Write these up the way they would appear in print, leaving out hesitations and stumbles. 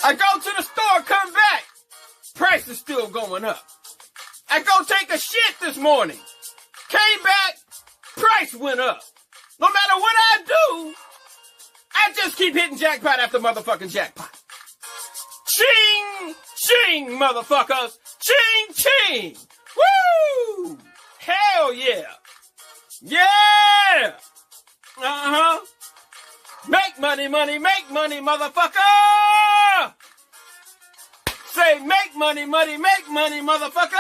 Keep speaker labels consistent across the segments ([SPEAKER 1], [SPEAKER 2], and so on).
[SPEAKER 1] I go to the store, come back. Price is still going up. I go take a shit this morning. Came back, price went up. No matter what I do, I just keep hitting jackpot after motherfucking jackpot. Ching, ching, motherfuckers. Ching, ching. Woo! Hell yeah. Yeah. Uh-huh. Make money, money, make money, motherfucker. Say make money, money, make money, motherfucker.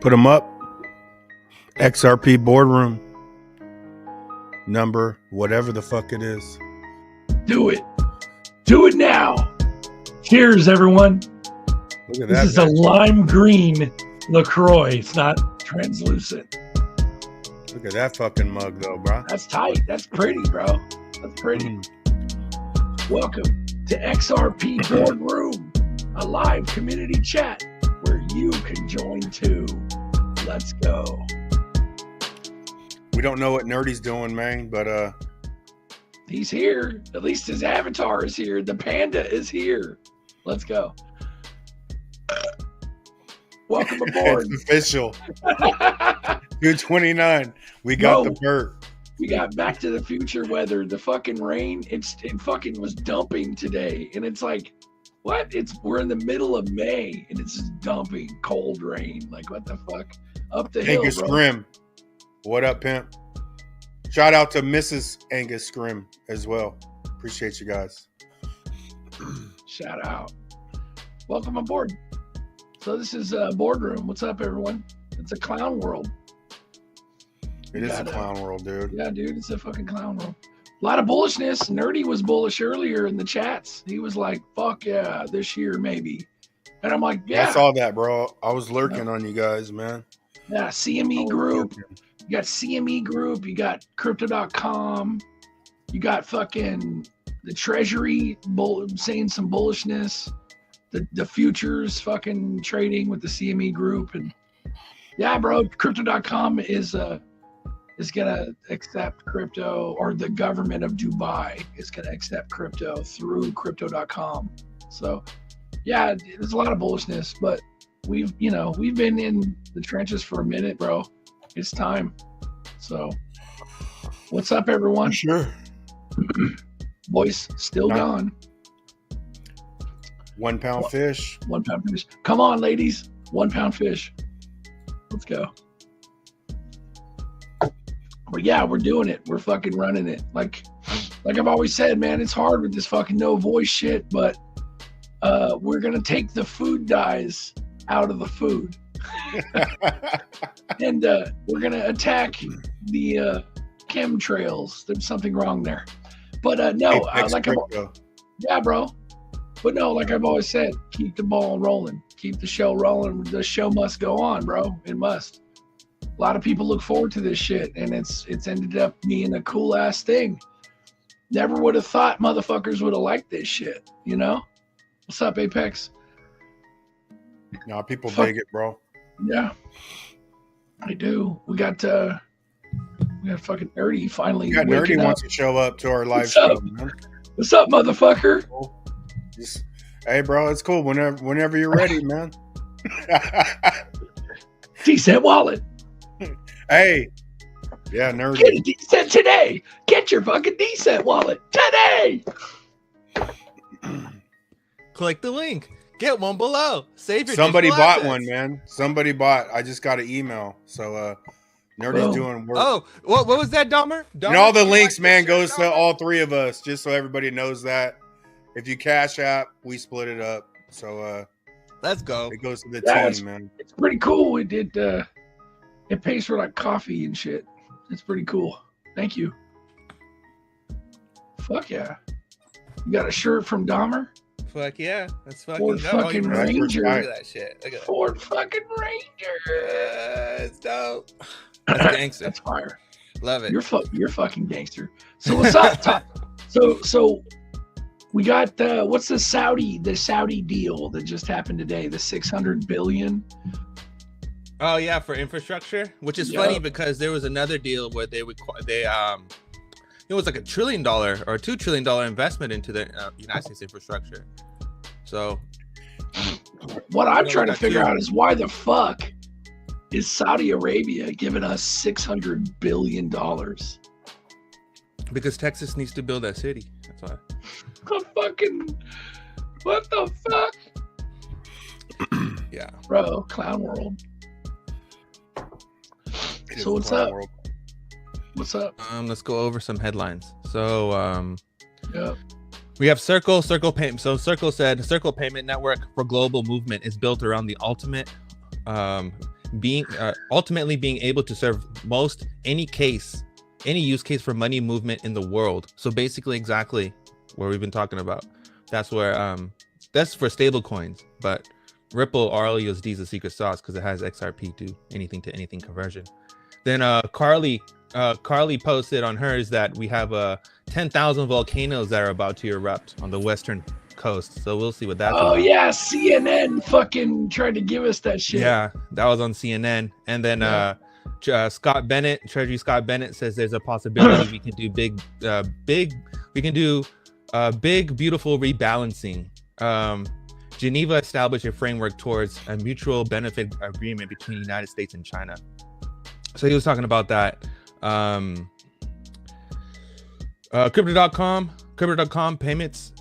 [SPEAKER 2] Put them up. XRP Boardroom. Number, whatever the fuck it is.
[SPEAKER 3] Do it. Do it now. Cheers, everyone.
[SPEAKER 2] Look at
[SPEAKER 3] this
[SPEAKER 2] that.
[SPEAKER 3] Is a lime green LaCroix. It's not translucent.
[SPEAKER 2] Look at that fucking mug, though, bro.
[SPEAKER 3] That's tight. That's pretty, bro. That's pretty. Welcome to XRP Boardroom, a live community chat where you can join too. Let's go.
[SPEAKER 2] We don't know what Nerdy's doing, man, but
[SPEAKER 3] he's here. At least his avatar is here. The panda is here. Let's go. Welcome aboard.
[SPEAKER 2] It's official. 229. We got the bird.
[SPEAKER 3] We got Back to the Future weather. The fucking rain. It fucking was dumping today, and it's like, what? We're in the middle of May, and it's just dumping cold rain. Like, what the fuck? Up the hill, bro.
[SPEAKER 2] Angus Scrim. What up, pimp? Shout out to Mrs. Angus Scrim as well. Appreciate you guys.
[SPEAKER 3] Shout out. Welcome aboard. So this is Boardroom. What's up, everyone? It's a clown world.
[SPEAKER 2] It is a clown world, dude.
[SPEAKER 3] Yeah, dude. It's a fucking clown world. A lot of bullishness. Nerdy was bullish earlier in the chats. He was like, fuck yeah, this year maybe. And I'm like, yeah.
[SPEAKER 2] I saw that, bro. I was lurking on you guys, man.
[SPEAKER 3] Yeah, CME group. You got CME group. You got crypto.com. You got fucking the treasury saying some bullishness. The futures fucking trading with the CME group. And yeah, bro, crypto.com is gonna accept crypto, or the government of Dubai is gonna accept crypto through crypto.com. So yeah, there's a lot of bullishness, but we've been in the trenches for a minute, bro. It's time. So what's up, everyone?
[SPEAKER 2] Sure.
[SPEAKER 3] Voice still gone.
[SPEAKER 2] 1 pound fish.
[SPEAKER 3] 1 pound fish. Come on, ladies. 1 pound fish. Let's go. But yeah, we're doing it. We're fucking running it. Like I've always said, man, it's hard with this fucking no voice shit, but we're gonna take the food dyes out of the food. And we're gonna attack the chemtrails. There's something wrong there. But no, yeah, bro. But no, like I've always said, keep the ball rolling. Keep the show rolling. The show must go on, bro. It must. A lot of people look forward to this shit, and it's ended up being a cool ass thing. Never would have thought motherfuckers would have liked this shit, you know? What's up, Apex?
[SPEAKER 2] No, people dig it, bro.
[SPEAKER 3] Yeah, I do. We got fucking Nerdy finally.
[SPEAKER 2] We got Nerdy wants to show up to our live
[SPEAKER 3] What's
[SPEAKER 2] show.
[SPEAKER 3] Up? What's up, motherfucker?
[SPEAKER 2] Hey, bro, it's cool. Whenever you're ready, man.
[SPEAKER 3] Decent wallet.
[SPEAKER 2] Hey, yeah, Nerdy.
[SPEAKER 3] Get a decent today. Get your fucking decent wallet today.
[SPEAKER 4] Click the link. Get one below. Save your.
[SPEAKER 2] Somebody bought one, man. Somebody bought. I just got an email. So Nerdy's
[SPEAKER 3] Boom.
[SPEAKER 2] doing work.
[SPEAKER 4] Oh, what was that, Dahmer?
[SPEAKER 2] And all the links, man, goes to all three of us, just so everybody knows that. If you cash app, we split it up. So
[SPEAKER 4] Let's go.
[SPEAKER 2] it goes to the
[SPEAKER 3] Yeah,
[SPEAKER 2] team, man.
[SPEAKER 3] It's pretty cool. It pays for like coffee and shit. It's pretty cool. Thank you. Fuck yeah. You got a shirt from Dahmer?
[SPEAKER 4] Fuck yeah. Let's fucking
[SPEAKER 3] Ford
[SPEAKER 4] go.
[SPEAKER 3] fucking
[SPEAKER 4] you
[SPEAKER 3] Ranger.
[SPEAKER 4] Look at that shit. Look at that.
[SPEAKER 3] Ford fucking Ranger.
[SPEAKER 4] It's dope. That's gangster.
[SPEAKER 3] That's fire.
[SPEAKER 4] Love it.
[SPEAKER 3] You're fucking gangster. So what's up? So we got what's the Saudi deal that just happened today? The 600 billion.
[SPEAKER 4] Oh yeah, for infrastructure, which is funny because there was another deal where it was like $1 trillion or $2 trillion investment into the United States infrastructure. So
[SPEAKER 3] What I'm trying to figure out is why the fuck is Saudi Arabia giving us $600 billion?
[SPEAKER 4] because Texas needs to build that city. That's why.
[SPEAKER 3] What the fuck?
[SPEAKER 4] Yeah.
[SPEAKER 3] Bro, clown world. So what's up? What's up?
[SPEAKER 4] Let's go over some headlines. So
[SPEAKER 3] Yeah.
[SPEAKER 4] we have Circle payment. So Circle said Circle payment network for global movement is built around the ultimately being able to serve any use case for money movement in the world. So basically exactly where we've been talking about. That's where that's for stable coins, but Ripple RLUSD is the secret sauce because it has XRP to anything conversion. Then Carly posted on hers that we have 10,000 volcanoes that are about to erupt on the western coast. So we'll see what that's about.
[SPEAKER 3] Yeah, CNN fucking tried to give us that shit.
[SPEAKER 4] Yeah, that was on CNN. And then Scott Bennett, Treasury Scott Bennett says there's a possibility we can do big beautiful rebalancing. Geneva established a framework towards a mutual benefit agreement between the United States and China. So he was talking about that. Crypto.com payments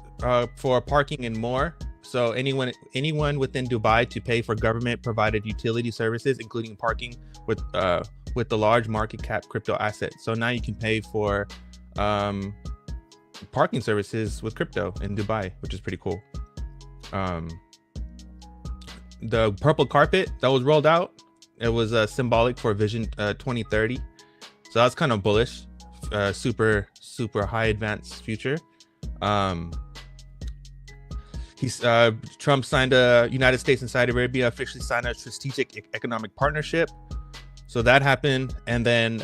[SPEAKER 4] for parking and more. So anyone within Dubai to pay for government provided utility services, including parking with the large market cap crypto asset. So now you can pay for parking services with crypto in Dubai, which is pretty cool. The purple carpet that was rolled out, it was symbolic for Vision 2030. So that's kind of bullish. Super high advanced future. Trump signed United States and Saudi Arabia officially signed a strategic economic partnership. So that happened. And then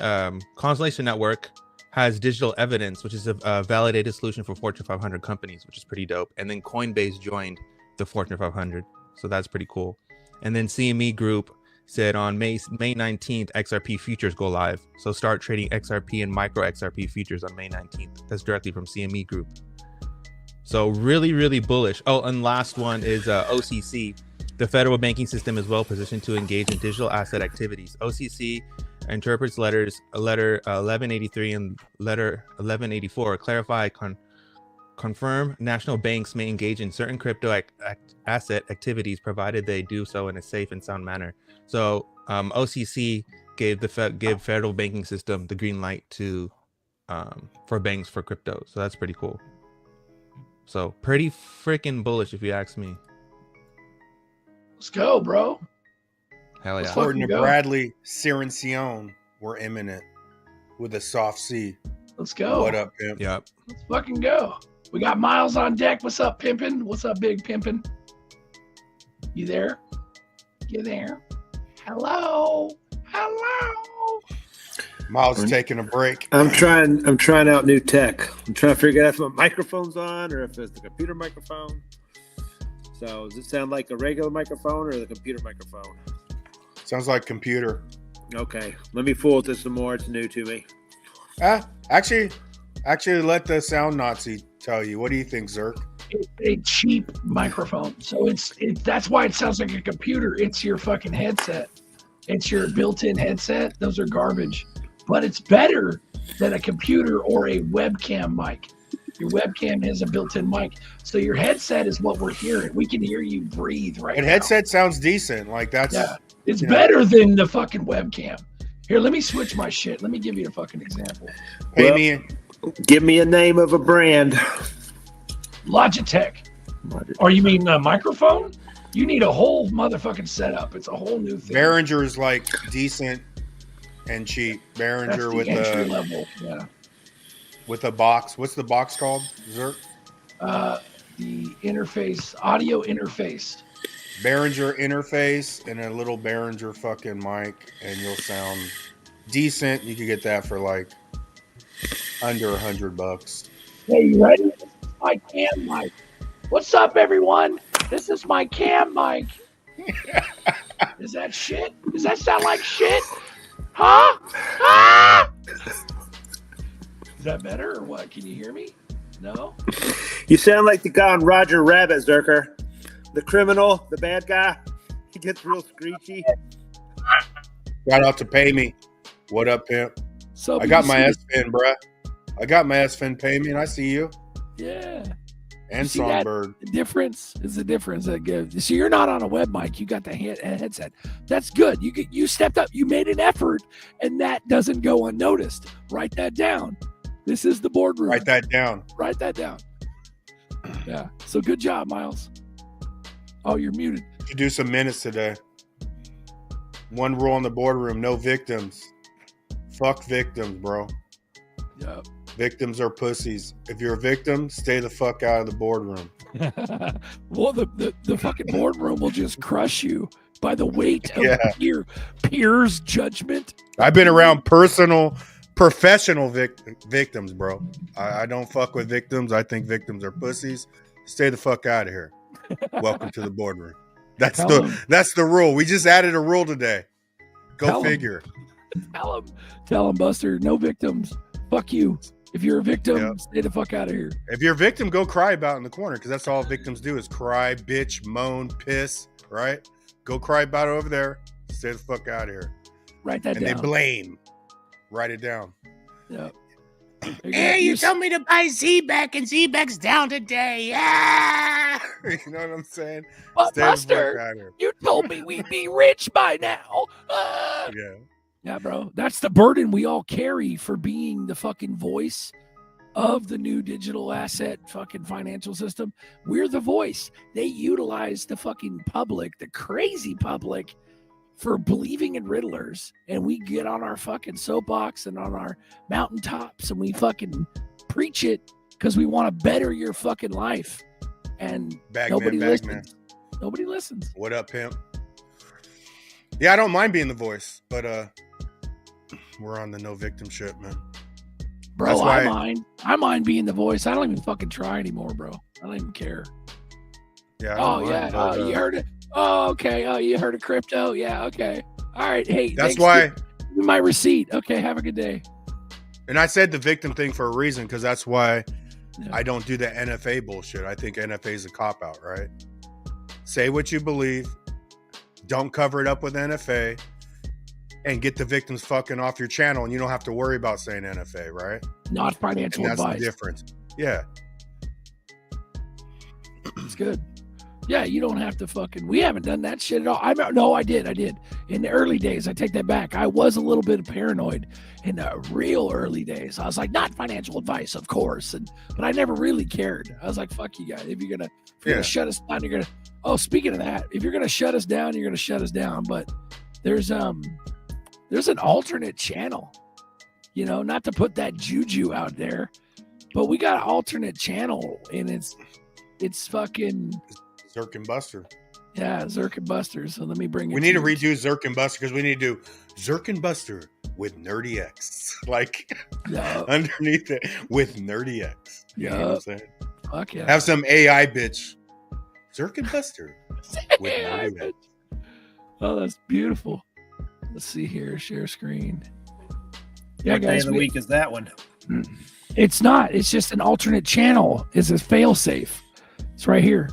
[SPEAKER 4] Constellation Network has digital evidence, which is a validated solution for Fortune 500 companies, which is pretty dope. And then Coinbase joined the Fortune 500. So that's pretty cool. And then CME Group said on May 19th, XRP futures go live. So start trading XRP and micro XRP futures on May 19th. That's directly from CME Group. So really, really bullish. Oh, and last one is OCC. The federal banking system is well positioned to engage in digital asset activities. OCC interprets letter 1183 and letter 1184 clarify, confirm national banks may engage in certain crypto asset activities provided they do so in a safe and sound manner. So OCC gave federal banking system the green light to for banks for crypto. So that's pretty cool. So pretty freaking bullish if you ask me.
[SPEAKER 3] Let's go, bro.
[SPEAKER 4] Hell yeah.
[SPEAKER 2] According to Bradley Cirencion, we're imminent with a soft C.
[SPEAKER 3] Let's go.
[SPEAKER 2] What up, pimp?
[SPEAKER 4] Yep.
[SPEAKER 3] Let's fucking go. We got Miles on deck. What's up, pimpin'? What's up, big pimpin'? You there? You there? Hello? Hello?
[SPEAKER 2] Miles is taking a break.
[SPEAKER 5] I'm trying out new tech. I'm trying to figure out if my microphone's on or if it's the computer microphone. So does it sound like a regular microphone or the computer microphone?
[SPEAKER 2] Sounds like computer.
[SPEAKER 5] Okay, let me fool with this some more. It's new to me.
[SPEAKER 2] Actually, let the sound Nazi tell you. What do you think, Zerk?
[SPEAKER 3] It's a cheap microphone. So it's that's why it sounds like a computer. It's your fucking headset. It's your built-in headset. Those are garbage. But it's better than a computer or a webcam mic. Your webcam has a built-in mic. So your headset is what we're hearing. We can hear you breathe right now.
[SPEAKER 2] And headset sounds decent. Like that's
[SPEAKER 3] It's better than the fucking webcam. Here, let me switch my shit. Let me give you a fucking example.
[SPEAKER 2] Pay
[SPEAKER 5] Well,
[SPEAKER 2] me.
[SPEAKER 5] Give me a name of a brand.
[SPEAKER 3] Logitech. Or you mean a microphone? You need a whole motherfucking setup. It's a whole new thing.
[SPEAKER 2] Behringer is like decent and cheap.
[SPEAKER 3] That's
[SPEAKER 2] Behringer
[SPEAKER 3] the
[SPEAKER 2] with
[SPEAKER 3] entry
[SPEAKER 2] a
[SPEAKER 3] level. Yeah.
[SPEAKER 2] with a box. What's the box called? ZRK?
[SPEAKER 3] The interface, audio interface.
[SPEAKER 2] Behringer interface and a little Behringer fucking mic, and you'll sound decent. You could get that for like under $100.
[SPEAKER 3] Hey, you ready? This is my cam mic. What's up, everyone? This is my cam mic. Is that shit? Does that sound like shit? Huh? Ah! Is that better or what? Can you hear me? No?
[SPEAKER 5] You sound like the guy on Roger Rabbit, Zerker. The criminal, the bad guy. He gets real screechy.
[SPEAKER 2] Shout out to Pay Me. What up, pimp?
[SPEAKER 3] So
[SPEAKER 2] I got my S-Fin, bruh. I got my S-Fin. Pay Me, and I see you.
[SPEAKER 3] Yeah.
[SPEAKER 2] And
[SPEAKER 3] See that?
[SPEAKER 2] Songbird.
[SPEAKER 3] The difference is the difference that gives. So you're not on a web mic. You got the headset. That's good. You stepped up. You made an effort, and that doesn't go unnoticed. Write that down. This is the boardroom.
[SPEAKER 2] Write that down.
[SPEAKER 3] Write that down. Yeah. So good job, Miles. Oh, you're muted.
[SPEAKER 2] To do some minutes today. One rule in the boardroom: no victims. Fuck victims, bro.
[SPEAKER 3] Yeah.
[SPEAKER 2] Victims are pussies. If you're a victim, stay the fuck out of the boardroom.
[SPEAKER 3] Well, the fucking boardroom will just crush you by the weight of
[SPEAKER 2] Yeah.
[SPEAKER 3] peers' judgment.
[SPEAKER 2] I've been around professional victims, bro. I don't fuck with victims. I think victims are pussies. Stay the fuck out of here. Welcome to the boardroom. That's the rule. We just added a rule today. Go figure.
[SPEAKER 3] Tell him, Buster. No victims. Fuck you. If you're a victim, stay the fuck out of here.
[SPEAKER 2] If you're a victim, go cry about it in the corner, because that's all victims do is cry, bitch, moan, piss, right? Go cry about it over there. Stay the fuck out of here.
[SPEAKER 3] Write that down.
[SPEAKER 2] And they blame. Write it down.
[SPEAKER 3] Yep.
[SPEAKER 2] Hey, you told me to buy Z-Back, and Z-Back's down today. Yeah. You know what I'm saying?
[SPEAKER 3] But
[SPEAKER 2] Stay the fuck
[SPEAKER 3] Buster,
[SPEAKER 2] out of here.
[SPEAKER 3] you told me we'd be rich by now.
[SPEAKER 2] Yeah.
[SPEAKER 3] Yeah, bro. That's the burden we all carry for being the fucking voice of the new digital asset fucking financial system. We're the voice. They utilize the fucking public, the crazy public, for believing in riddlers. And we get on our fucking soapbox and on our mountaintops and we fucking preach it because we want to better your fucking life. And nobody listens. Nobody listens.
[SPEAKER 2] What up, pimp? Yeah, I don't mind being the voice, but we're on the no victim shit, man.
[SPEAKER 3] Bro,
[SPEAKER 2] That's why
[SPEAKER 3] I mind being the voice. I don't even fucking try anymore, bro. I don't even care.
[SPEAKER 2] Yeah.
[SPEAKER 3] Oh, yeah. Oh, you heard it. Oh, okay. Oh, you heard of crypto? Yeah, okay. All right. Hey,
[SPEAKER 2] that's why.
[SPEAKER 3] Give me my receipt. Okay, have a good day.
[SPEAKER 2] And I said the victim thing for a reason, because that's why I don't do the NFA bullshit. I think NFA is a cop-out, right? Say what you believe. Don't cover it up with NFA. And get the victims fucking off your channel, and you don't have to worry about saying NFA, right?
[SPEAKER 3] Not financial
[SPEAKER 2] advice. That's the difference. Yeah.
[SPEAKER 3] It's good. Yeah, you don't have to fucking. We haven't done that shit at all. I did. In the early days, I take that back. I was a little bit paranoid in the real early days. I was like, not financial advice, of course, but I never really cared. I was like, fuck you guys. If you're gonna shut us down, you're gonna. Oh, speaking of that, if you're gonna shut us down, you're gonna shut us down. But there's an alternate channel, not to put that juju out there, but we got an alternate channel, and it's fucking
[SPEAKER 2] ZRK Buster.
[SPEAKER 3] Yeah, ZRK Buster. So let me bring it.
[SPEAKER 2] We need to redo ZRK Buster, because we need to do ZRK Buster with Nerdy X, like underneath it with Nerdy X. You know what I'm saying?
[SPEAKER 3] Fuck yeah.
[SPEAKER 2] Have some AI bitch. ZRK Buster with Nerdy X.
[SPEAKER 3] Oh, that's beautiful. Let's see here. Share screen. Yeah,
[SPEAKER 5] what
[SPEAKER 3] guys.
[SPEAKER 5] Day of the week is that one?
[SPEAKER 3] It's not. It's just an alternate channel. It's a fail safe. It's right here.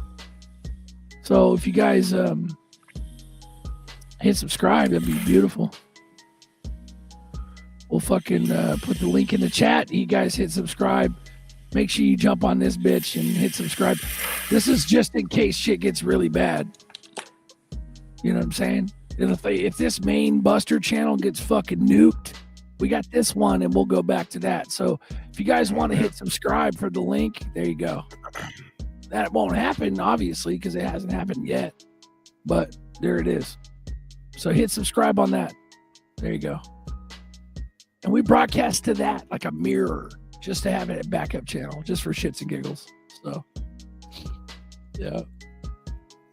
[SPEAKER 3] So if you guys hit subscribe, that'd be beautiful. We'll fucking put the link in the chat. You guys hit subscribe. Make sure you jump on this bitch and hit subscribe. This is just in case shit gets really bad. You know what I'm saying? If this main Buster channel gets fucking nuked, we got this one and we'll go back to that. So if you guys want to hit subscribe for the link, there you go. That won't happen, obviously, because it hasn't happened yet. But there it is. So hit subscribe on that. There you go. And we broadcast to that like a mirror, just to have it at backup channel, just for shits and giggles. So, yeah.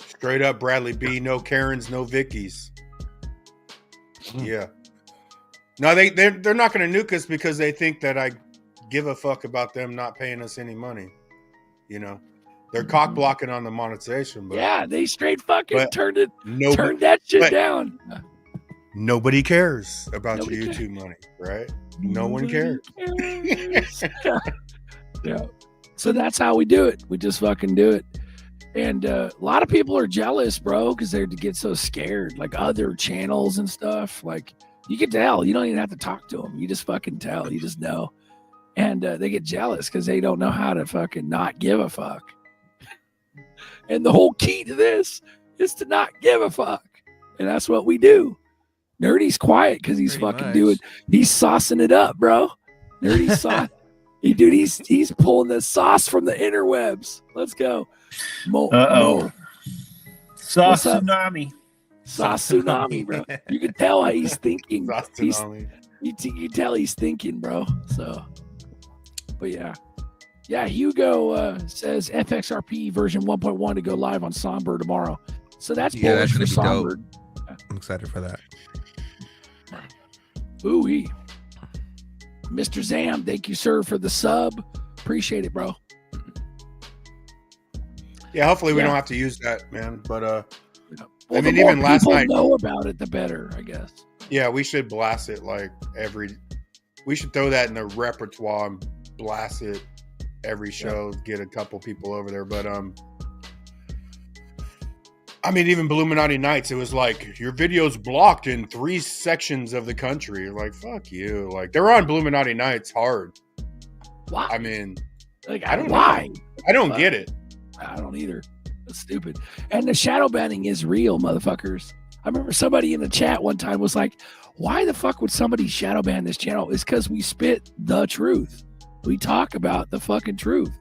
[SPEAKER 2] Straight up Bradley B. No Karens, no Vickies. Yeah. No, they're not going to nuke us because they think that I give a fuck about them not paying us any money. You know, they're cock blocking on the monetization. But,
[SPEAKER 3] yeah, they straight fucking turned that shit down.
[SPEAKER 2] Nobody cares about your YouTube money, right? No one cares.
[SPEAKER 3] Yeah. So that's how we do it. We just fucking do it. And a lot of people are jealous, bro, because they get so scared. Like other channels and stuff. Like you can tell. You don't even have to talk to them. You just fucking tell. You just know. And they get jealous because they don't know how to fucking not give a fuck. And the whole key to this is to not give a fuck. And that's what we do. Nerdy's quiet because he's he's saucing it up, bro. Nerdy's sauce. Dude, he's pulling the sauce from the interwebs. Let's go.
[SPEAKER 5] Sauce tsunami.
[SPEAKER 3] Sauce tsunami, bro. You can tell how he's thinking.
[SPEAKER 2] Sauce tsunami.
[SPEAKER 3] You can tell he's thinking, bro. So, but yeah. Yeah, Hugo says FXRP version 1.1 to go live on Songbird tomorrow. So that's
[SPEAKER 4] that's
[SPEAKER 3] for
[SPEAKER 4] gonna be
[SPEAKER 3] Songbird.
[SPEAKER 4] dope. I'm excited for that.
[SPEAKER 3] Ooh-wee. Mr. Zam, thank you, sir, for the sub. Appreciate it, bro.
[SPEAKER 2] Yeah, hopefully we don't have to use that, man. But
[SPEAKER 3] well,
[SPEAKER 2] I mean, even last night,
[SPEAKER 3] know about it, the better, I guess.
[SPEAKER 2] Yeah, we should blast it like we should throw that in the repertoire and blast it every show. Get a couple people over there, but I mean, even Illuminati Nights, it was like your video's blocked in 3 sections of the country. You're like, fuck you. Like they're on Illuminati Nights hard.
[SPEAKER 3] Why?
[SPEAKER 2] I mean,
[SPEAKER 3] like,
[SPEAKER 2] I don't
[SPEAKER 3] why?
[SPEAKER 2] know. I don't get it.
[SPEAKER 3] I don't either. That's stupid. And the shadow banning is real, motherfuckers. I remember somebody in the chat one time was like, why the fuck would somebody shadow ban this channel? It's because we spit the truth. We talk about the fucking truth.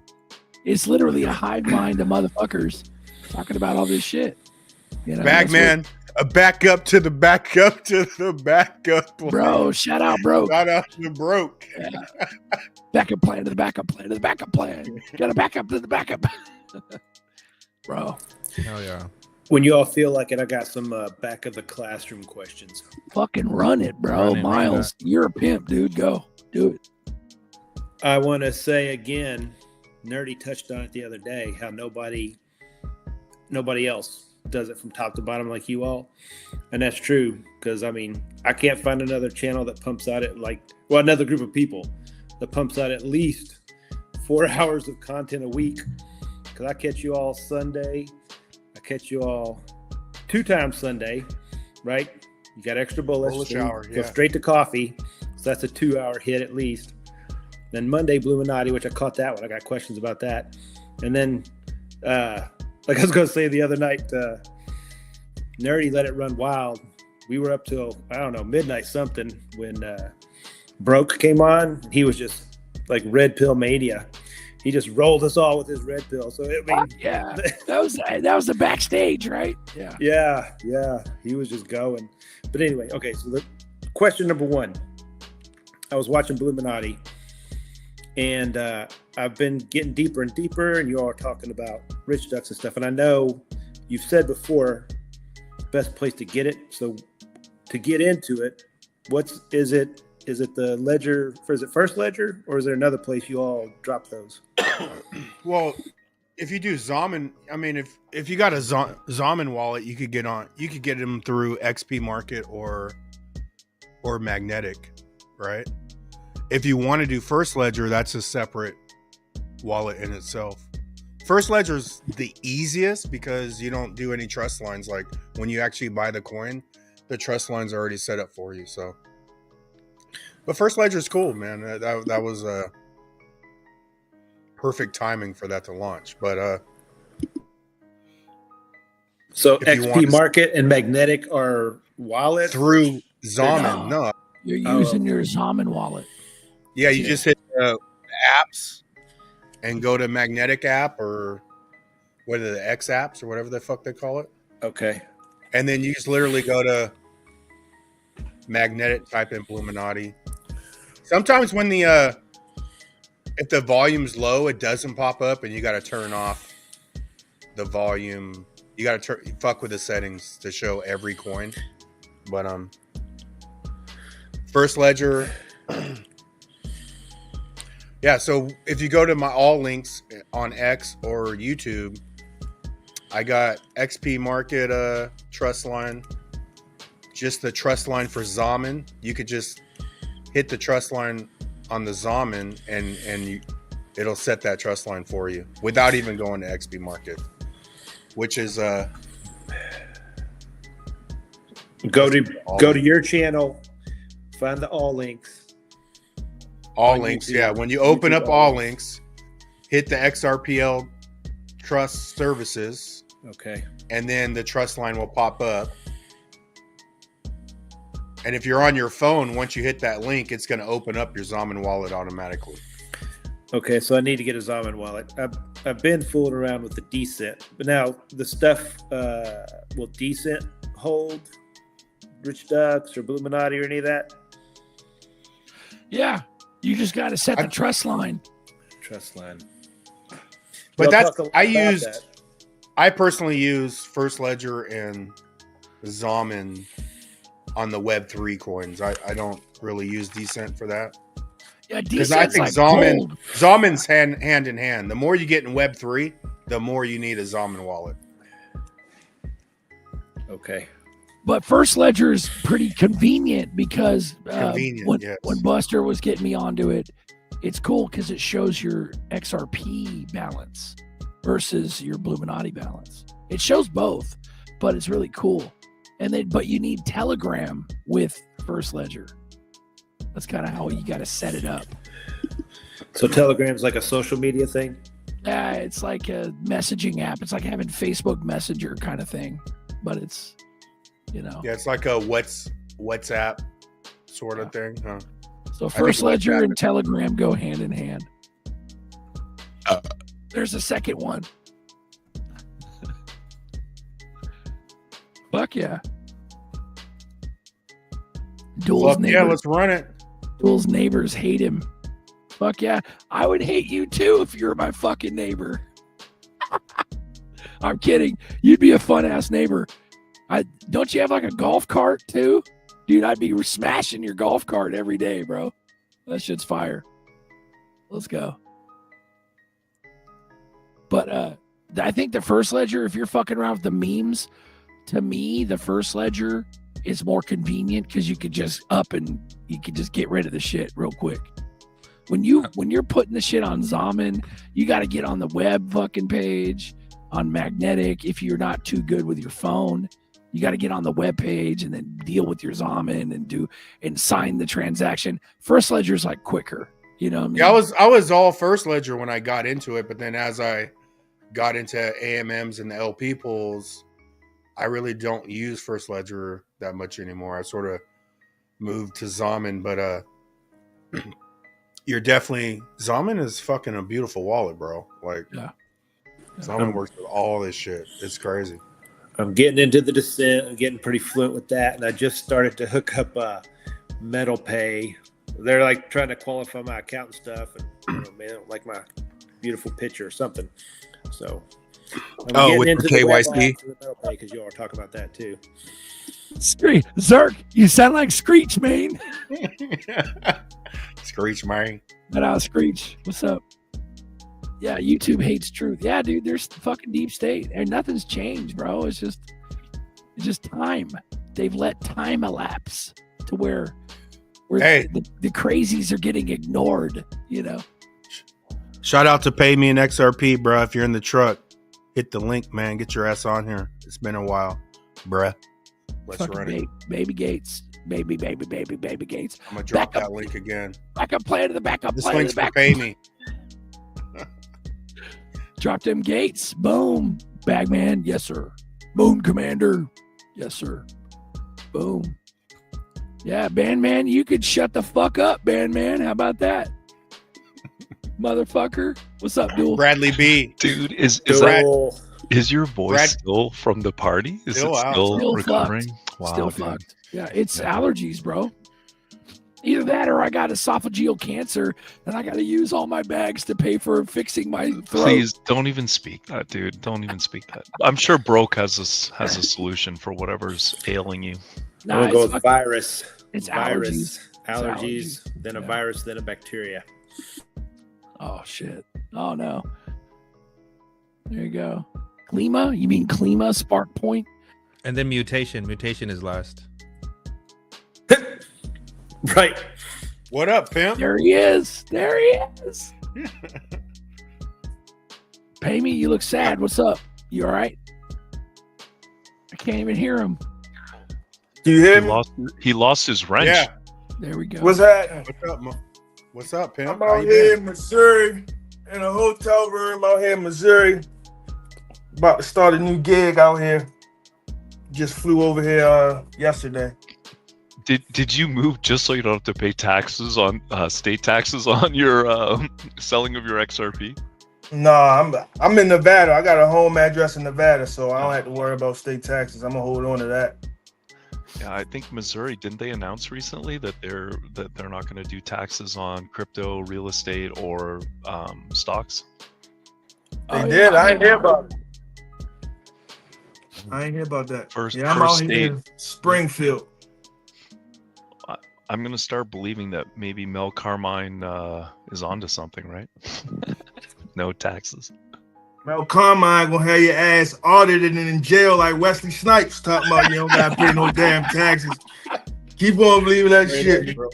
[SPEAKER 3] It's literally a hive mind of motherfuckers talking about all this shit. You know,
[SPEAKER 2] Bagman, a backup to the backup to the backup.
[SPEAKER 3] Bro, shout out, bro.
[SPEAKER 2] Shout out to broke.
[SPEAKER 3] Yeah. Backup plan to the backup plan to the backup plan. Got a backup to the backup. Bro.
[SPEAKER 4] Hell yeah.
[SPEAKER 5] When you all feel like it, I got some back of the classroom questions.
[SPEAKER 3] Fucking run it, bro. Miles, you're a pimp, dude. Go. Do it.
[SPEAKER 5] I want to say again, Nerdy touched on it the other day, how nobody else does it from top to bottom like you all. And that's true, because I mean, I can't find another channel that pumps out another group of people that pumps out at least 4 hours of content a week. Because I catch you all Sunday. I catch you all 2 times Sunday, right? You got extra bullets.
[SPEAKER 2] Hour,
[SPEAKER 5] go straight to coffee. So that's a 2-hour hit at least. Then Monday, Illuminati, which I caught that one. I got questions about that. And then, like I was going to say the other night, Nerdy let it run wild. We were up till, I don't know, midnight something when Broke came on. He was just like red pill mania. He just rolled us all with his red pill. So I mean,
[SPEAKER 3] yeah, that was the backstage, right?
[SPEAKER 5] Yeah. He was just going. But anyway, okay. So the question number 1, I was watching Illuminati, and I've been getting deeper and deeper, and you all are talking about rich ducks and stuff. And I know you've said before, best place to get it. So to get into it, is it the ledger? Is it First Ledger, or is there another place you all drop those?
[SPEAKER 2] Well, if you do Zaman, I mean, if you got a Zaman wallet, you could get them through XP Market or Magnetic, right? If you want to do First Ledger, that's a separate wallet in itself. First Ledger is the easiest because you don't do any trust lines. Like when you actually buy the coin, the trust lines are already set up for you. So, but First Ledger is cool, man. That was perfect timing for that to launch. But
[SPEAKER 5] so XP Market and Magnetic are wallet
[SPEAKER 2] through Zaman.
[SPEAKER 3] No.
[SPEAKER 2] No.
[SPEAKER 3] You're using your Zaman wallet.
[SPEAKER 2] Yeah, you just hit apps and go to Magnetic app or what are the X apps or whatever the fuck they call it.
[SPEAKER 5] Okay.
[SPEAKER 2] And then you just literally go to Magnetic, type in Illuminati. Sometimes when the if the volume's low, it doesn't pop up, and you got to turn off the volume. You got to fuck with the settings to show every coin. But First Ledger. Yeah, so if you go to my all links on X or YouTube, I got XP Market trust line, just the trust line for Zaman. You could just hit the trust line on the Zaman and it'll set that trust line for you without even going to XP Market, which is
[SPEAKER 5] go to your channel, find the all links.
[SPEAKER 2] All links, yeah. When you open up all links, hit the XRPL Trust Services.
[SPEAKER 5] Okay.
[SPEAKER 2] And then the trust line will pop up. And if you're on your phone, once you hit that link, it's going to open up your Zaman wallet automatically.
[SPEAKER 5] Okay, so I need to get a Zaman wallet. I've been fooling around with the Decent, but now the stuff will Decent hold Rich Ducks or Illuminati or any of that?
[SPEAKER 3] Yeah. You just got to set the trust line.
[SPEAKER 5] Trust line.
[SPEAKER 2] But
[SPEAKER 5] Y'all
[SPEAKER 2] I personally use First Ledger and Zaman on the Web3 coins. I don't really use Decent for that.
[SPEAKER 3] Yeah,
[SPEAKER 2] because I think
[SPEAKER 3] like
[SPEAKER 2] Zaman's hand in hand. The more you get in Web3, the more you need a Zaman wallet.
[SPEAKER 5] Okay.
[SPEAKER 3] But First Ledger is pretty convenient because when Buster was getting me onto it, it's cool because it shows your XRP balance versus your Illuminati balance. It shows both, but it's really cool. But you need Telegram with First Ledger. That's kind of how you got to set it up.
[SPEAKER 5] So Telegram's like a social media thing?
[SPEAKER 3] Yeah, it's like a messaging app. It's like having Facebook Messenger kind of thing, but it's, Yeah,
[SPEAKER 2] it's like a WhatsApp sort of thing, huh?
[SPEAKER 3] So First Ledger and Telegram go hand in hand. There's a second one. Fuck yeah.
[SPEAKER 2] Fuck yeah, let's run it.
[SPEAKER 3] Duel's neighbors hate him. Fuck yeah. I would hate you too if you were my fucking neighbor. I'm kidding. You'd be a fun ass neighbor. Don't you have like a golf cart too? Dude, I'd be smashing your golf cart every day, bro. That shit's fire. Let's go. But I think the First Ledger, if you're fucking around with the memes, to me, the First Ledger is more convenient because you could just you could just get rid of the shit real quick. When you're putting the shit on Zaman, you got to get on the web fucking page, on Magnetic. If you're not too good with your phone, you got to get on the web page and then deal with your Zaman and sign the transaction. First Ledger's like quicker, you know what I mean?
[SPEAKER 2] Yeah, I was all First Ledger when I got into it, but then as I got into AMMs and the LP pools, I really don't use First Ledger that much anymore. I sort of moved to Zaman, but Zaman is fucking a beautiful wallet, bro. Like,
[SPEAKER 3] yeah.
[SPEAKER 2] Zaman works with all this shit. It's crazy.
[SPEAKER 5] I'm getting into the Descent. I'm getting pretty fluent with that, and I just started to hook up Metal Pay. They're like trying to qualify my account and stuff, and they don't like my beautiful picture or something. So, I'm
[SPEAKER 2] with
[SPEAKER 5] into
[SPEAKER 2] the KYC,
[SPEAKER 5] the Metal Pay because you all are talking about that too.
[SPEAKER 3] Zerk, you sound like Screech, man.
[SPEAKER 2] Screech, man.
[SPEAKER 3] But Screech, what's up? Yeah, YouTube hates truth. Yeah, dude, there's fucking deep state, and nothing's changed, bro. It's just time. They've let time elapse to where the crazies are getting ignored.
[SPEAKER 2] Shout out to Pay Me an XRP, bro. If you're in the truck, hit the link, man. Get your ass on here. It's been a while, bruh. Let's
[SPEAKER 3] fucking
[SPEAKER 2] run it.
[SPEAKER 3] Baby Gates. Baby Gates.
[SPEAKER 2] I'm going to drop that link again.
[SPEAKER 3] Backup plan to the backup
[SPEAKER 2] This
[SPEAKER 3] plan.
[SPEAKER 2] link's for Pay Me.
[SPEAKER 3] Drop them gates. Boom. Bagman. Yes, sir. Moon Commander. Yes, sir. Boom. Yeah, Bandman, you could shut the fuck up, Bandman. How about that? Motherfucker. What's up, Duel?
[SPEAKER 2] Bradley B.
[SPEAKER 6] Dude, is your voice still from the party? Is
[SPEAKER 2] Still
[SPEAKER 6] it
[SPEAKER 2] out.
[SPEAKER 6] still recovering? Wow,
[SPEAKER 3] Still
[SPEAKER 6] dude.
[SPEAKER 3] fucked. Yeah, it's allergies, bro. Either that or I got esophageal cancer and I got to use all my bags to pay for fixing my throat.
[SPEAKER 6] Please don't even speak that, dude. Don't even speak that. I'm sure Broke has a solution for whatever's ailing you.
[SPEAKER 5] I'm gonna go with virus.
[SPEAKER 3] It's
[SPEAKER 5] virus.
[SPEAKER 3] allergies.
[SPEAKER 5] Allergies, then a virus, then a bacteria.
[SPEAKER 3] Oh, shit. Oh, no. There you go. Klima? You mean Klima, Spark Point?
[SPEAKER 4] And then mutation. Mutation is last.
[SPEAKER 5] Right.
[SPEAKER 2] What up, pimp?
[SPEAKER 3] There he is. There he is. Pay me. You look sad. What's up? You all right? I can't even hear him.
[SPEAKER 7] Do you hear me?
[SPEAKER 6] He lost his wrench.
[SPEAKER 2] Yeah.
[SPEAKER 3] There we go.
[SPEAKER 7] What's happening?
[SPEAKER 2] What's up, What's up, pimp?
[SPEAKER 7] I'm
[SPEAKER 2] How
[SPEAKER 7] out
[SPEAKER 2] you
[SPEAKER 7] here
[SPEAKER 2] been?
[SPEAKER 7] in Missouri, in a hotel room out here in Missouri. About to start a new gig out here. Just flew over here yesterday.
[SPEAKER 6] Did you move just so you don't have to pay taxes on state taxes on your selling of your XRP?
[SPEAKER 7] Nah, I'm in Nevada. I got a home address in Nevada, so I don't have to worry about state taxes. I'm gonna hold on to that.
[SPEAKER 6] Yeah, I think Missouri, didn't they announce recently that they're not going to do taxes on crypto, real estate, or stocks?
[SPEAKER 7] They did. I ain't hear about it. I ain't hear about that. Yeah, I'm out here in Springfield.
[SPEAKER 6] I'm gonna start believing that maybe Mel Carmine is onto something, right? No taxes.
[SPEAKER 7] Mel Carmine gonna have your ass audited and in jail like Wesley Snipes talking about you don't gotta pay no damn taxes. Keep on believing that shit.
[SPEAKER 3] Bro,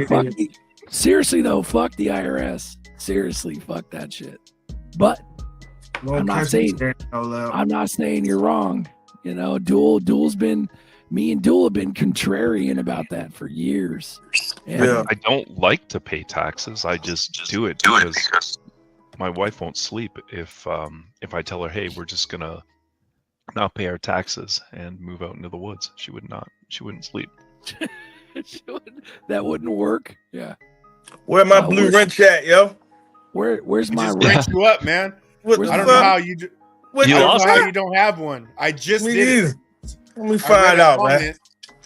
[SPEAKER 3] fuck me. Seriously though, fuck the IRS. Seriously, fuck that shit. But I'm not saying you're wrong. You know, Duel's been me and Duel have been contrarian about that for years. And
[SPEAKER 7] Yeah.
[SPEAKER 6] I don't like to pay taxes. I just do it because my wife won't sleep if I tell her, hey, we're just gonna not pay our taxes and move out into the woods. She wouldn't sleep.
[SPEAKER 3] that wouldn't work. Yeah.
[SPEAKER 7] Where my blue wrench at, yo?
[SPEAKER 3] Where's my
[SPEAKER 2] Just
[SPEAKER 3] wrench?
[SPEAKER 2] wrench you up, man.
[SPEAKER 7] What
[SPEAKER 3] Where's
[SPEAKER 7] the
[SPEAKER 2] I don't
[SPEAKER 7] fuck?
[SPEAKER 2] know how you do.
[SPEAKER 7] What
[SPEAKER 6] You
[SPEAKER 7] the
[SPEAKER 6] lost
[SPEAKER 7] fuck?
[SPEAKER 2] How you don't have one? I just
[SPEAKER 7] Me
[SPEAKER 2] did it.
[SPEAKER 7] neither. Let me
[SPEAKER 2] I read
[SPEAKER 7] find
[SPEAKER 2] a
[SPEAKER 7] out, man.
[SPEAKER 2] comment.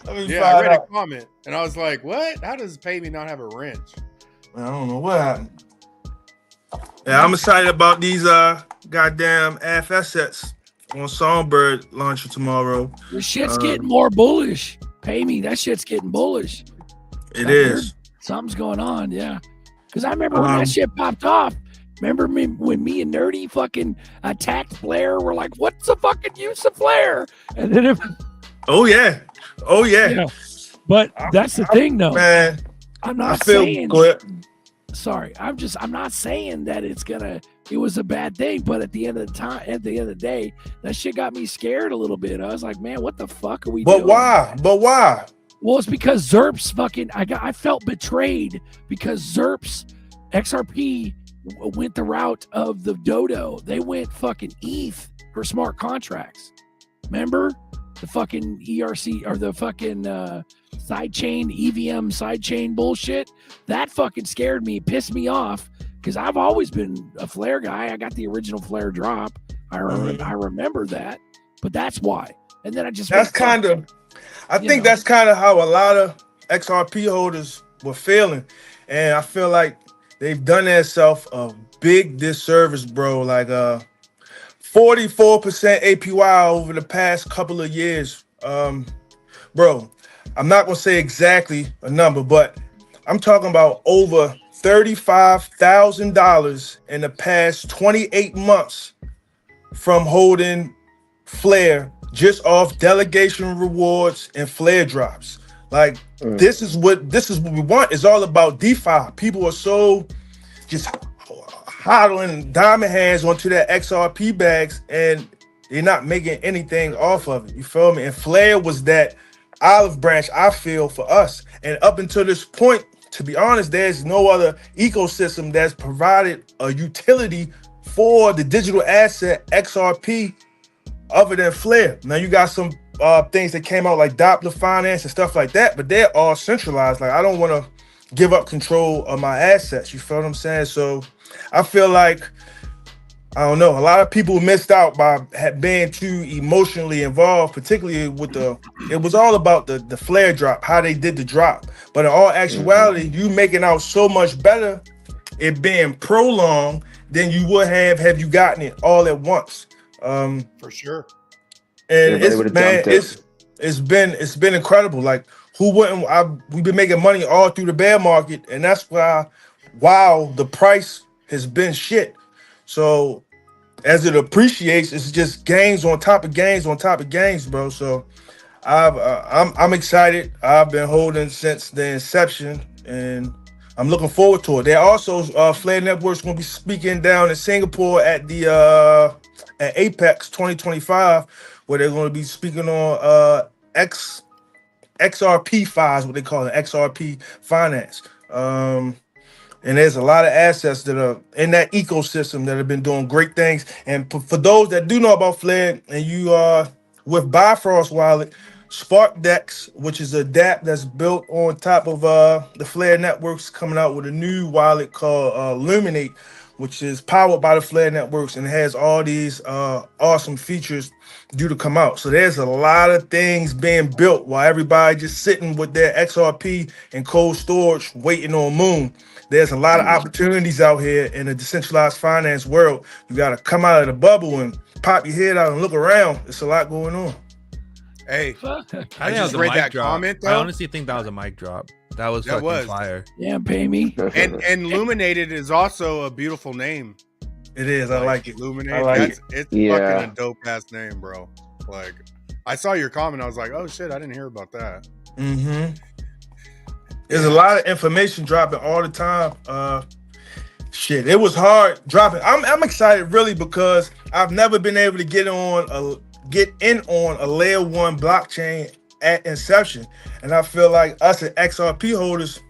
[SPEAKER 7] Let me
[SPEAKER 2] Yeah, I
[SPEAKER 7] find
[SPEAKER 2] read a
[SPEAKER 7] out.
[SPEAKER 2] comment and I was like, "What? How does Pay Me not have a wrench?"
[SPEAKER 7] I don't know what happened. Yeah, I'm excited about these goddamn AF sets on Songbird launching tomorrow.
[SPEAKER 3] The shit's getting more bullish. Pay me. That shit's getting bullish.
[SPEAKER 7] It is.
[SPEAKER 3] Something's going on, yeah. Because I remember when that shit popped off. Remember me when me and Nerdy fucking attacked Flare? We're like, what's the fucking use of Flare? And then it,
[SPEAKER 7] Oh yeah. Oh yeah.
[SPEAKER 3] you know, but that's the thing though.
[SPEAKER 7] Man,
[SPEAKER 3] I'm
[SPEAKER 7] I
[SPEAKER 3] not
[SPEAKER 7] feel
[SPEAKER 3] saying
[SPEAKER 7] good.
[SPEAKER 3] sorry. I'm not saying that it was a bad thing, but at the end of the day, that shit got me scared a little bit. I was like, man, what the fuck are we doing?
[SPEAKER 7] But why? But why?
[SPEAKER 3] Well, it's because Zerp's fucking. I felt betrayed because Zerp's XRP went the route of the Dodo. They went fucking ETH for smart contracts. Remember the fucking ERC or the fucking sidechain EVM sidechain bullshit? That fucking scared me, pissed me off because I've always been a Flare guy. I got the original Flare drop. I remember that, but that's why. And then I just
[SPEAKER 7] That's kind of. I think that's kind of how a lot of XRP holders were feeling, and I feel like they've done themselves a big disservice, bro. Like 44% APY over the past couple of years, bro. I'm not gonna say exactly a number, but I'm talking about over $35,000 in the past 28 months from holding Flare just off delegation rewards and Flare drops. Like this is what we want. It's all about DeFi. People are so just hodling diamond hands onto their XRP bags and they're not making anything off of it. You feel me? And Flare was that olive branch, I feel, for us. And up until this point, to be honest, there's no other ecosystem that's provided a utility for the digital asset XRP other than Flare. Now you got some things that came out like Doppler Finance and stuff like that, but they're all centralized. Like I don't want to give up control of my assets. You feel what I'm saying? So I feel like I don't know. A lot of people missed out by being too emotionally involved, particularly with the. It was all about the flare drop, how they did the drop. But in all actuality, you making out so much better it being prolonged than you would have you gotten it all at once.
[SPEAKER 2] For sure.
[SPEAKER 7] And
[SPEAKER 8] Everybody would've dumped it.
[SPEAKER 7] it's been incredible. Like who wouldn't? We've been making money all through the bear market, and that's why while the price has been shit. So as it appreciates, it's just gains on top of gains on top of gains, bro. So I'm excited. I've been holding since the inception, and I'm looking forward to it. They're also Flare Network's going to be speaking down in Singapore at the at Apex 2025, where they're going to be speaking on XRP files, what they call it, XRP finance. And there's a lot of assets that are in that ecosystem that have been doing great things. And for those that do know about Flare, and you are with Bifrost Wallet, SparkDex, which is a dApp that's built on top of the Flare networks, coming out with a new wallet called Illuminate, which is powered by the Flare networks and has all these awesome features due to come out. So there's a lot of things being built while everybody just sitting with their XRP and cold storage waiting on Moon. There's a lot of opportunities out here in the decentralized finance world. You got to come out of the bubble and pop your head out and look around. It's a lot going on.
[SPEAKER 2] Hey,
[SPEAKER 4] I
[SPEAKER 2] I
[SPEAKER 4] think that
[SPEAKER 2] just
[SPEAKER 4] was a
[SPEAKER 2] read
[SPEAKER 4] mic
[SPEAKER 2] that
[SPEAKER 4] drop.
[SPEAKER 2] comment
[SPEAKER 4] I
[SPEAKER 2] though.
[SPEAKER 4] honestly think that was a mic drop. That was
[SPEAKER 2] That
[SPEAKER 4] fucking
[SPEAKER 2] was.
[SPEAKER 4] fire.
[SPEAKER 3] Yeah, pay me.
[SPEAKER 2] And Illuminated is also a beautiful name.
[SPEAKER 7] It is. I like it.
[SPEAKER 2] Illuminate.
[SPEAKER 7] I like
[SPEAKER 2] It's
[SPEAKER 8] Yeah.
[SPEAKER 2] fucking a dope ass name, bro. Like, I saw your comment. I was like, oh shit, I didn't hear about that.
[SPEAKER 7] There's a lot of information dropping all the time. Shit, it was hard dropping. I'm excited really because I've never been able to get in on a layer one blockchain at inception, and I feel like us as XRP holders,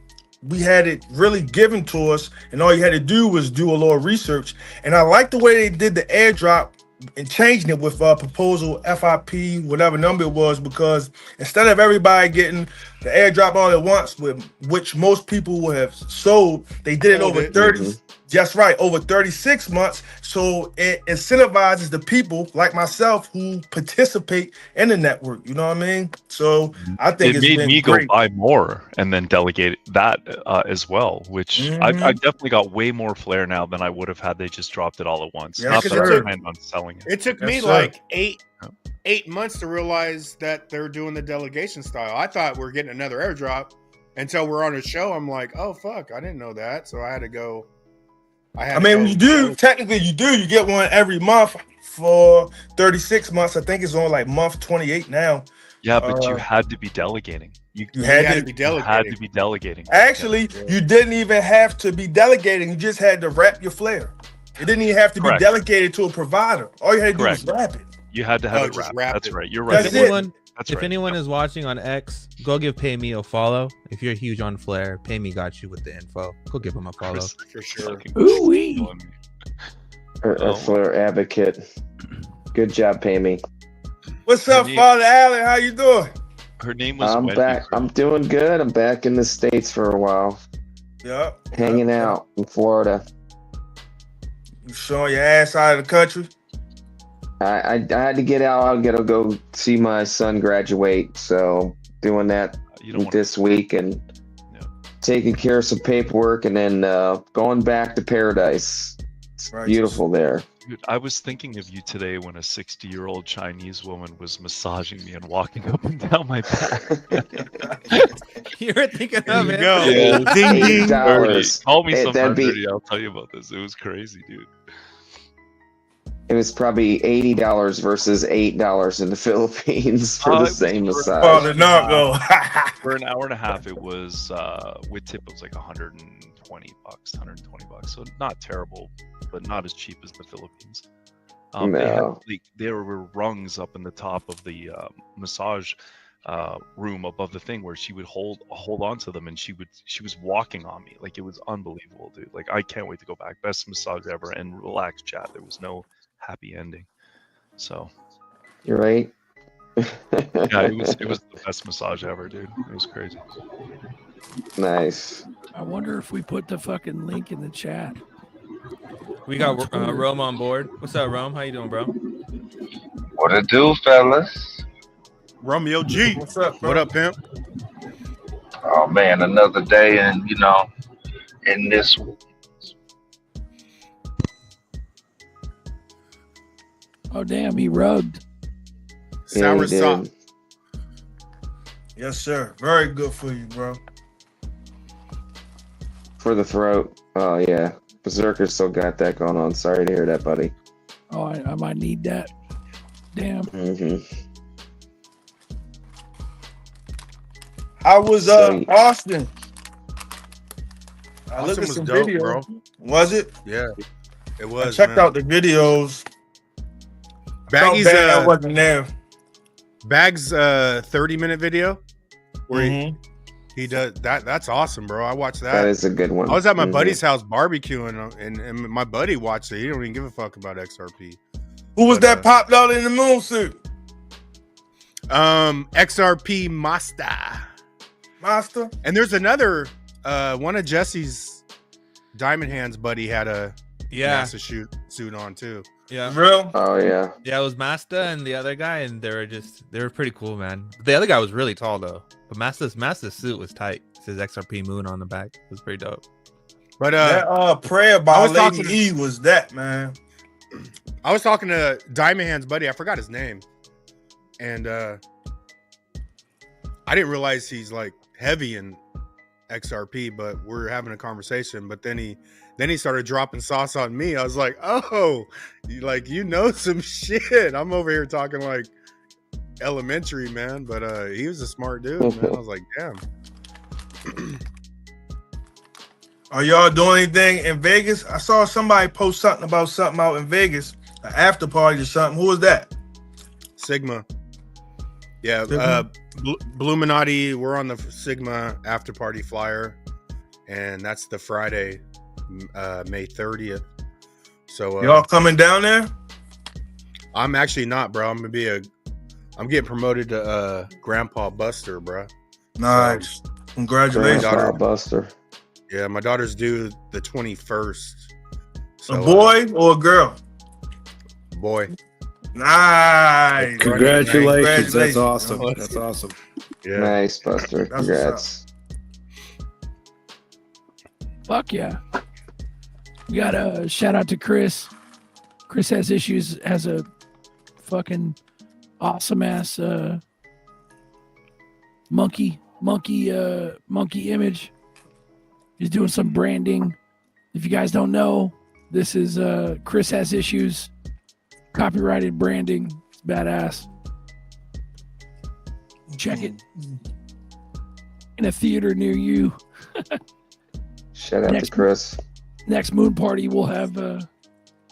[SPEAKER 7] we had it really given to us, and all you had to do was do a little research. And I like the way they did the airdrop and changing it with proposal FIP, whatever number it was, because instead of everybody getting the airdrop all at once, with which most people would have sold, they did it over 30. Just right, over 36 months. So it incentivizes the people like myself who participate in the network. You know what I mean? So I think
[SPEAKER 6] It
[SPEAKER 7] it's
[SPEAKER 6] made
[SPEAKER 7] been
[SPEAKER 6] me
[SPEAKER 7] great.
[SPEAKER 6] go buy more and then delegate that as well, which I definitely got way more Flare now than I would have had they just dropped it all at once.
[SPEAKER 7] Yeah,
[SPEAKER 6] Not
[SPEAKER 2] 'cause
[SPEAKER 6] that
[SPEAKER 2] it
[SPEAKER 6] I
[SPEAKER 2] took-
[SPEAKER 6] planned on selling it.
[SPEAKER 2] It took
[SPEAKER 7] Yes,
[SPEAKER 2] me
[SPEAKER 7] sir.
[SPEAKER 2] like eight months to realize that they're doing the delegation style. I thought we're getting another airdrop until we're on a show. I'm like, oh fuck, I didn't know that. So I had to go.
[SPEAKER 7] I mean, you do technically you get one every month for 36 months. I think it's on like month 28 now.
[SPEAKER 6] Yeah, but you had to be delegating.
[SPEAKER 7] You
[SPEAKER 2] You
[SPEAKER 7] had
[SPEAKER 2] had
[SPEAKER 7] to
[SPEAKER 2] to be
[SPEAKER 6] You had to
[SPEAKER 2] delegating.
[SPEAKER 6] be delegating.
[SPEAKER 7] actually you didn't even have to be delegating. You just had to wrap your Flare. It didn't even have to
[SPEAKER 6] Correct.
[SPEAKER 7] be delegated to a provider. All you had to do was
[SPEAKER 6] Correct.
[SPEAKER 7] wrap it.
[SPEAKER 6] You had to have
[SPEAKER 2] Oh,
[SPEAKER 6] it
[SPEAKER 2] just
[SPEAKER 6] wrapped.
[SPEAKER 2] wrap
[SPEAKER 6] That's
[SPEAKER 2] it.
[SPEAKER 6] right. You're right.
[SPEAKER 7] That's
[SPEAKER 4] If
[SPEAKER 7] it.
[SPEAKER 6] That's right.
[SPEAKER 4] anyone is watching on X, go give Pay Me a follow. If you're huge on Flare, Pay Me got you with the info. Go give him a follow.
[SPEAKER 6] Chris
[SPEAKER 2] For sure.
[SPEAKER 6] fucking
[SPEAKER 3] Ooh-wee.
[SPEAKER 6] killing me.
[SPEAKER 8] A
[SPEAKER 6] Oh.
[SPEAKER 8] Flare advocate. Good job, Pay Me.
[SPEAKER 7] What's up,
[SPEAKER 6] Neat.
[SPEAKER 7] Father Allen? How you doing?
[SPEAKER 6] Her name was
[SPEAKER 8] I'm
[SPEAKER 6] Wendy.
[SPEAKER 8] back. I'm doing good. I'm back in the States for a while.
[SPEAKER 7] Yeah.
[SPEAKER 8] Hanging out in Florida.
[SPEAKER 7] You showing your ass out of the country?
[SPEAKER 8] I had to get out. I gotta go see my son graduate. So doing that
[SPEAKER 6] You don't want
[SPEAKER 8] this week and
[SPEAKER 6] Yeah.
[SPEAKER 8] taking care of some paperwork and then going back to paradise. It's
[SPEAKER 7] Righteous.
[SPEAKER 8] beautiful there.
[SPEAKER 6] Dude, I was thinking of you today when a 60-year-old Chinese woman was massaging me and walking up and down my back.
[SPEAKER 4] You were thinking
[SPEAKER 2] There
[SPEAKER 4] of
[SPEAKER 2] you
[SPEAKER 4] it.
[SPEAKER 2] go.
[SPEAKER 6] Yeah.
[SPEAKER 2] Ding ding.
[SPEAKER 8] $8.
[SPEAKER 6] Call me
[SPEAKER 8] That'd
[SPEAKER 6] sometime,
[SPEAKER 8] be-
[SPEAKER 6] Dirty. I'll tell you about this. It was crazy, dude.
[SPEAKER 8] It was probably $80 versus $8 in the Philippines for
[SPEAKER 6] Oh, it
[SPEAKER 8] the
[SPEAKER 6] was
[SPEAKER 8] same
[SPEAKER 6] for-
[SPEAKER 8] massage.
[SPEAKER 7] Father Narco.
[SPEAKER 6] For an hour and a half, it was with tip. It was like 120 bucks. So not terrible, but not as cheap as the Philippines. They had,
[SPEAKER 8] No.
[SPEAKER 6] like, there were rungs up in the top of the massage room above the thing where she would hold on to them, and she was walking on me. Like, it was unbelievable, dude. Like, I can't wait to go back. Best massage ever. And relax, chat. There was no happy ending. So
[SPEAKER 8] You're right.
[SPEAKER 6] Yeah, it was the best massage ever, dude. It was crazy.
[SPEAKER 8] Nice.
[SPEAKER 3] I wonder if we put the fucking link in the chat.
[SPEAKER 4] We got Rome on board. What's up, Rome? How you doing, bro?
[SPEAKER 9] What it do, fellas?
[SPEAKER 2] Romeo G.
[SPEAKER 7] What's up, bro?
[SPEAKER 2] What up, pimp?
[SPEAKER 9] Oh man, another day, and in this.
[SPEAKER 3] Oh damn, he rugged.
[SPEAKER 2] Sour
[SPEAKER 8] he did.
[SPEAKER 2] sop.
[SPEAKER 7] Yes, sir. Very good for you, bro.
[SPEAKER 8] For the throat. Oh yeah. Berserker still got that going on. Sorry to hear that, buddy.
[SPEAKER 3] Oh, I might need that. Damn.
[SPEAKER 8] Mm-hmm.
[SPEAKER 7] How was
[SPEAKER 8] So-
[SPEAKER 7] Austin? I
[SPEAKER 2] Austin
[SPEAKER 7] looked at
[SPEAKER 2] was
[SPEAKER 7] some
[SPEAKER 2] dope,
[SPEAKER 7] videos.
[SPEAKER 2] bro.
[SPEAKER 7] Was it?
[SPEAKER 2] Yeah, it
[SPEAKER 7] I
[SPEAKER 2] was.
[SPEAKER 7] checked
[SPEAKER 2] man.
[SPEAKER 7] out the videos. Felt
[SPEAKER 2] Baggy's
[SPEAKER 7] bad I wasn't there.
[SPEAKER 2] Bag's 30-minute video where
[SPEAKER 7] Mhm.
[SPEAKER 2] he does that. That's awesome, bro. I watched that.
[SPEAKER 8] That is a good one.
[SPEAKER 2] I was at my
[SPEAKER 8] Mhm.
[SPEAKER 2] buddy's house barbecuing, and my buddy watched it. He don't even give a fuck about XRP.
[SPEAKER 7] Who was
[SPEAKER 2] But,
[SPEAKER 7] that popped out in the moon suit?
[SPEAKER 2] XRP Master.
[SPEAKER 7] Master?
[SPEAKER 2] And there's another one of Jesse's Diamond Hands buddy had a NASA suit on too.
[SPEAKER 4] Yeah.
[SPEAKER 7] Real?
[SPEAKER 8] Oh yeah.
[SPEAKER 4] Yeah, it was Masta and the other guy, and they were pretty cool, man. The other guy was really tall though. But Masta's suit was tight. It says XRP Moon on the back. It was pretty dope.
[SPEAKER 2] But
[SPEAKER 7] that prayer
[SPEAKER 2] I
[SPEAKER 7] by
[SPEAKER 2] was
[SPEAKER 7] Lady
[SPEAKER 2] talking-
[SPEAKER 7] E was that, man.
[SPEAKER 2] I was talking to Diamond Hands buddy. I forgot his name, and I didn't realize he's like heavy in XRP. But we're having a conversation. But then he started dropping sauce on me. I was like, oh, you know some shit. I'm over here talking like elementary, man. But he was a smart dude, man. I was like, damn.
[SPEAKER 7] Are y'all doing anything in Vegas? I saw somebody post something about something out in Vegas, an after party or something. Who was that?
[SPEAKER 2] Sigma. Yeah,
[SPEAKER 7] Sigma?
[SPEAKER 2] Bluminati. We're on the Sigma after party flyer, and that's the Friday, May 30th. So
[SPEAKER 7] Y'all coming down there?
[SPEAKER 2] I'm actually not, bro. I'm getting promoted to Grandpa Buster, bro.
[SPEAKER 7] Nice. Congratulations.
[SPEAKER 8] Grandpa Buster.
[SPEAKER 2] Yeah, my daughter's due the 21st. So,
[SPEAKER 7] A boy or a girl?
[SPEAKER 2] boy.
[SPEAKER 7] Nice.
[SPEAKER 5] Congratulations. That's awesome. That's awesome.
[SPEAKER 2] Yeah.
[SPEAKER 8] Nice, Buster.
[SPEAKER 7] That's
[SPEAKER 8] Congrats.
[SPEAKER 3] Fuck yeah. We got a shout out to Chris. Chris has issues, has a fucking awesome ass monkey image. He's doing some branding. If you guys don't know, this is Chris Has Issues, copyrighted branding. It's badass. Check it in a theater near you.
[SPEAKER 8] Shout out to Chris.
[SPEAKER 3] Next moon party we'll have,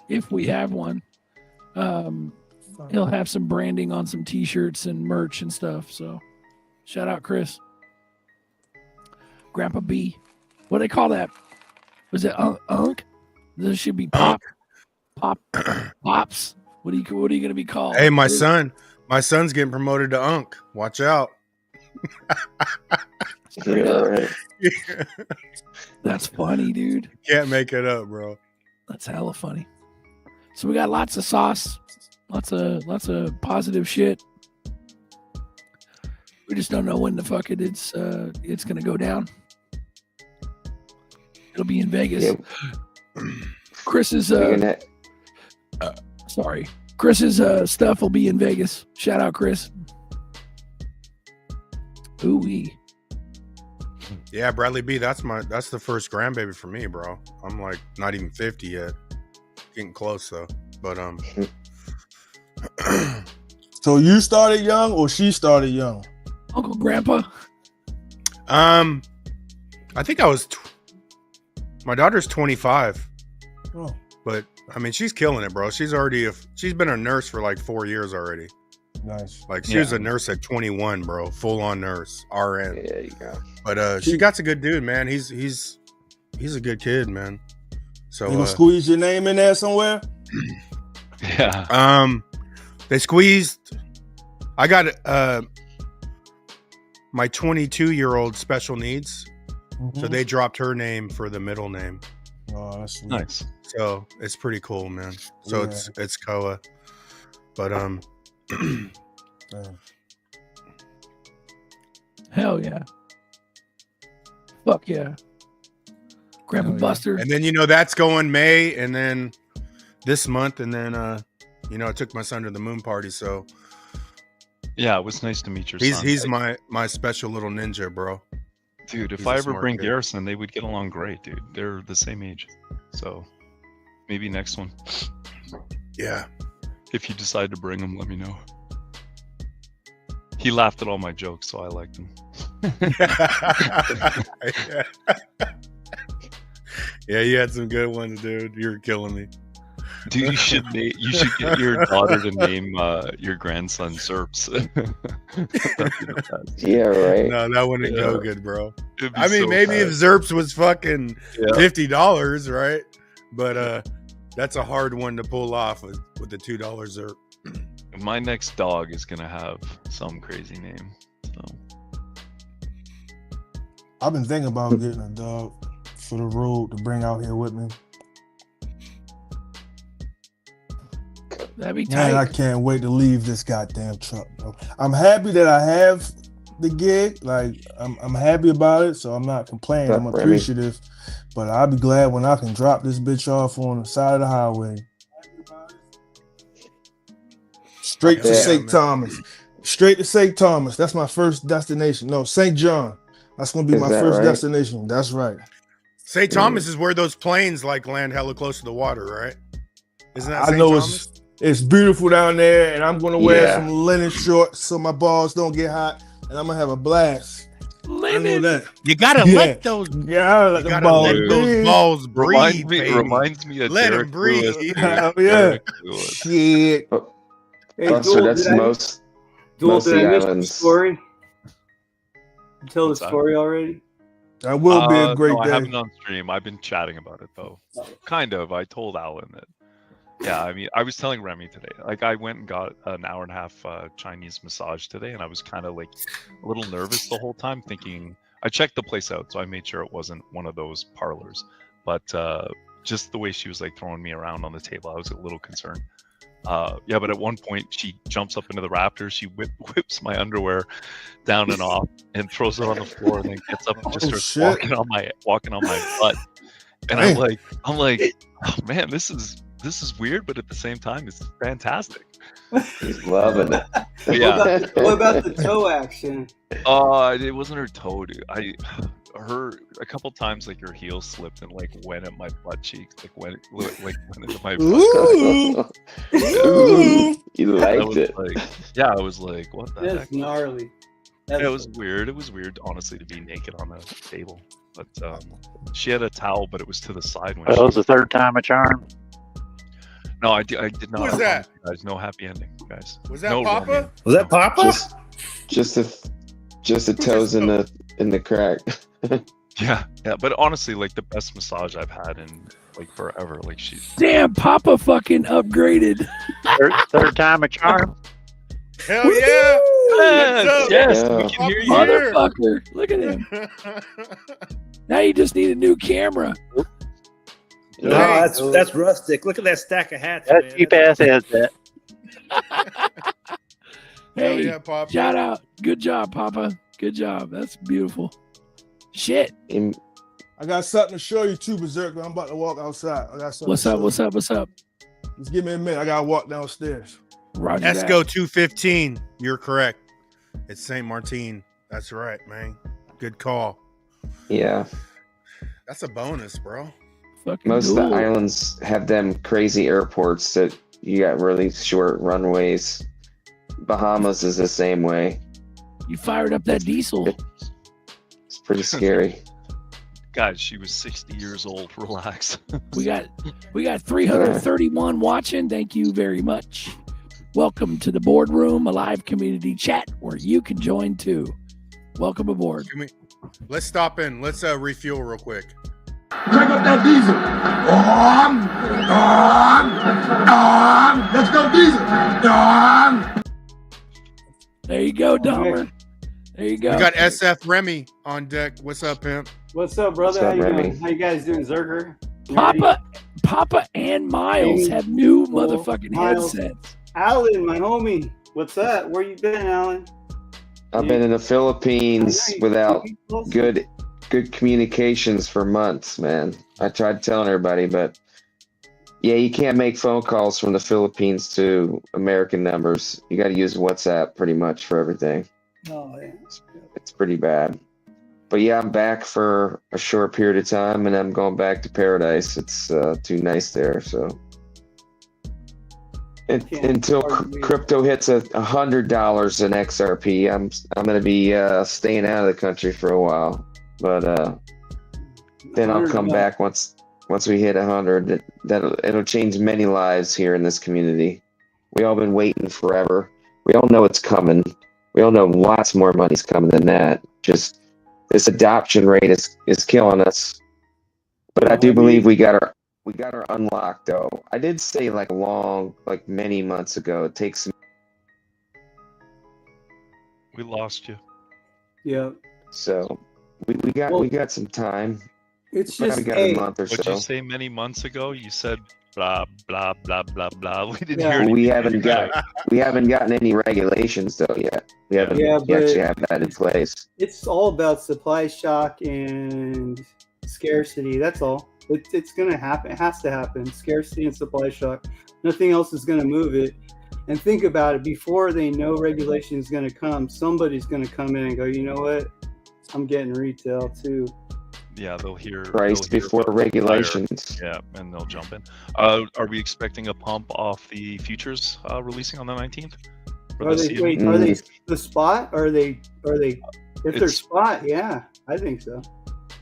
[SPEAKER 3] if we have one, he'll have some branding on some t-shirts and merch and stuff. So shout out Chris. Grandpa B. What do they call that? Was it Unk? This should be Pops. What are you gonna be called?
[SPEAKER 2] Hey, my son's getting promoted to Unk. Watch out.
[SPEAKER 3] Straight
[SPEAKER 8] Yeah,
[SPEAKER 3] up.
[SPEAKER 8] right.
[SPEAKER 3] That's funny, dude.
[SPEAKER 2] Can't make it up, bro.
[SPEAKER 3] That's hella funny. So we got lots of sauce, lots of positive shit. We just don't know when the fuck it's gonna go down. It'll be in Vegas.
[SPEAKER 8] Yeah.
[SPEAKER 3] Chris's
[SPEAKER 8] Speaking of-
[SPEAKER 3] Chris's stuff will be in Vegas. Shout out Chris. Ooh-wee.
[SPEAKER 2] Yeah, Bradley B. That's the first grandbaby for me, bro. I'm like not even 50 yet. Getting close though. But
[SPEAKER 7] So you started young or she started young?
[SPEAKER 3] Uncle Grandpa.
[SPEAKER 2] I think my daughter's 25.
[SPEAKER 7] Oh.
[SPEAKER 2] But I mean, she's killing it, bro. She's been a nurse for like 4 years already.
[SPEAKER 7] Nice.
[SPEAKER 2] Like she was a nurse at 21, bro. Full on nurse, RN.
[SPEAKER 8] Yeah, you go.
[SPEAKER 2] But she got a good dude, man. He's a good kid, man. So
[SPEAKER 7] You gonna squeeze your name in there somewhere?
[SPEAKER 6] Yeah.
[SPEAKER 2] they squeezed. I got my 22-year-old special needs, so they dropped her name for the middle name.
[SPEAKER 7] Oh, that's sweet.
[SPEAKER 6] Nice.
[SPEAKER 2] So it's pretty cool, man. So
[SPEAKER 7] Yeah.
[SPEAKER 2] it's Koa, but
[SPEAKER 3] Hell yeah. Fuck yeah. Grandpa
[SPEAKER 7] Hell yeah.
[SPEAKER 3] Buster.
[SPEAKER 2] and then that's going May, and then this month, and then I took my son to the moon party, so
[SPEAKER 6] Yeah, it was nice to meet your son.
[SPEAKER 2] he's my special little ninja, bro.
[SPEAKER 6] Dude, if
[SPEAKER 2] he's a
[SPEAKER 6] I ever
[SPEAKER 2] smart
[SPEAKER 6] bring
[SPEAKER 2] kid.
[SPEAKER 6] Garrison, they would get along great, dude. They're the same age. So maybe next one.
[SPEAKER 2] Yeah.
[SPEAKER 6] If you decide to bring him, let me know. He laughed at all my jokes, so I liked him.
[SPEAKER 2] Yeah, you had some good ones, dude. You're killing me.
[SPEAKER 6] Dude, you should get your daughter to name your grandson Zerps. That'd be the best.
[SPEAKER 8] Yeah, right.
[SPEAKER 2] No, that wouldn't go
[SPEAKER 6] Yeah.
[SPEAKER 2] good, bro.
[SPEAKER 6] It'd be
[SPEAKER 2] I mean,
[SPEAKER 6] so
[SPEAKER 2] maybe if
[SPEAKER 6] bad.
[SPEAKER 2] Zerps was fucking
[SPEAKER 6] Yeah.
[SPEAKER 2] $50, right? But that's a hard one to pull off with the $2 Zerp.
[SPEAKER 6] My next dog is gonna have some crazy name. So
[SPEAKER 7] I've been thinking about getting a dog for the road to bring out here with me.
[SPEAKER 3] That'd be
[SPEAKER 7] Man, I
[SPEAKER 3] tight.
[SPEAKER 7] can't wait to leave this goddamn truck, bro. I'm happy that I have the gig. Like, I'm happy about it, so I'm not complaining. I'm
[SPEAKER 8] Remy.
[SPEAKER 7] appreciative. But I'll be glad when I can drop this bitch off on the side of the highway. Straight to
[SPEAKER 8] Yeah,
[SPEAKER 7] St.
[SPEAKER 2] man.
[SPEAKER 7] Thomas. Straight to St. Thomas. That's my first destination. No, St. John. That's going to be
[SPEAKER 8] Is
[SPEAKER 7] my
[SPEAKER 8] that
[SPEAKER 7] first
[SPEAKER 8] right?
[SPEAKER 7] destination. That's right.
[SPEAKER 2] St. Thomas is where those planes like land hella close to the water, right? Isn't that
[SPEAKER 7] I
[SPEAKER 2] St.
[SPEAKER 7] know
[SPEAKER 2] Thomas?
[SPEAKER 7] it's beautiful down there, and I'm going to wear
[SPEAKER 8] Yeah.
[SPEAKER 7] some linen shorts so my balls don't get hot, and I'm going to have a blast. I know
[SPEAKER 3] Linen.
[SPEAKER 7] that.
[SPEAKER 2] You gotta
[SPEAKER 7] Yeah.
[SPEAKER 2] let those
[SPEAKER 7] Yeah, I let
[SPEAKER 2] you
[SPEAKER 7] the
[SPEAKER 2] gotta
[SPEAKER 7] balls
[SPEAKER 2] let those
[SPEAKER 7] breathe.
[SPEAKER 2] balls breathe. baby.
[SPEAKER 6] reminds me of
[SPEAKER 2] Let 'em
[SPEAKER 6] Derek
[SPEAKER 2] breathe.
[SPEAKER 6] Lewis, dude.
[SPEAKER 7] Hell yeah.
[SPEAKER 6] Derek Lewis.
[SPEAKER 7] Shit.
[SPEAKER 10] Hey,
[SPEAKER 8] Buster,
[SPEAKER 10] Joel,
[SPEAKER 8] that's
[SPEAKER 10] did I-
[SPEAKER 8] most
[SPEAKER 10] Joel,
[SPEAKER 8] most
[SPEAKER 10] did
[SPEAKER 8] of
[SPEAKER 10] I
[SPEAKER 8] the
[SPEAKER 10] miss the
[SPEAKER 8] islands.
[SPEAKER 10] story? You tell the
[SPEAKER 6] What's that?
[SPEAKER 10] story already?
[SPEAKER 7] That will be a great
[SPEAKER 6] no, I
[SPEAKER 7] day.
[SPEAKER 6] haven't on stream. I've been chatting about it though. Kind of. I told Alan that. Yeah, I mean, I was telling Remy today. Like, I went and got an hour and a half Chinese massage today, and I was kind of like a little nervous the whole time, thinking. I checked the place out, so I made sure it wasn't one of those parlors. But just the way she was like throwing me around on the table, I was a little concerned. Yeah, but at one point she jumps up into the rafters, she whips my underwear down and off, and throws it on the floor, and then gets up and just
[SPEAKER 7] Oh,
[SPEAKER 6] starts
[SPEAKER 7] shit.
[SPEAKER 6] walking on my butt. And I'm like, oh man, this is weird, but at the same time, it's fantastic.
[SPEAKER 8] He's loving it.
[SPEAKER 6] Yeah.
[SPEAKER 10] What about the toe action?
[SPEAKER 6] It wasn't her toe, dude. Her a couple times, like her heel slipped and like went at my butt cheeks, went into my butt.
[SPEAKER 7] Ooh. Ooh.
[SPEAKER 8] You
[SPEAKER 6] I
[SPEAKER 8] liked
[SPEAKER 6] was
[SPEAKER 8] it.
[SPEAKER 6] like, yeah, I was like, what the
[SPEAKER 10] That's
[SPEAKER 6] heck?
[SPEAKER 10] gnarly.
[SPEAKER 6] It was weird. It was weird, honestly, to be naked on the table. But she had a towel, but it was to the side when
[SPEAKER 11] That
[SPEAKER 6] she
[SPEAKER 11] was the third time a charm.
[SPEAKER 6] No, I did not.
[SPEAKER 2] Who was
[SPEAKER 6] I
[SPEAKER 2] that?
[SPEAKER 6] promise you guys, no happy ending, guys.
[SPEAKER 2] Was that
[SPEAKER 6] No
[SPEAKER 2] Papa?
[SPEAKER 6] romance.
[SPEAKER 5] Was that Papa?
[SPEAKER 8] Just the toes in the crack.
[SPEAKER 6] Yeah, but honestly, like the best massage I've had in like forever. Like
[SPEAKER 3] Damn, Papa fucking upgraded.
[SPEAKER 11] Third time a charm.
[SPEAKER 2] Hell yeah!
[SPEAKER 6] Yes, yes,
[SPEAKER 8] Yeah.
[SPEAKER 6] we can hear you.
[SPEAKER 2] Here.
[SPEAKER 3] Motherfucker. Look at him. Now you just need a new camera.
[SPEAKER 5] No, that's rustic. Look at that stack of hats.
[SPEAKER 11] That
[SPEAKER 5] man.
[SPEAKER 11] cheap ass has that.
[SPEAKER 2] Hell
[SPEAKER 3] Hey,
[SPEAKER 2] yeah, Papa.
[SPEAKER 3] shout out. Good job, Papa. Good job. That's beautiful. Shit.
[SPEAKER 7] I got something to show you too, Berserker. I'm about to walk outside. I got something
[SPEAKER 3] What's
[SPEAKER 7] to
[SPEAKER 3] up?
[SPEAKER 7] show
[SPEAKER 3] What's
[SPEAKER 7] you.
[SPEAKER 3] up? What's up?
[SPEAKER 7] Just give me a minute. I gotta walk downstairs.
[SPEAKER 3] Roger that.
[SPEAKER 2] Esco 215. You're correct. It's Saint Martin. That's right, man. Good call.
[SPEAKER 8] Yeah.
[SPEAKER 2] That's a bonus, bro.
[SPEAKER 3] Fucking
[SPEAKER 8] Most of the
[SPEAKER 3] cool.
[SPEAKER 8] islands have them crazy airports that you got really short runways. Bahamas is the same way.
[SPEAKER 3] You fired up that diesel.
[SPEAKER 8] It's pretty scary.
[SPEAKER 6] Guys, she was 60 years old. Relax.
[SPEAKER 3] We got 331 watching. Thank you very much. Welcome to the boardroom, a live community chat where you can join too. Welcome aboard.
[SPEAKER 2] Let's stop in. Let's refuel real quick.
[SPEAKER 12] Crank up that diesel. Let's go diesel.
[SPEAKER 13] There you go, Dahmer. There you go.
[SPEAKER 2] We got SF Remy on deck. What's up, pimp?
[SPEAKER 10] What's up, brother?
[SPEAKER 8] What's up,
[SPEAKER 10] How you
[SPEAKER 8] Remy?
[SPEAKER 10] doing? How you guys doing, Zerker? You ready?
[SPEAKER 13] Papa and Miles have new
[SPEAKER 10] Cool.
[SPEAKER 13] motherfucking
[SPEAKER 10] Miles.
[SPEAKER 13] headsets.
[SPEAKER 10] Alan, my homie. What's up? Where you been, Alan?
[SPEAKER 8] I've been in the Philippines
[SPEAKER 10] I know you-
[SPEAKER 8] without
[SPEAKER 10] you close?
[SPEAKER 8] good communications for months, man. I tried telling everybody, but yeah, you can't make phone calls from the Philippines to American numbers. You got to use WhatsApp pretty much for everything.
[SPEAKER 10] Oh, yeah.
[SPEAKER 8] It's pretty bad. But yeah, I'm back for a short period of time, and I'm going back to paradise. It's too nice there, so. Until crypto hits $100 in XRP, I'm gonna be staying out of the country for a while. But then I'll come back once we hit 100. It'll change many lives here in this community. We all been waiting forever. We all know it's coming. We all know lots more money's coming than that. Just this adoption rate is killing us. But I do believe we got our unlocked though. I did say like many months ago. It takes.
[SPEAKER 6] We lost you.
[SPEAKER 10] Yeah.
[SPEAKER 8] So we got some time.
[SPEAKER 10] It's
[SPEAKER 8] Probably
[SPEAKER 10] just
[SPEAKER 8] got a month or
[SPEAKER 6] What'd
[SPEAKER 8] so.
[SPEAKER 6] you say many months ago? You said blah blah blah blah blah. We didn't
[SPEAKER 10] Yeah.
[SPEAKER 6] hear anything.
[SPEAKER 8] We haven't gotten any regulations though yet. We haven't actually have that in place.
[SPEAKER 10] It's all about supply shock and scarcity. That's all. It's going to happen. It has to happen. Scarcity and supply shock. Nothing else is going to move it. And think about it. Before they know regulation is going to come, somebody's going to come in and go, you know what? I'm getting retail too.
[SPEAKER 6] Yeah, they'll hear
[SPEAKER 8] Price before
[SPEAKER 6] about
[SPEAKER 8] regulations.
[SPEAKER 6] fire. Yeah, and they'll jump in. Are we expecting a pump off the futures releasing on the 19th?
[SPEAKER 10] Are they the spot? Or are they if they're spot, yeah, I think so.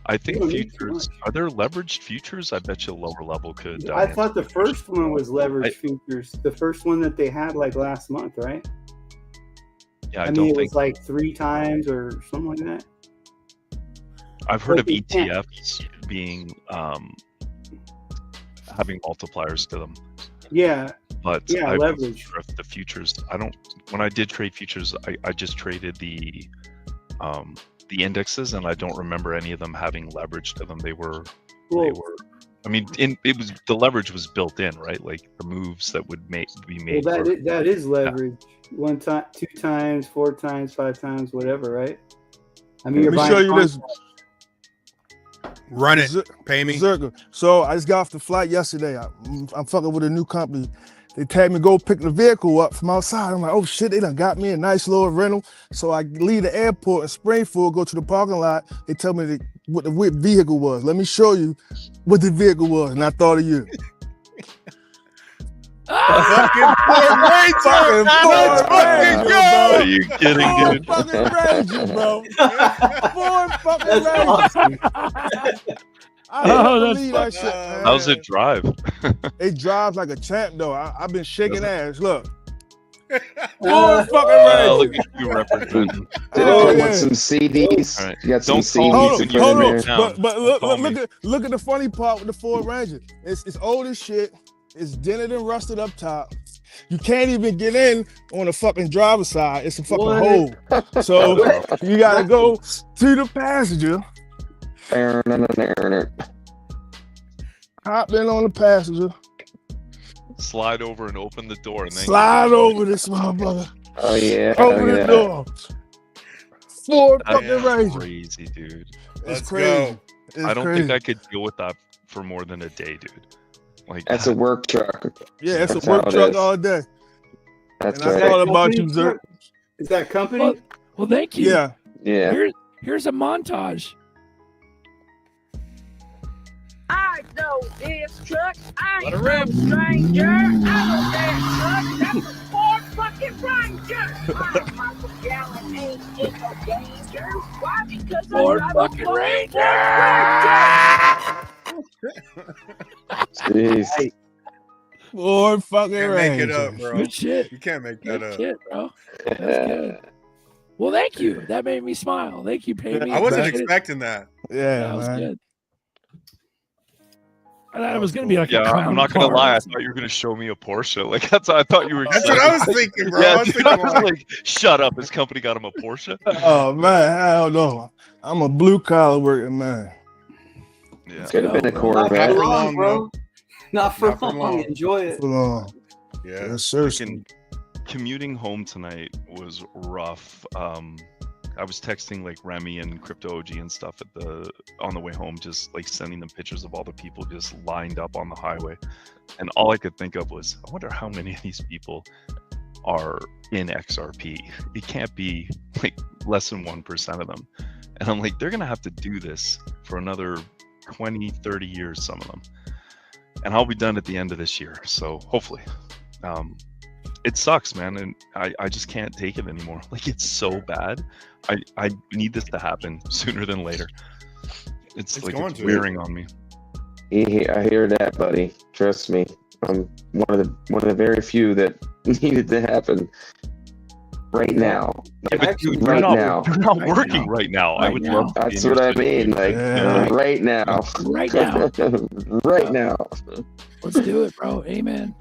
[SPEAKER 6] I think
[SPEAKER 10] They don't need too
[SPEAKER 6] futures are there leveraged futures? I bet you lower level could.
[SPEAKER 10] I thought the first one was leverage futures. The first one that they had like last month, right?
[SPEAKER 6] Yeah,
[SPEAKER 10] I mean, it was like 3 times or something like that.
[SPEAKER 6] I've heard of
[SPEAKER 10] Like they can't.
[SPEAKER 6] ETFs being having multipliers to them.
[SPEAKER 10] Yeah.
[SPEAKER 6] But
[SPEAKER 10] Yeah,
[SPEAKER 6] I wasn't
[SPEAKER 10] leverage.
[SPEAKER 6] sure if the futures. When I did trade futures, I just traded the indexes, and I don't remember any of them having leverage to them. They were. I mean, the leverage was built in, right? Like the moves that would be made.
[SPEAKER 10] Well, that is leverage. 1 time, 2 times, 4 times, 5 times, whatever, right? I mean,
[SPEAKER 7] Let me show you this.
[SPEAKER 2] Run it. Pay me.
[SPEAKER 7] Zerker. So I just got off the flight yesterday. I'm fucking with a new company. They tagged me to go pick the vehicle up from outside. I'm like, oh shit, they done got me a nice little rental. So I leave the airport in Springfield, go to the parking lot. They tell me what the vehicle was. Let me show you what the vehicle was. And I thought of you.
[SPEAKER 2] Fucking Ford Ranger. Let's fucking go.
[SPEAKER 6] Are you kidding, dude?
[SPEAKER 7] Fucking Ranger, bro. Ford fucking
[SPEAKER 10] That's
[SPEAKER 7] Ranger.
[SPEAKER 10] awesome.
[SPEAKER 7] I can't
[SPEAKER 13] that's
[SPEAKER 7] believe that shit, man.
[SPEAKER 6] How's it drive?
[SPEAKER 7] It drives like a champ, though. I've been shaking ass. Look.
[SPEAKER 10] Uh,
[SPEAKER 7] Ford fucking Ranger.
[SPEAKER 6] Look at you representing.
[SPEAKER 7] Oh,
[SPEAKER 8] Want some CDs?
[SPEAKER 6] All right.
[SPEAKER 8] You got some
[SPEAKER 6] Don't call
[SPEAKER 8] CDs
[SPEAKER 6] me
[SPEAKER 8] to
[SPEAKER 6] when
[SPEAKER 8] put
[SPEAKER 6] you
[SPEAKER 8] in
[SPEAKER 6] sit
[SPEAKER 8] there.
[SPEAKER 6] down.
[SPEAKER 7] But
[SPEAKER 6] Call me.
[SPEAKER 7] look at the funny part with the Ford Ranger. It's old as shit. It's dented and rusted up top. You can't even get in on the fucking driver's side. It's a fucking
[SPEAKER 10] What?
[SPEAKER 7] hole. So you gotta go to the passenger, hop in on the passenger,
[SPEAKER 6] Slide over and open the door, and then
[SPEAKER 7] slide over this motherfucker,
[SPEAKER 8] Oh yeah.
[SPEAKER 7] open the door. Ford
[SPEAKER 6] That's
[SPEAKER 7] fucking Ranger.
[SPEAKER 6] crazy, dude.
[SPEAKER 7] It's
[SPEAKER 2] Let's
[SPEAKER 7] crazy.
[SPEAKER 2] go.
[SPEAKER 7] It's
[SPEAKER 6] I don't
[SPEAKER 7] crazy.
[SPEAKER 6] think I could deal with that for more than a day, dude. Like
[SPEAKER 8] That's a work truck.
[SPEAKER 7] Yeah, it's
[SPEAKER 8] That's
[SPEAKER 7] a work
[SPEAKER 8] how it
[SPEAKER 7] truck
[SPEAKER 8] is.
[SPEAKER 7] all day.
[SPEAKER 8] That's
[SPEAKER 7] And I
[SPEAKER 8] right.
[SPEAKER 7] thought about you, Zerk.
[SPEAKER 10] Is that company?
[SPEAKER 13] Well, thank you.
[SPEAKER 7] Yeah.
[SPEAKER 8] Yeah.
[SPEAKER 13] Here's a montage.
[SPEAKER 14] I know this truck. I ain't no stranger. I know that truck. That's a Ford fucking Ranger. My Michael Gallen ain't in no danger. Why? Because
[SPEAKER 13] Ford
[SPEAKER 14] I drive a
[SPEAKER 13] fucking Ranger.
[SPEAKER 8] Jeez.
[SPEAKER 7] Ford fucking
[SPEAKER 2] Can't make it
[SPEAKER 7] Ranger.
[SPEAKER 2] up, bro.
[SPEAKER 13] Good shit.
[SPEAKER 2] You can't make that
[SPEAKER 13] Good
[SPEAKER 2] up.
[SPEAKER 13] shit, bro. That's good. Well, thank you. That made me smile. Thank you, Pay Me.
[SPEAKER 2] I wasn't
[SPEAKER 13] Appreciate it.
[SPEAKER 2] expecting that.
[SPEAKER 7] Yeah,
[SPEAKER 13] That was
[SPEAKER 7] man.
[SPEAKER 13] good. I thought it was going to be like a
[SPEAKER 6] Yeah,
[SPEAKER 13] clown
[SPEAKER 6] I'm not gonna
[SPEAKER 13] car.
[SPEAKER 6] lie. I thought you were gonna show me a Porsche. Like I thought you were.
[SPEAKER 2] That's what I was thinking, bro.
[SPEAKER 6] Yeah,
[SPEAKER 2] I was
[SPEAKER 6] dude,
[SPEAKER 2] thinking
[SPEAKER 6] I was like, shut up. His company got him a Porsche.
[SPEAKER 7] Oh man, I don't know. I'm a blue collar working man.
[SPEAKER 6] Yeah.
[SPEAKER 8] Could have been a
[SPEAKER 10] Not
[SPEAKER 8] Corvette.
[SPEAKER 10] for
[SPEAKER 2] for
[SPEAKER 10] long,
[SPEAKER 2] long,
[SPEAKER 10] bro. Not for
[SPEAKER 2] Not for
[SPEAKER 10] long.
[SPEAKER 2] long.
[SPEAKER 10] Enjoy it.
[SPEAKER 7] Yeah,
[SPEAKER 2] Yeah.
[SPEAKER 7] seriously.
[SPEAKER 6] Commuting home tonight was rough. I was texting like Remy and Crypto OG and stuff on the way home, just like sending them pictures of all the people just lined up on the highway, and all I could think of was, I wonder how many of these people are in XRP. It can't be like less than 1% of them, and I'm like, they're gonna have to do this for another 20, 30 years, some of them, and I'll be done at the end of this year. So hopefully. It sucks, man, and I just can't take it anymore. Like, it's so bad. I need this to happen sooner than later. It's like
[SPEAKER 2] going
[SPEAKER 6] it's
[SPEAKER 2] to.
[SPEAKER 6] wearing on me.
[SPEAKER 8] I hear that, buddy. Trust me. I'm one of the very few that needed to happen right now.
[SPEAKER 6] Yeah, but dude,
[SPEAKER 8] right now.
[SPEAKER 6] you're not working right now. I would love to be
[SPEAKER 8] That's
[SPEAKER 6] in
[SPEAKER 8] what
[SPEAKER 6] your
[SPEAKER 8] I mean. Like right now.
[SPEAKER 13] Right now.
[SPEAKER 8] Right now.
[SPEAKER 13] Let's do it, bro. Amen.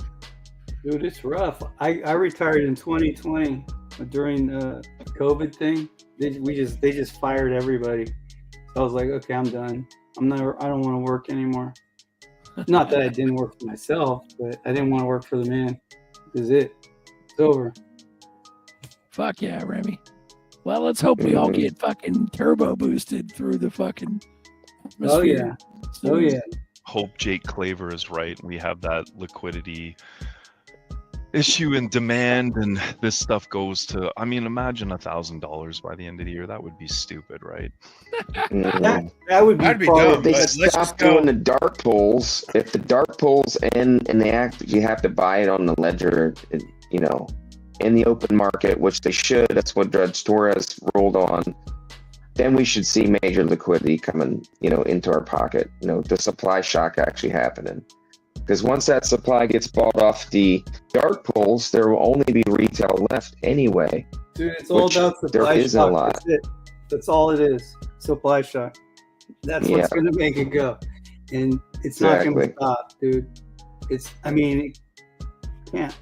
[SPEAKER 10] Dude, it's rough. I retired in 2020 during COVID thing. They just fired everybody. So I was like, okay, I'm done. I don't want to work anymore. Not that I didn't work for myself, but I didn't want to work for the man. This is it. It's over.
[SPEAKER 13] Fuck yeah, Remy. Well, let's hope we all get fucking turbo boosted through the fucking
[SPEAKER 10] Oh yeah.
[SPEAKER 13] atmosphere.
[SPEAKER 10] Oh yeah.
[SPEAKER 6] Hope Jake Claver is right. We have that liquidity issue and demand, and this stuff goes to, I mean, imagine $1,000 by the end of the year. That would be stupid, right?
[SPEAKER 10] That would be,
[SPEAKER 2] That'd be
[SPEAKER 10] probably
[SPEAKER 2] dumb.
[SPEAKER 8] They
[SPEAKER 2] Let's
[SPEAKER 8] stop
[SPEAKER 2] just go.
[SPEAKER 8] doing the dark pools. If the dark pools end and they act, you have to buy it on the ledger, you know, in the open market, which they should. That's what Judge Torres ruled on. Then we should see major liquidity coming, you know, into our pocket. You know, the supply shock actually happening. Because once that supply gets bought off the dark pools, there will only be retail left anyway.
[SPEAKER 10] Dude, it's all
[SPEAKER 8] which
[SPEAKER 10] about supply
[SPEAKER 8] there isn't
[SPEAKER 10] shock.
[SPEAKER 8] a lot.
[SPEAKER 10] That's it. That's all it is. Supply shock. That's what's going to make it go. And it's not going to stop, dude. I mean, it can't.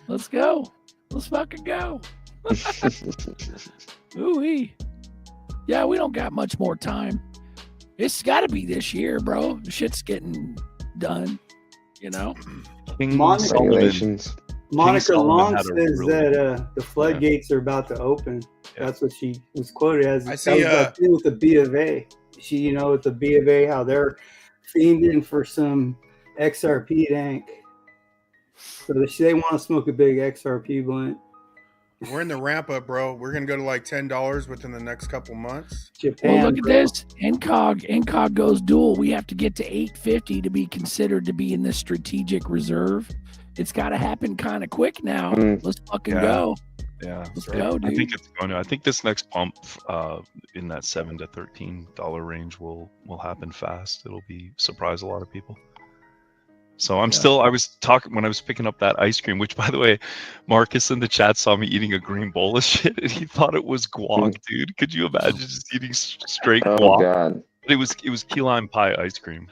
[SPEAKER 13] Let's go. Let's fucking go. Ooh-wee. Yeah, we don't got much more time. It's got to be this year, bro. The shit's getting done, you know?
[SPEAKER 10] Monica Long says that the floodgates are about to open. Yeah. That's what she was quoted as.
[SPEAKER 2] I see.
[SPEAKER 10] With the B of A. She, you know, with the B of A, how they're fiending for some XRP dank. So they want to smoke a big XRP blunt.
[SPEAKER 2] We're in the ramp up, bro. We're gonna go to like $10 within the next couple months.
[SPEAKER 10] Japan,
[SPEAKER 13] well, look at this. NCOG goes dual. We have to get to 850 to be considered to be in the strategic reserve. It's got to happen kind of quick now. Let's fucking go.
[SPEAKER 6] Yeah,
[SPEAKER 13] let's go, dude.
[SPEAKER 6] I think it's going to. I think this next pump in that $7 to $13 range will happen fast. It'll surprise a lot of people. So I was talking when I was picking up that ice cream, which, by the way, Marcus in the chat saw me eating a green bowl of shit, and he thought it was guac, dude. Could you imagine just eating straight guac?
[SPEAKER 8] Oh God!
[SPEAKER 6] But it was key lime pie ice cream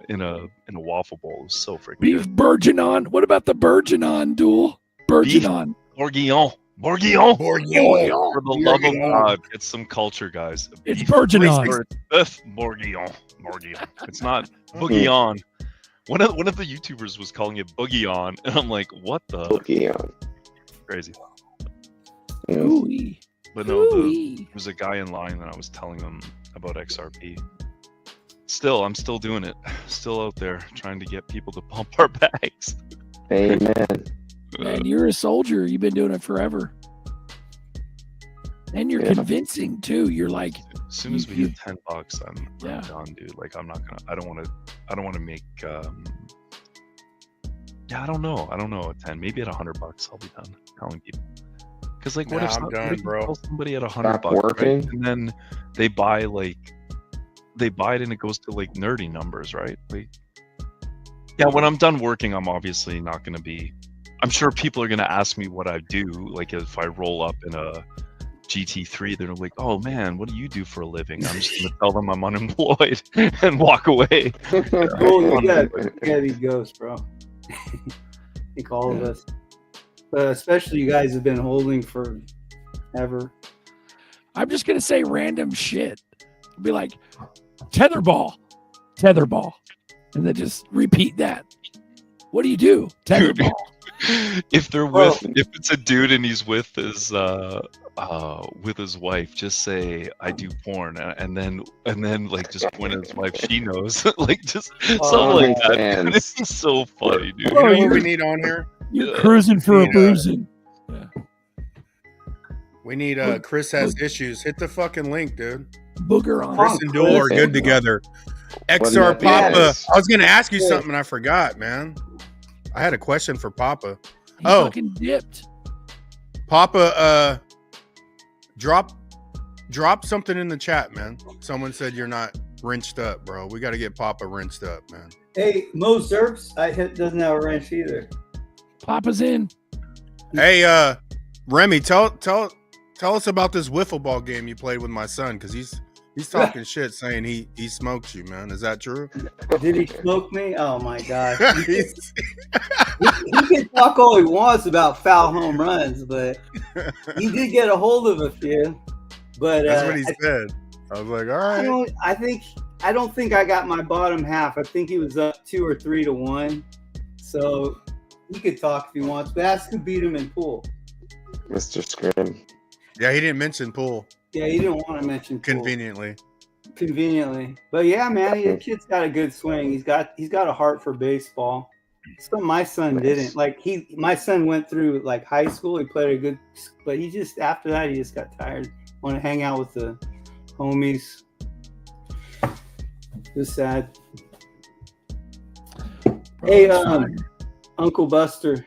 [SPEAKER 6] in a waffle bowl. It was so freaking
[SPEAKER 13] beef
[SPEAKER 6] good.
[SPEAKER 13] bourguignon. What about the bourguignon duel? Bourguignon.
[SPEAKER 6] Bourguignon.
[SPEAKER 2] For
[SPEAKER 6] the love of God, it's some culture, guys.
[SPEAKER 13] It's bourguignon.
[SPEAKER 6] Bourguignon. It's not bourguignon. One of the YouTubers was calling it boogie on, and I'm like, what the?
[SPEAKER 8] Boogie on.
[SPEAKER 6] Crazy.
[SPEAKER 13] Ooh-wee.
[SPEAKER 6] But no, there was a guy in line, and I was telling him about XRP. I'm still doing it. Still out there trying to get people to pump our bags.
[SPEAKER 8] Amen.
[SPEAKER 13] Man, you're a soldier. You've been doing it forever. And you're convincing too. You're like,
[SPEAKER 6] as soon as we get $10, I'm done, dude. Like, I don't want to make I don't know at 10, maybe at $100 I'll be done telling people. Because like, what if
[SPEAKER 2] I'm done, bro.
[SPEAKER 6] tell somebody at $100 right? And then they buy it and it goes to like nerdy numbers, right? Like, yeah, when I'm done working, I'm obviously not going to be, I'm sure people are going to ask me what I do, like if I roll up in a GT3, they're like, "Oh man, what do you do for a living?" I'm just gonna tell them I'm unemployed and walk away.
[SPEAKER 10] Well, you gotta be ghost, bro. I think all of us, but especially you guys have been holding forever.
[SPEAKER 13] I'm just gonna say random shit. I'll be like, tetherball, tetherball, and then just repeat that. What do you do? Tetherball.
[SPEAKER 6] If they're with, if it's a dude and he's with his wife, just say I do porn, and then like just point at his wife. She knows, like just something like that. It's so funny, dude.
[SPEAKER 2] You know what we need on here?
[SPEAKER 13] You're cruising for a bruising.
[SPEAKER 2] We need Chris has issues. Hit the fucking link, dude.
[SPEAKER 13] Booger on.
[SPEAKER 2] Chris and Duel are good together. XR Papa. I was gonna ask you something. I forgot, man. I had a question for Papa.
[SPEAKER 13] He fucking dipped.
[SPEAKER 2] Papa, drop something in the chat, man. Someone said you're not wrenched up, bro. We got to get Papa wrenched up, man.
[SPEAKER 10] Hey, Mo Zerps, doesn't have a wrench either.
[SPEAKER 13] Papa's in.
[SPEAKER 2] Hey, Remy, tell us about this wiffle ball game you played with my son, because he's talking shit, saying he smoked you, man. Is that true?
[SPEAKER 10] Did he smoke me? Oh my god. He can talk all he wants about foul home runs, but he did get a hold of a few. But
[SPEAKER 2] that's what he said. I was like, all right.
[SPEAKER 10] I don't think I got my bottom half. I think he was up 2 or 3 to 1. So he could talk if he wants, but ask who beat him in pool.
[SPEAKER 8] Mr. Scrim.
[SPEAKER 2] Yeah, he didn't mention pool.
[SPEAKER 10] Yeah, he didn't want to mention pool.
[SPEAKER 2] Conveniently.
[SPEAKER 10] But yeah, man, the kid's got a good swing. He's got a heart for baseball. So my son didn't. Like my son went through like high school. He played a good, but he just after that he just got tired. Want to hang out with the homies. Just sad. Hey, Uncle Buster.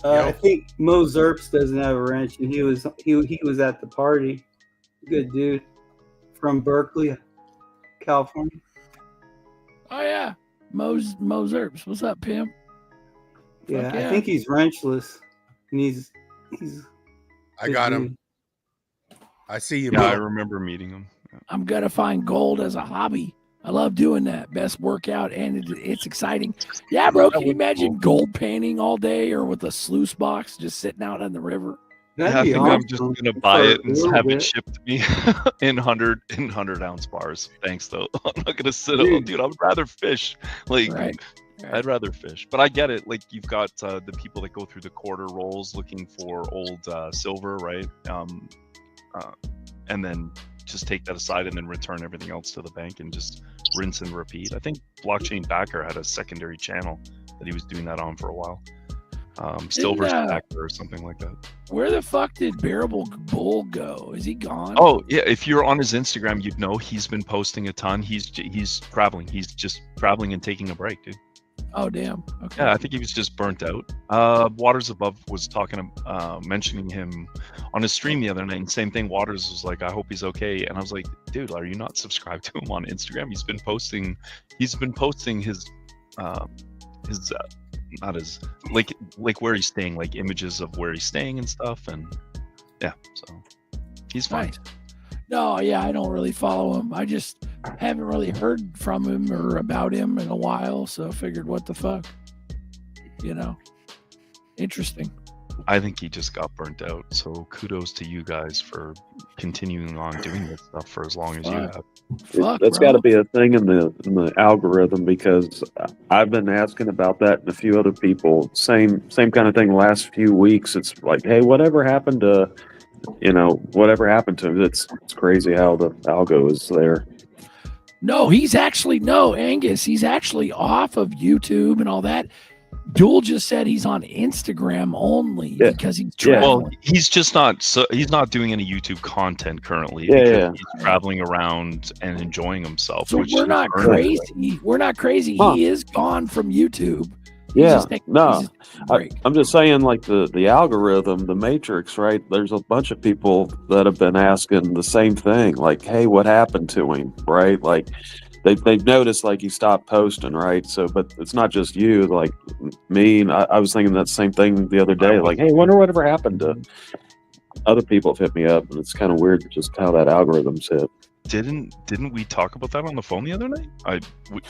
[SPEAKER 10] I think Mo Zerps doesn't have a wrench, and he was at the party. Good dude from Berkeley, California.
[SPEAKER 13] Oh yeah, Mo Zerps. What's up, pimp?
[SPEAKER 10] Yeah, I think he's wrenchless, and he's.
[SPEAKER 2] I got him. I see you.
[SPEAKER 6] Yeah, I remember meeting him. Yeah.
[SPEAKER 13] I'm gonna find gold as a hobby. I love doing that. Best workout, and it's exciting. Yeah, bro. Can you imagine gold painting all day, or with a sluice box just sitting out on the river?
[SPEAKER 6] I think I'm just gonna buy it and have it shipped to me in 100 ounce bars. Thanks though. I'm not gonna sit on, dude. I'd rather fish. Like I'd rather fish. But I get it. Like you've got the people that go through the quarter rolls looking for old silver, right? And then just take that aside and then return everything else to the bank and just rinse and repeat. I think Blockchain Backer had a secondary channel that he was doing that on for a while. Silver Stacker or something like that.
[SPEAKER 13] Where the fuck did Bearable Bull go? Is he gone?
[SPEAKER 6] Oh yeah, if you're on his Instagram, you'd know he's been posting a ton. He's traveling. He's just traveling and taking a break, dude.
[SPEAKER 13] Oh damn. Okay.
[SPEAKER 6] Yeah, I think he was just burnt out. Waters Above was mentioning him on his stream the other night, and same thing. Waters was like, "I hope he's okay," and I was like, "Dude, are you not subscribed to him on Instagram? He's been posting his not his like where he's staying, like images of where he's staying and stuff, and yeah, so he's fine."
[SPEAKER 13] Right. No, yeah, I don't really follow him. I just haven't really heard from him or about him in a while, so I figured, what the fuck, interesting.
[SPEAKER 6] I think he just got burnt out. So kudos to you guys for continuing on doing this stuff for as long as you have.
[SPEAKER 11] That's got to be a thing in the algorithm, because I've been asking about that and a few other people. Same kind of thing the last few weeks. It's like, hey, whatever happened to him? It's crazy how the algo is there.
[SPEAKER 13] No, Angus, he's actually off of YouTube and all that. Duel just said he's on Instagram only because he's traveling.
[SPEAKER 6] Well, he's just not. So he's not doing any YouTube content currently. He's traveling around and enjoying himself.
[SPEAKER 13] So we're not crazy. We're not crazy. Huh. He is gone from YouTube.
[SPEAKER 11] I'm just saying, like the algorithm, the matrix, right? There's a bunch of people that have been asking the same thing, like, hey, what happened to him, right? Like they've noticed, like, he stopped posting, right? So, but it's not just you, like me. And I was thinking that same thing the other day, like, hey, wonder whatever happened to other people have hit me up, and it's kind of weird just how that algorithm's hit.
[SPEAKER 6] Didn't we talk about that on the phone the other night? I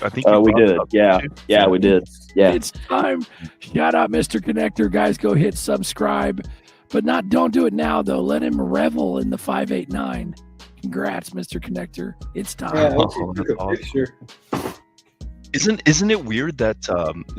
[SPEAKER 6] think
[SPEAKER 11] we did. Yeah, we did. Yeah,
[SPEAKER 13] it's time. Shout out, Mr. Connector, guys. Go hit subscribe, but don't do it now though. Let him revel in the 589. Congrats, Mr. Connector. It's time.
[SPEAKER 10] Yeah,
[SPEAKER 6] that's awesome. Isn't it weird that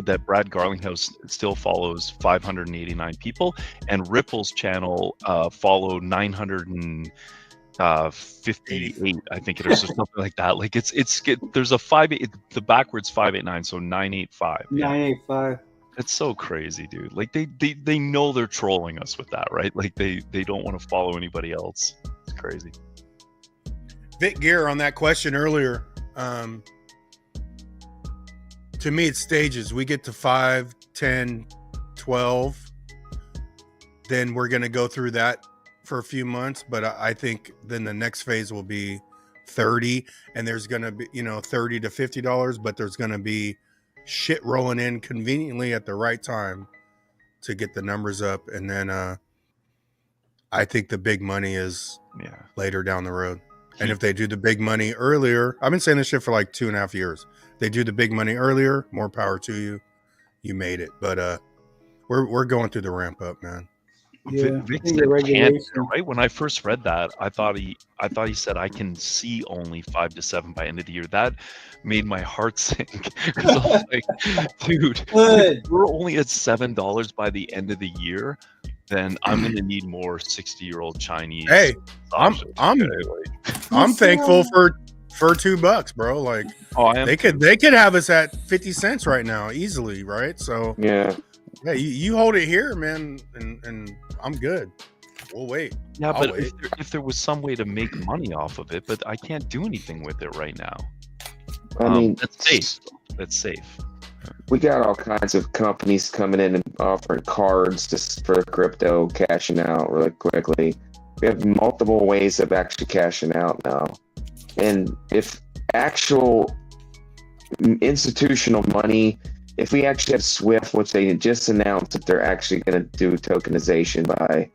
[SPEAKER 6] that Brad Garlinghouse still follows 589 people, and Ripple's channel followed 958, I think it is, or something like that. Like there's a the backwards 589, so 985.
[SPEAKER 10] 985.
[SPEAKER 6] It's so crazy, dude. Like they know they're trolling us with that, right? Like they don't want to follow anybody else. It's crazy.
[SPEAKER 2] Vic Gear on that question earlier. To me, it's stages. We get to 5, 10, 12. Then we're going to go through that for a few months. But I think then the next phase will be 30. And there's going to be, $30 to $50. But there's going to be shit rolling in conveniently at the right time to get the numbers up. And then I think the big money is later down the road. And if they do the big money earlier, I've been saying this shit for like 2.5 years. They do the big money earlier, more power to you. You made it. But we're going through the ramp up, man.
[SPEAKER 10] Yeah,
[SPEAKER 6] Vic said can, right? When I first read that, I thought he said I can see only 5 to 7 by end of the year. That made my heart sink. Because I was like, dude, if we're only at $7 by the end of the year, then I'm gonna need more 60-year-old Chinese.
[SPEAKER 2] Hey, I'm thankful for $2, bro. Like,
[SPEAKER 6] I am.
[SPEAKER 2] They could have us at 50 cents right now easily, right? So
[SPEAKER 8] yeah,
[SPEAKER 2] you hold it here, man, and I'm good. We'll wait.
[SPEAKER 6] Yeah,
[SPEAKER 2] I'll
[SPEAKER 6] but
[SPEAKER 2] wait.
[SPEAKER 6] if there was some way to make money off of it, but I can't do anything with it right now.
[SPEAKER 8] I mean,
[SPEAKER 6] that's safe. That's safe.
[SPEAKER 8] We got all kinds of companies coming in and offering cards just for crypto, cashing out really quickly. We have multiple ways of actually cashing out now. And if actual institutional money, if we actually have SWIFT, which they just announced that they're actually going to do tokenization by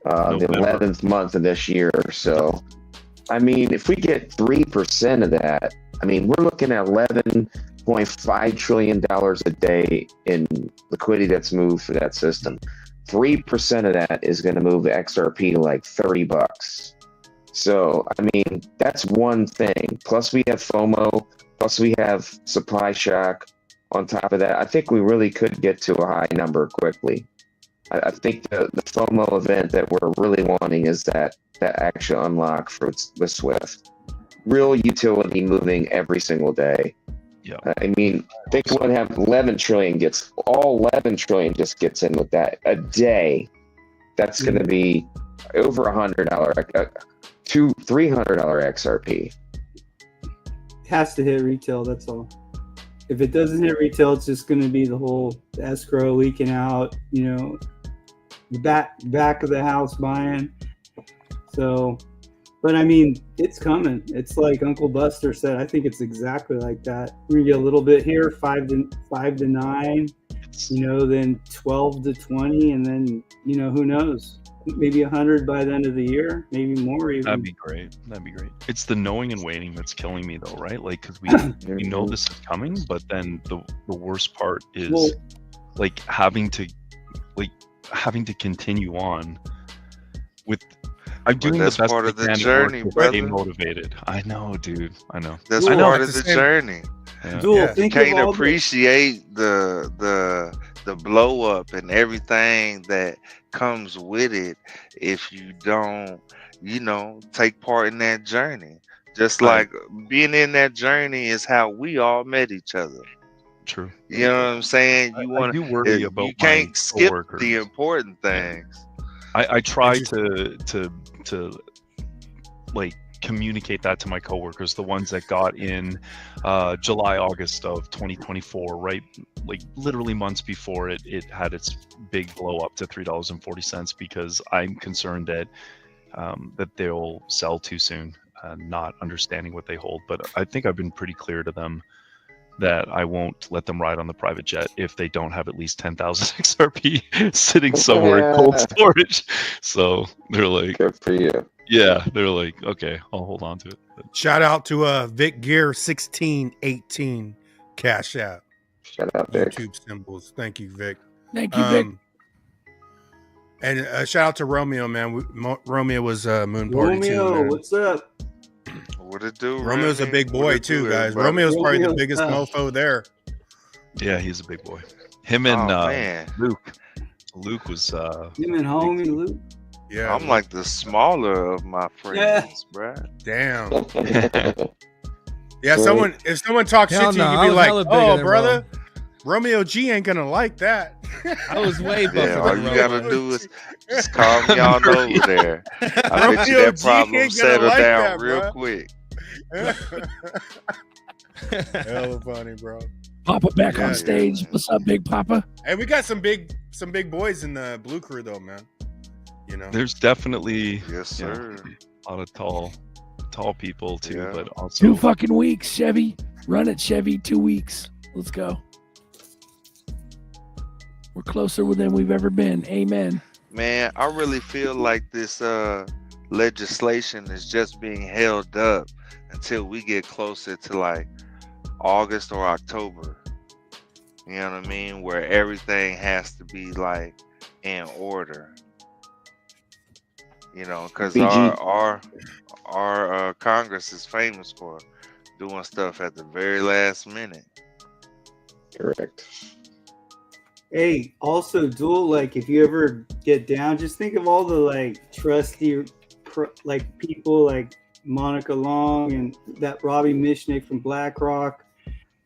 [SPEAKER 8] the 11th month of this year or so. I mean, if we get 3% of that, I mean, we're looking at $11.5 trillion a day in liquidity that's moved for that system. 3% of that is going to move the XRP to like $30. So, I mean, that's one thing. Plus we have FOMO, plus we have supply shock on top of that. I think we really could get to a high number quickly. I think the FOMO event that we're really wanting is that actual unlock for the SWIFT. Real utility moving every single day.
[SPEAKER 6] Yeah.
[SPEAKER 8] I mean, think what have 11 trillion gets, all 11 trillion just gets in with that a day. That's going to be over $100, $300 XRP.
[SPEAKER 10] It has to hit retail, that's all. If it doesn't hit retail, it's just going to be the whole escrow leaking out, the back of the house buying. So, but I mean, it's coming. It's like Uncle Buster said. I think it's exactly like that. We get a little bit here, 5 to 9, then 12 to 20, and then who knows? Maybe 100 by the end of the year, maybe more even.
[SPEAKER 6] That'd be great. It's the knowing and waiting that's killing me, though, right? Like, because we know this is coming, but then the worst part is like having to continue on with. I'm doing the best
[SPEAKER 15] part of the journey, brother.
[SPEAKER 6] Stay motivated. I know, dude. I know.
[SPEAKER 15] That's part of the journey.
[SPEAKER 6] Yeah.
[SPEAKER 15] You can't appreciate the blow up and everything that comes with it if you don't, take part in that journey. Just like being in that journey is how we all met each other.
[SPEAKER 6] True.
[SPEAKER 15] You know what I'm saying?
[SPEAKER 6] I do worry about
[SPEAKER 15] you can't skip
[SPEAKER 6] coworkers.
[SPEAKER 15] the important things.
[SPEAKER 6] I try to like communicate that to my coworkers, the ones that got in July, August of 2024, right? Like literally months before it had its big blow up to $3.40, because I'm concerned that that they'll sell too soon, not understanding what they hold. But I think I've been pretty clear to them that I won't let them ride on the private jet if they don't have at least 10,000 XRP sitting somewhere in cold storage. So they're like,
[SPEAKER 8] good for you.
[SPEAKER 6] Yeah, they're like, okay, I'll hold on to it.
[SPEAKER 2] Shout out to Vic Gear 1618 Cash App.
[SPEAKER 8] Shout out, Vic.
[SPEAKER 2] YouTube symbols. Thank you, Vic.
[SPEAKER 13] Thank you, Vic.
[SPEAKER 2] And shout out to Romeo, man. Romeo was Moon Party too.
[SPEAKER 10] Romeo,
[SPEAKER 2] Man.
[SPEAKER 10] what's up?
[SPEAKER 15] What it do?
[SPEAKER 2] Romeo's a big boy too, guys.
[SPEAKER 15] everybody?
[SPEAKER 2] Romeo's probably the
[SPEAKER 10] Romeo's
[SPEAKER 2] biggest
[SPEAKER 10] tough.
[SPEAKER 2] mofo there.
[SPEAKER 6] Yeah, he's a big boy. Him and
[SPEAKER 15] man.
[SPEAKER 6] Luke was
[SPEAKER 10] Him and homie Luke.
[SPEAKER 2] Yeah,
[SPEAKER 15] I'm like the smaller of my friends, bruh.
[SPEAKER 2] damn. Yeah, if someone talks
[SPEAKER 4] Hell
[SPEAKER 2] shit to you,
[SPEAKER 4] no,
[SPEAKER 2] you
[SPEAKER 4] I
[SPEAKER 2] be
[SPEAKER 4] was
[SPEAKER 2] like,
[SPEAKER 4] hella bigger
[SPEAKER 2] "Oh,
[SPEAKER 4] than
[SPEAKER 2] brother, Romeo G ain't gonna like that."
[SPEAKER 4] I was way buffer
[SPEAKER 15] Yeah, all
[SPEAKER 4] than
[SPEAKER 15] you
[SPEAKER 4] Romeo.
[SPEAKER 15] gotta do is just call me on over there. I bet you
[SPEAKER 2] Romeo
[SPEAKER 15] that
[SPEAKER 2] G
[SPEAKER 15] problem
[SPEAKER 2] ain't gonna
[SPEAKER 15] settle
[SPEAKER 2] like
[SPEAKER 15] down
[SPEAKER 2] that,
[SPEAKER 15] real
[SPEAKER 2] bruh.
[SPEAKER 15] quick.
[SPEAKER 2] Hella funny, bro.
[SPEAKER 13] Papa back
[SPEAKER 2] Yeah,
[SPEAKER 13] on stage. What's up, Big Papa?
[SPEAKER 2] Hey, we got some big boys in the blue crew though, man. You know,
[SPEAKER 6] there's definitely
[SPEAKER 15] Yes,
[SPEAKER 6] you know,
[SPEAKER 15] sir.
[SPEAKER 6] a lot of tall people too,
[SPEAKER 15] Yeah.
[SPEAKER 6] but also
[SPEAKER 13] 2 fucking weeks, Chevy. Run it, Chevy. 2 weeks. Let's go. We're closer than we've ever been. Amen.
[SPEAKER 15] Man, I really feel like this legislation is just being held up until we get closer to like August or October. You know what I mean? Where everything has to be like in order. You know, because
[SPEAKER 8] BG.
[SPEAKER 15] our Congress is famous for doing stuff at the very last minute.
[SPEAKER 8] Correct.
[SPEAKER 10] Hey, also, Duel, like, if you ever get down, just think of all the, like, trusty, like, people like Monica Long and that Robbie Mishnick from BlackRock,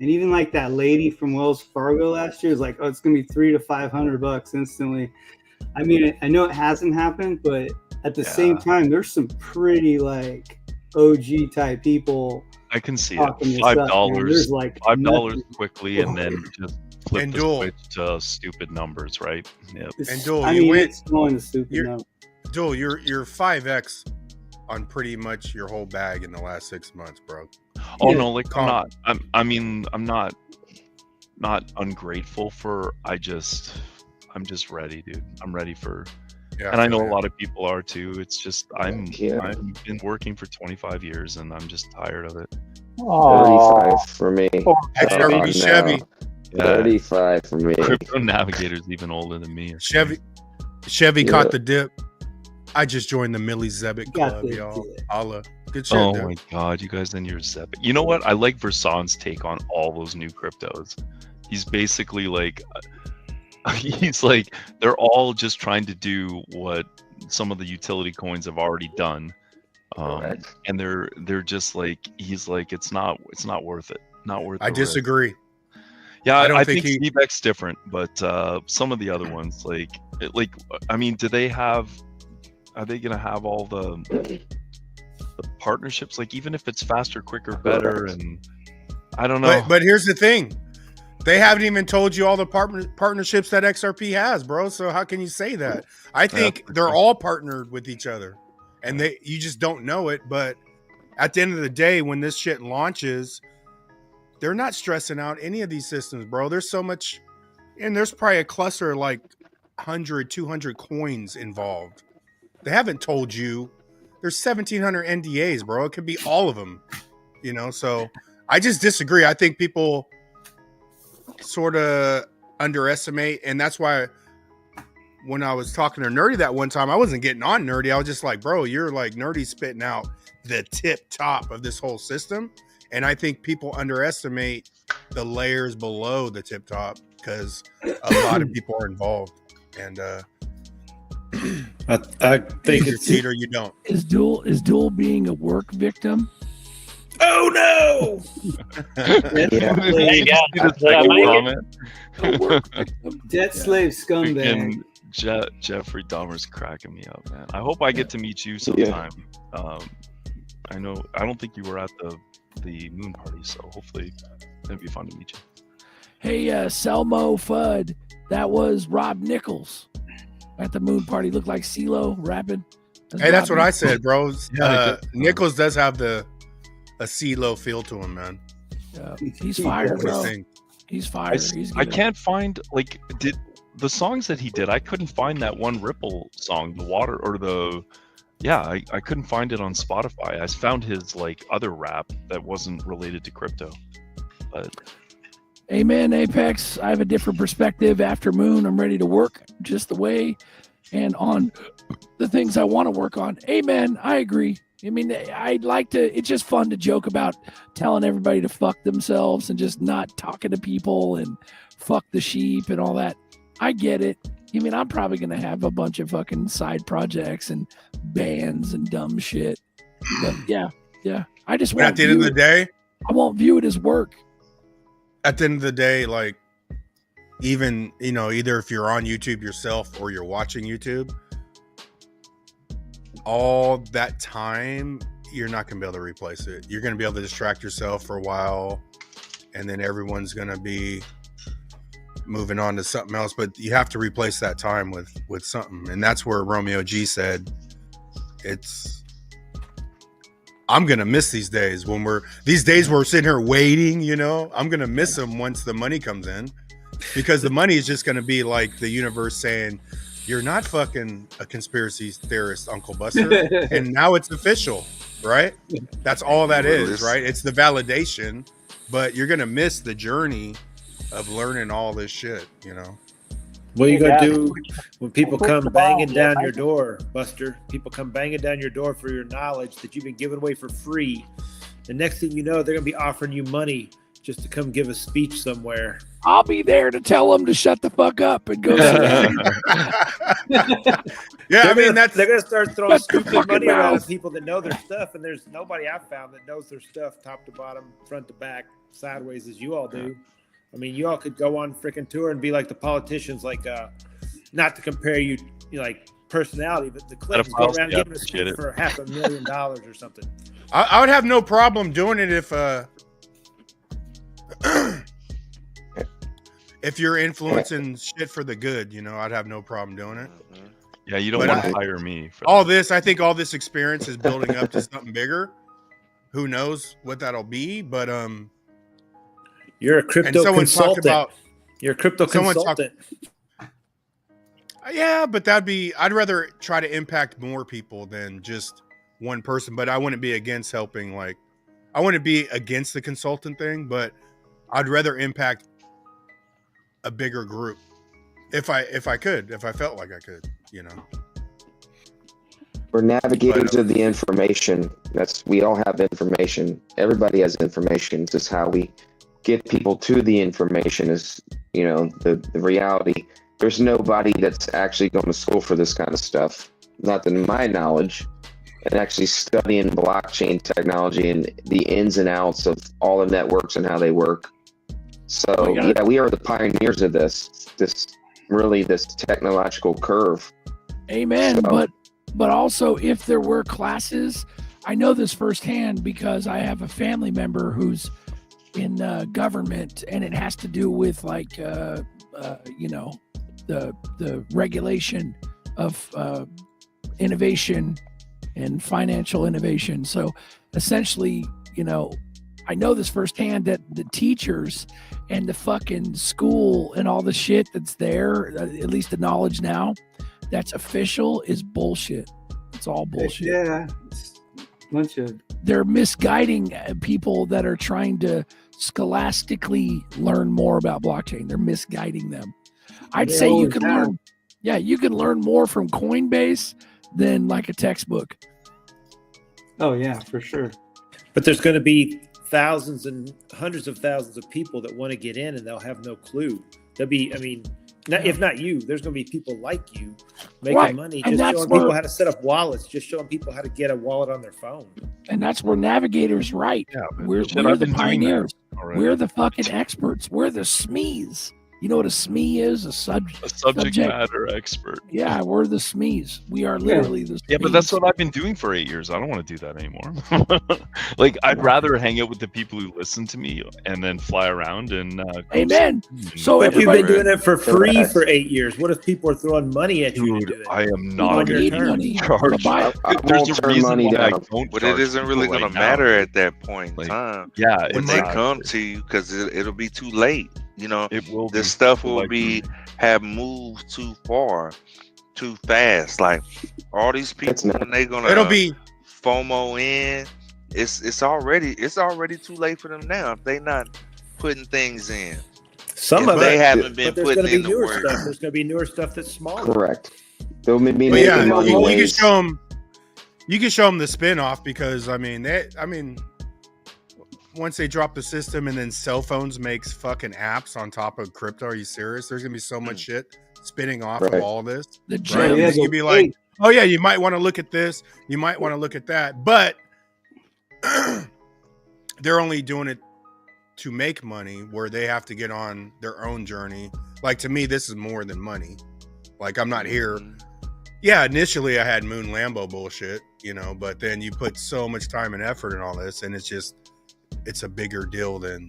[SPEAKER 10] and even, like, that lady from Wells Fargo last year is like, oh, it's going to be $300 to $500 instantly. I mean, I know it hasn't happened, but at the same time, there's some pretty, like, OG type people.
[SPEAKER 6] I can see
[SPEAKER 10] talking
[SPEAKER 6] it.
[SPEAKER 10] this up, man.
[SPEAKER 6] $5,
[SPEAKER 10] There's, like,
[SPEAKER 6] $5
[SPEAKER 10] nothing.
[SPEAKER 6] quickly, and then just flip
[SPEAKER 2] And
[SPEAKER 6] the
[SPEAKER 2] Duel.
[SPEAKER 6] switch to stupid numbers, right? Yep.
[SPEAKER 2] And Duel,
[SPEAKER 10] I
[SPEAKER 2] you
[SPEAKER 10] mean,
[SPEAKER 2] went.
[SPEAKER 10] it's going to stupid
[SPEAKER 2] You're,
[SPEAKER 10] number.
[SPEAKER 2] Duel, you're 5x on pretty much your whole bag in the last 6 months, bro.
[SPEAKER 6] Oh
[SPEAKER 10] Yeah.
[SPEAKER 6] no, like I'm not ungrateful for. I'm just ready, dude. I'm ready for.
[SPEAKER 2] Yeah,
[SPEAKER 6] And I know
[SPEAKER 2] feel
[SPEAKER 6] a lot of people are too. It's just I've
[SPEAKER 8] Yeah.
[SPEAKER 6] been working for 25 years and I'm just tired of it.
[SPEAKER 8] 35 for me.
[SPEAKER 2] XRP
[SPEAKER 8] no.
[SPEAKER 2] Chevy.
[SPEAKER 6] Yeah.
[SPEAKER 8] 35 for me.
[SPEAKER 6] Crypto Navigator's even older than me.
[SPEAKER 2] Chevy
[SPEAKER 8] Yeah.
[SPEAKER 2] caught the dip. I just joined the Millie Zebic
[SPEAKER 10] Got
[SPEAKER 2] Club,
[SPEAKER 10] the
[SPEAKER 2] y'all.
[SPEAKER 10] dip.
[SPEAKER 2] Allah. Good shit,
[SPEAKER 6] Oh
[SPEAKER 2] dude.
[SPEAKER 6] my god, you guys and your Zep. You know what? I like Versan's take on all those new cryptos. He's basically like he's like they're all just trying to do what some of the utility coins have already done. And they're just like he's like it's not worth it. Not worth
[SPEAKER 2] I
[SPEAKER 6] the risk.
[SPEAKER 2] disagree.
[SPEAKER 6] Yeah,
[SPEAKER 2] I don't
[SPEAKER 6] I
[SPEAKER 2] think
[SPEAKER 6] think Steve X's different, but some of the other ones, like I mean, are they gonna have all the partnerships? Like, even if it's faster, quicker, better, and I don't know.
[SPEAKER 2] But here's the thing. They haven't even told you all the partnerships that XRP has, bro. So how can you say that? I think they're all partnered with each other. And you just don't know it. But at the end of the day, when this shit launches, they're not stressing out any of these systems, bro. There's so much, and there's probably a cluster of like 100, 200 coins involved. They haven't told you. There's 1,700 NDAs, bro. It could be all of them, you know? So I just disagree. I think people sort of underestimate, and that's why when I was talking to Nerdy that one time, I wasn't getting on Nerdy. I was just like, bro, you're like Nerdy spitting out the tip top of this whole system. And I think people underestimate the layers below the tip top because a lot of people are involved. And
[SPEAKER 5] I think
[SPEAKER 2] either
[SPEAKER 5] it's
[SPEAKER 2] cheat or you don't.
[SPEAKER 13] Is Duel being a work victim?
[SPEAKER 5] Oh no!
[SPEAKER 10] Debt slave scumbag.
[SPEAKER 6] Jeffrey Dahmer's cracking me up, man. I hope I get to meet you sometime. I don't think you were at the moon party, so hopefully it'd be fun to meet you.
[SPEAKER 13] Hey, Selmo Fudd, that was Rob Nichols at the moon party. Looked like CeeLo rapping.
[SPEAKER 2] Hey, that's what I said, bro.
[SPEAKER 6] Yeah,
[SPEAKER 2] Nichols does have a CeeLo feel to him, man.
[SPEAKER 13] He's fired, bro.
[SPEAKER 2] Everything.
[SPEAKER 13] He's fired. He's
[SPEAKER 6] I
[SPEAKER 13] good.
[SPEAKER 6] can't find like did the songs that he did. I couldn't find that one Ripple song, the water or the. Yeah, I couldn't find it on Spotify. I found his like other rap that wasn't related to crypto. But
[SPEAKER 13] Amen, Apex. I have a different perspective. After Moon, I'm ready to work just the way and on the things I want to work on. Amen. I agree. I mean, I'd like to. It's just fun to joke about telling everybody to fuck themselves and just not talking to people and fuck the sheep and all that. I get it. I mean, I'm probably going to have a bunch of fucking side projects and bands and dumb shit. But yeah. I just want
[SPEAKER 2] at the end of the day,
[SPEAKER 13] I won't view it as work.
[SPEAKER 2] at the end of the day, like, even, you know, either if you're on YouTube yourself or you're watching YouTube, all that time, you're not going to be able to replace it. You're going to be able to distract yourself for a while, and then everyone's going to be moving on to something else. But you have to replace that time with something. And that's where Romeo G said, I'm going to miss these days when we're sitting here waiting, you know, I'm going to miss them once the money comes in, because the money is just going to be like the universe saying, you're not fucking a conspiracy theorist, Uncle Buster. And now it's official, right? That's all that is, right? It's the validation, but you're going to miss the journey of learning all this shit, you know?
[SPEAKER 5] What are you going to do when people come banging down your door, Buster? People come banging down your door for your knowledge that you've been giving away for free. The next thing you know, they're going to be offering you money just to come give a speech somewhere.
[SPEAKER 13] I'll be there to tell them to shut the fuck up and go sit down.
[SPEAKER 2] Yeah,
[SPEAKER 5] they're gonna start throwing stupid money around
[SPEAKER 13] mouth.
[SPEAKER 5] at people that know their stuff, and there's nobody I've found that knows their stuff top to bottom, front to back, sideways as you all do. I mean, you all could go on freaking tour and be like the politicians, like not to compare you like personality, but the Clintons go around giving a speech for $500,000 or something.
[SPEAKER 2] I would have no problem doing it if you're influencing shit for the good, you know, I'd have no problem doing it.
[SPEAKER 6] Yeah, you don't want to hire me for
[SPEAKER 2] all this. I think all this experience is building up to something bigger. Who knows what that'll be? But
[SPEAKER 5] you're a crypto consultant. You're a crypto consultant.
[SPEAKER 2] Yeah, but I'd rather try to impact more people than just one person. But I wouldn't be against helping. Like, I wouldn't be against the consultant thing, but I'd rather impact a bigger group if I felt like I could, you know.
[SPEAKER 8] We're navigators of the information. We all have information. Everybody has information. It's just how we get people to the information is, you know, the reality. There's nobody that's actually going to school for this kind of stuff, not to my knowledge, and actually studying blockchain technology and the ins and outs of all the networks and how they work. So yeah, we are the pioneers of this technological curve.
[SPEAKER 13] Amen.
[SPEAKER 8] So,
[SPEAKER 13] But also, if there were classes, I know this firsthand because I have a family member who's in government, and it has to do with like you know, the regulation of innovation and financial innovation. So essentially, you know, I know this firsthand that the teachers and the fucking school and all the shit that's there, at least the knowledge now that's official, is bullshit. It's all bullshit.
[SPEAKER 10] Yeah, it's a bunch of.
[SPEAKER 13] They're misguiding people that are trying to scholastically learn more about blockchain. They're misguiding them. I'd say you can learn. Yeah, you can learn more from Coinbase than like a textbook.
[SPEAKER 10] Oh yeah, for sure.
[SPEAKER 5] But there's going to be thousands and hundreds of thousands of people that want to get in, and they'll have no clue. There'll be, I mean, if not you, there's going to be people like you making money, just showing people how to set up wallets, just showing people how to get a wallet on their phone.
[SPEAKER 13] And that's where Navigator's right.
[SPEAKER 6] Yeah,
[SPEAKER 13] we're the pioneers. We're the fucking experts. We're the SMEs. You know what a SME is? A
[SPEAKER 6] subject matter expert.
[SPEAKER 13] Yeah, we're the SMEs. We are literally the SMEs.
[SPEAKER 6] Yeah, but that's what I've been doing for 8 years. I don't want to do that anymore. Like, I'd rather hang out with the people who listen to me and then fly around and.
[SPEAKER 13] Amen. So
[SPEAKER 5] but you've been
[SPEAKER 13] everybody-
[SPEAKER 5] doing it for free for 8 years. What if people are throwing money at you to do
[SPEAKER 6] Dude,
[SPEAKER 5] it?
[SPEAKER 6] I am not
[SPEAKER 13] need
[SPEAKER 6] going
[SPEAKER 13] money
[SPEAKER 6] to charge.
[SPEAKER 8] I
[SPEAKER 6] There's
[SPEAKER 8] won't
[SPEAKER 6] a
[SPEAKER 8] turn
[SPEAKER 6] reason
[SPEAKER 8] money
[SPEAKER 6] why I
[SPEAKER 8] down.
[SPEAKER 6] don't
[SPEAKER 15] But
[SPEAKER 6] charge
[SPEAKER 15] it isn't really
[SPEAKER 6] people
[SPEAKER 15] gonna
[SPEAKER 6] right
[SPEAKER 15] matter
[SPEAKER 6] now.
[SPEAKER 15] at that point in
[SPEAKER 6] Like,
[SPEAKER 15] time.
[SPEAKER 6] yeah,
[SPEAKER 15] When they
[SPEAKER 6] exactly.
[SPEAKER 15] come to you, because it'll be too late. You know,
[SPEAKER 6] It will
[SPEAKER 15] this
[SPEAKER 6] be
[SPEAKER 15] stuff
[SPEAKER 6] too
[SPEAKER 15] will
[SPEAKER 6] late.
[SPEAKER 15] have moved too far, too fast. Like all these people, when they gonna
[SPEAKER 2] It'll be
[SPEAKER 15] FOMO in, it's already too late for them now if they not putting things in.
[SPEAKER 5] Some
[SPEAKER 15] If
[SPEAKER 5] of
[SPEAKER 15] they
[SPEAKER 5] it,
[SPEAKER 15] haven't been
[SPEAKER 5] but there's
[SPEAKER 15] putting
[SPEAKER 5] going to
[SPEAKER 15] in
[SPEAKER 5] be
[SPEAKER 15] the
[SPEAKER 5] newer
[SPEAKER 15] work.
[SPEAKER 5] stuff. There's going to be newer stuff that's smaller.
[SPEAKER 8] Correct. They'll be
[SPEAKER 2] But
[SPEAKER 8] making
[SPEAKER 2] yeah,
[SPEAKER 8] money
[SPEAKER 2] you can
[SPEAKER 8] ways.
[SPEAKER 2] show them. You can show them the spin-off because I mean, once they drop the system and then cell phones makes fucking apps on top of crypto, are you serious? There's gonna be so much shit spinning off
[SPEAKER 8] Right.
[SPEAKER 2] of all this.
[SPEAKER 13] The
[SPEAKER 2] Right?
[SPEAKER 13] gems.
[SPEAKER 10] Yeah,
[SPEAKER 2] You could be like, oh yeah, you might want to look at this, you might want to look at that, but they're only doing it to make money where they have to get on their own journey. Like to me, this is more than money. Like I'm not here. Yeah, initially I had Moon Lambo bullshit, you know, but then you put so much time and effort in all this, and it's a bigger deal than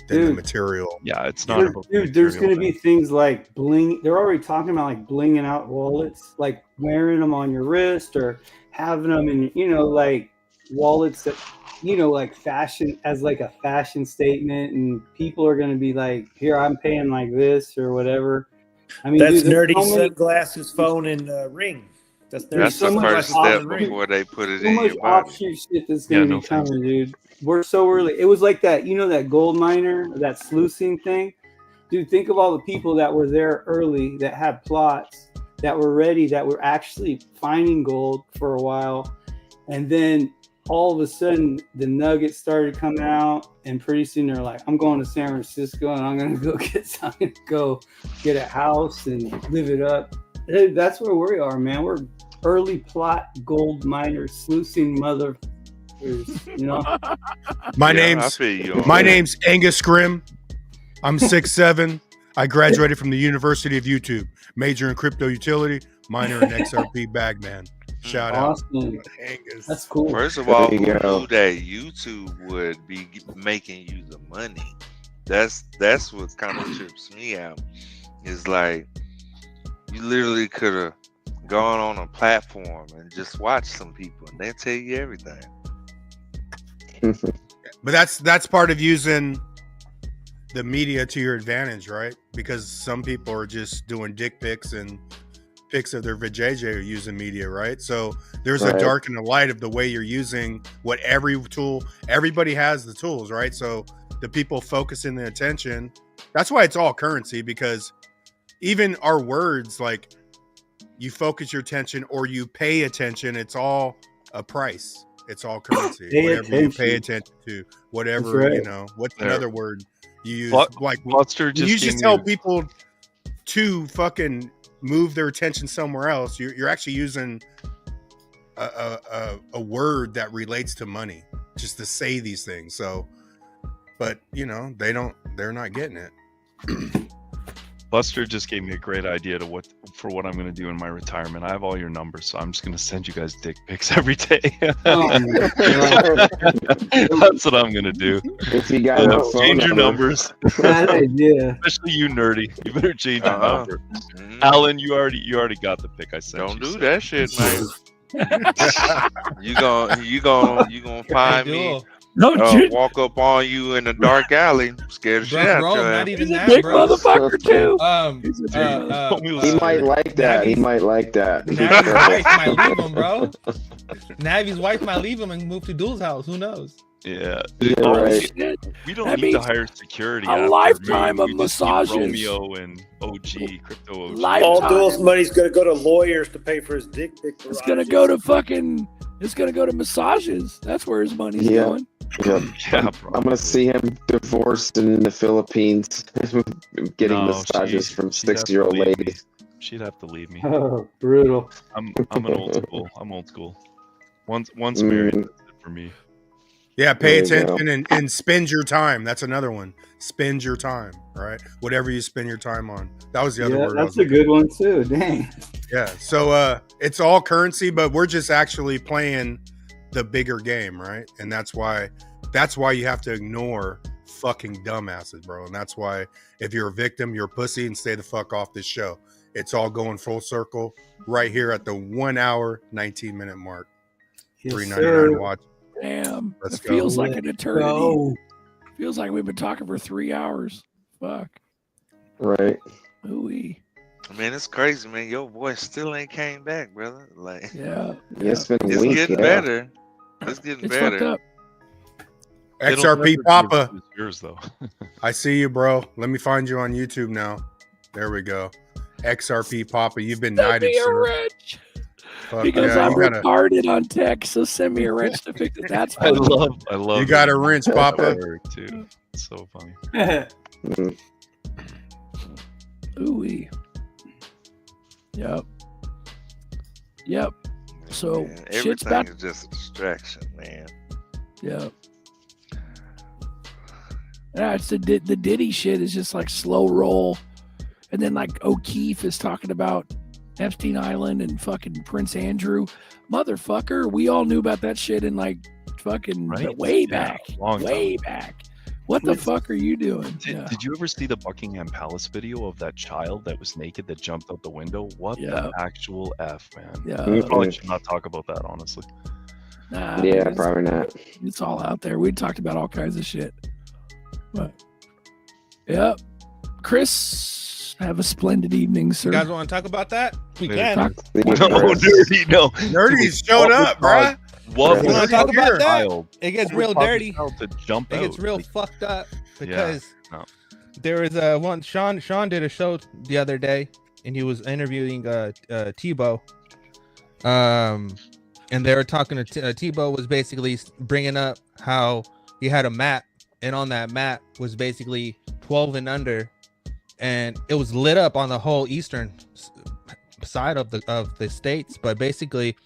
[SPEAKER 2] the
[SPEAKER 10] Dude.
[SPEAKER 2] material.
[SPEAKER 6] Yeah, it's not about the
[SPEAKER 10] Dude, there's
[SPEAKER 6] material
[SPEAKER 10] going to be
[SPEAKER 6] thing.
[SPEAKER 10] things like bling. They're already talking about like blinging out wallets, like wearing them on your wrist or having them in, like wallets that, like fashion as like a fashion statement. And people are going to be like, here, I'm paying like this or whatever. I mean,
[SPEAKER 5] That's
[SPEAKER 10] dude, there's
[SPEAKER 5] nerdy
[SPEAKER 10] so many-
[SPEAKER 5] sunglasses, phone, and ring. That's nerdy
[SPEAKER 15] That's the
[SPEAKER 10] so much
[SPEAKER 15] first
[SPEAKER 5] sunglasses, phone,
[SPEAKER 15] step
[SPEAKER 5] and ring.
[SPEAKER 15] before they put it
[SPEAKER 10] so
[SPEAKER 15] in
[SPEAKER 10] much
[SPEAKER 15] your body.
[SPEAKER 10] offshoot shit that's
[SPEAKER 6] Yeah,
[SPEAKER 10] going to
[SPEAKER 6] no
[SPEAKER 10] be
[SPEAKER 6] thanks.
[SPEAKER 10] coming, dude. We're so early. It was like that, that gold miner, that sluicing thing. Dude, think of all the people that were there early that had plots that were ready, that were actually finding gold for a while. And then all of a sudden, the nuggets started coming out. And pretty soon they're like, I'm going to San Francisco and I'm going to go get a house and live it up. Dude, that's where we are, man. We're early plot gold miners, sluicing mother.
[SPEAKER 2] My
[SPEAKER 15] Yeah, I
[SPEAKER 2] name's
[SPEAKER 15] feel you on
[SPEAKER 2] my
[SPEAKER 15] that.
[SPEAKER 2] name's Angus Grimm. I'm 6'7". I graduated from the University of YouTube. Major in crypto utility, minor in XRP bagman. Shout out.
[SPEAKER 10] Awesome.
[SPEAKER 2] Angus.
[SPEAKER 10] That's cool.
[SPEAKER 15] First of all,
[SPEAKER 8] There
[SPEAKER 15] who
[SPEAKER 8] you go.
[SPEAKER 15] knew that YouTube would be making you the money? That's what kind of trips me out. Is like you literally could have gone on a platform and just watched some people, and they tell you everything.
[SPEAKER 2] But that's part of using the media to your advantage, right? Because some people are just doing dick pics and pics of their vajayjay using media, right? So there's a
[SPEAKER 8] Right.
[SPEAKER 2] dark and a light of the way you're using what every tool, everybody has the tools, right? So the people focusing the attention, that's why it's all currency, because even our words, like you focus your attention or you pay attention, it's all a price. It's all currency.
[SPEAKER 10] Pay
[SPEAKER 2] Whatever you pay
[SPEAKER 10] attention.
[SPEAKER 2] attention to, whatever,
[SPEAKER 10] That's
[SPEAKER 2] what's
[SPEAKER 6] There.
[SPEAKER 2] another word you use? Like
[SPEAKER 6] Buster
[SPEAKER 2] when
[SPEAKER 6] just
[SPEAKER 2] you
[SPEAKER 6] gave
[SPEAKER 2] just
[SPEAKER 6] me
[SPEAKER 2] tell
[SPEAKER 6] a-
[SPEAKER 2] people to fucking move their attention somewhere else, you're actually using a word that relates to money just to say these things. So, but they're not getting it.
[SPEAKER 6] Buster just gave me a great idea for what I'm going to do in my retirement. I have all your numbers, so I'm just going to send you guys dick pics every day.
[SPEAKER 10] Oh, my God.
[SPEAKER 6] That's what I'm going to do.
[SPEAKER 8] If you got no phone
[SPEAKER 6] Change your
[SPEAKER 8] number.
[SPEAKER 6] numbers,
[SPEAKER 10] Bad idea.
[SPEAKER 6] especially you, nerdy. You better change your
[SPEAKER 15] Uh-huh.
[SPEAKER 6] number.
[SPEAKER 15] Mhm.
[SPEAKER 6] Alan, you already got the pic I sent.
[SPEAKER 15] Don't
[SPEAKER 6] you,
[SPEAKER 15] do
[SPEAKER 6] so-
[SPEAKER 15] that shit, man. You gonna find me,
[SPEAKER 13] Duel. No, dude.
[SPEAKER 15] walk up on you in a dark alley, scare the shit out
[SPEAKER 13] Bro,
[SPEAKER 15] your
[SPEAKER 13] not
[SPEAKER 15] ass.
[SPEAKER 13] even He's a that,
[SPEAKER 10] Big
[SPEAKER 13] bro.
[SPEAKER 10] motherfucker, too.
[SPEAKER 8] He might like that. He might like that. Be
[SPEAKER 13] Navi's
[SPEAKER 8] careful.
[SPEAKER 13] wife might leave him, bro. Navi's wife might leave him and move to Duel's house. Who knows?
[SPEAKER 6] Yeah.
[SPEAKER 8] Yeah,
[SPEAKER 6] Oh,
[SPEAKER 8] right.
[SPEAKER 13] Shit.
[SPEAKER 6] We don't
[SPEAKER 13] That
[SPEAKER 6] need to
[SPEAKER 13] means
[SPEAKER 6] hire security.
[SPEAKER 13] a
[SPEAKER 6] after
[SPEAKER 13] lifetime
[SPEAKER 6] me.
[SPEAKER 13] of
[SPEAKER 6] We just need
[SPEAKER 13] massages.
[SPEAKER 6] Romeo and OG, crypto OG.
[SPEAKER 13] Life-
[SPEAKER 5] All
[SPEAKER 13] Lifetime.
[SPEAKER 5] Duel's money's going to go to lawyers to pay for his dick pic.
[SPEAKER 13] It's gonna go to fucking. It's gonna go to massages. That's where his money's
[SPEAKER 8] Yeah.
[SPEAKER 13] going.
[SPEAKER 8] Yep.
[SPEAKER 6] Yeah,
[SPEAKER 8] I'm gonna see him divorced in the Philippines, getting
[SPEAKER 6] No,
[SPEAKER 8] massages
[SPEAKER 6] she-
[SPEAKER 8] from
[SPEAKER 6] she'd have to
[SPEAKER 8] 60-year-old
[SPEAKER 6] leave me.
[SPEAKER 8] ladies.
[SPEAKER 6] She'd have to leave me.
[SPEAKER 10] Oh, brutal.
[SPEAKER 6] I'm an old school. I'm old school. Once married, that's it for me.
[SPEAKER 2] Yeah, pay
[SPEAKER 8] There you go.
[SPEAKER 2] attention and spend your time. That's another one. Spend your time, right? Whatever you spend your time on. That was the other word.
[SPEAKER 10] That's a good one too. Dang.
[SPEAKER 2] Yeah. So it's all currency, but we're just actually playing the bigger game, right? And that's why you have to ignore fucking dumbasses, bro. And that's why if you're a victim, you're a pussy, and stay the fuck off this show. It's all going full circle right here at the 1 hour, 19-minute mark.
[SPEAKER 10] Yes,
[SPEAKER 2] $3.99 watch.
[SPEAKER 13] Damn,
[SPEAKER 2] Let's
[SPEAKER 13] it
[SPEAKER 2] go.
[SPEAKER 13] feels like an eternity.
[SPEAKER 10] Go.
[SPEAKER 13] Feels like we've been talking for 3 hours. Fuck.
[SPEAKER 8] Right.
[SPEAKER 13] Ooh-wee.
[SPEAKER 15] Man, it's crazy, man. Your voice still ain't came back, brother. Like,
[SPEAKER 13] Yeah.
[SPEAKER 8] It's been a
[SPEAKER 15] it's
[SPEAKER 8] week.
[SPEAKER 15] getting better. It's getting
[SPEAKER 13] It's fucked
[SPEAKER 15] better.
[SPEAKER 13] up.
[SPEAKER 6] It'll
[SPEAKER 2] XRP
[SPEAKER 6] never be
[SPEAKER 2] Papa.
[SPEAKER 6] as good as yours, though.
[SPEAKER 2] I see you, bro. Let me find you on YouTube now. There we go. XRP Papa, you've been
[SPEAKER 13] Send
[SPEAKER 2] knighted,
[SPEAKER 13] me a
[SPEAKER 2] sir.
[SPEAKER 13] wrench.
[SPEAKER 2] Fuck
[SPEAKER 13] Because
[SPEAKER 2] yeah,
[SPEAKER 13] I'm
[SPEAKER 2] you gotta,
[SPEAKER 13] retarded on text, so send me a wrench to fix it. That's
[SPEAKER 6] I
[SPEAKER 13] funny.
[SPEAKER 6] love.
[SPEAKER 2] you got a wrench,
[SPEAKER 6] that
[SPEAKER 2] Papa.
[SPEAKER 6] word, too. It's so funny.
[SPEAKER 8] Mhm.
[SPEAKER 13] Ooh-wee. Yep. Yep. So
[SPEAKER 15] Man,
[SPEAKER 13] shit's
[SPEAKER 15] everything
[SPEAKER 13] about.
[SPEAKER 15] is just a distraction, man.
[SPEAKER 13] Yep. Yeah, it's the Diddy shit is just like slow roll, and then like O'Keefe is talking about Epstein Island and fucking Prince Andrew, motherfucker. We all knew about that shit in like fucking
[SPEAKER 6] Right?
[SPEAKER 13] way
[SPEAKER 6] Yeah,
[SPEAKER 13] back,
[SPEAKER 6] long
[SPEAKER 13] way
[SPEAKER 6] time.
[SPEAKER 13] back. What the fuck are you doing?
[SPEAKER 6] Did you ever see the Buckingham Palace video of that child that was naked that jumped out the window? What
[SPEAKER 13] Yeah.
[SPEAKER 6] the actual F, man?
[SPEAKER 13] Yeah.
[SPEAKER 6] We probably should not talk about that, honestly.
[SPEAKER 13] Nah,
[SPEAKER 8] Yeah,
[SPEAKER 13] it's,
[SPEAKER 8] probably not.
[SPEAKER 13] it's all out there. We talked about all kinds of shit. But yep. Chris, have a splendid evening, sir.
[SPEAKER 4] You guys want to talk about that? We
[SPEAKER 6] Yeah.
[SPEAKER 4] can.
[SPEAKER 6] No, dirty, no.
[SPEAKER 2] Nerdy's showed up, bruh.
[SPEAKER 6] What
[SPEAKER 4] You
[SPEAKER 6] was
[SPEAKER 4] want to talk
[SPEAKER 6] the
[SPEAKER 4] about that?
[SPEAKER 6] child?
[SPEAKER 4] It gets
[SPEAKER 6] What
[SPEAKER 4] real
[SPEAKER 6] would cause the
[SPEAKER 4] dirty.
[SPEAKER 6] child to jump
[SPEAKER 4] It gets
[SPEAKER 6] out?
[SPEAKER 4] real
[SPEAKER 6] Like,
[SPEAKER 4] fucked up because
[SPEAKER 6] no.
[SPEAKER 4] there was one Sean did a show the other day and he was interviewing Tebow, and they were talking to Tebow was basically bringing up how he had a map, and on that map was basically 12 and under, and it was lit up on the whole eastern side of the states, but basically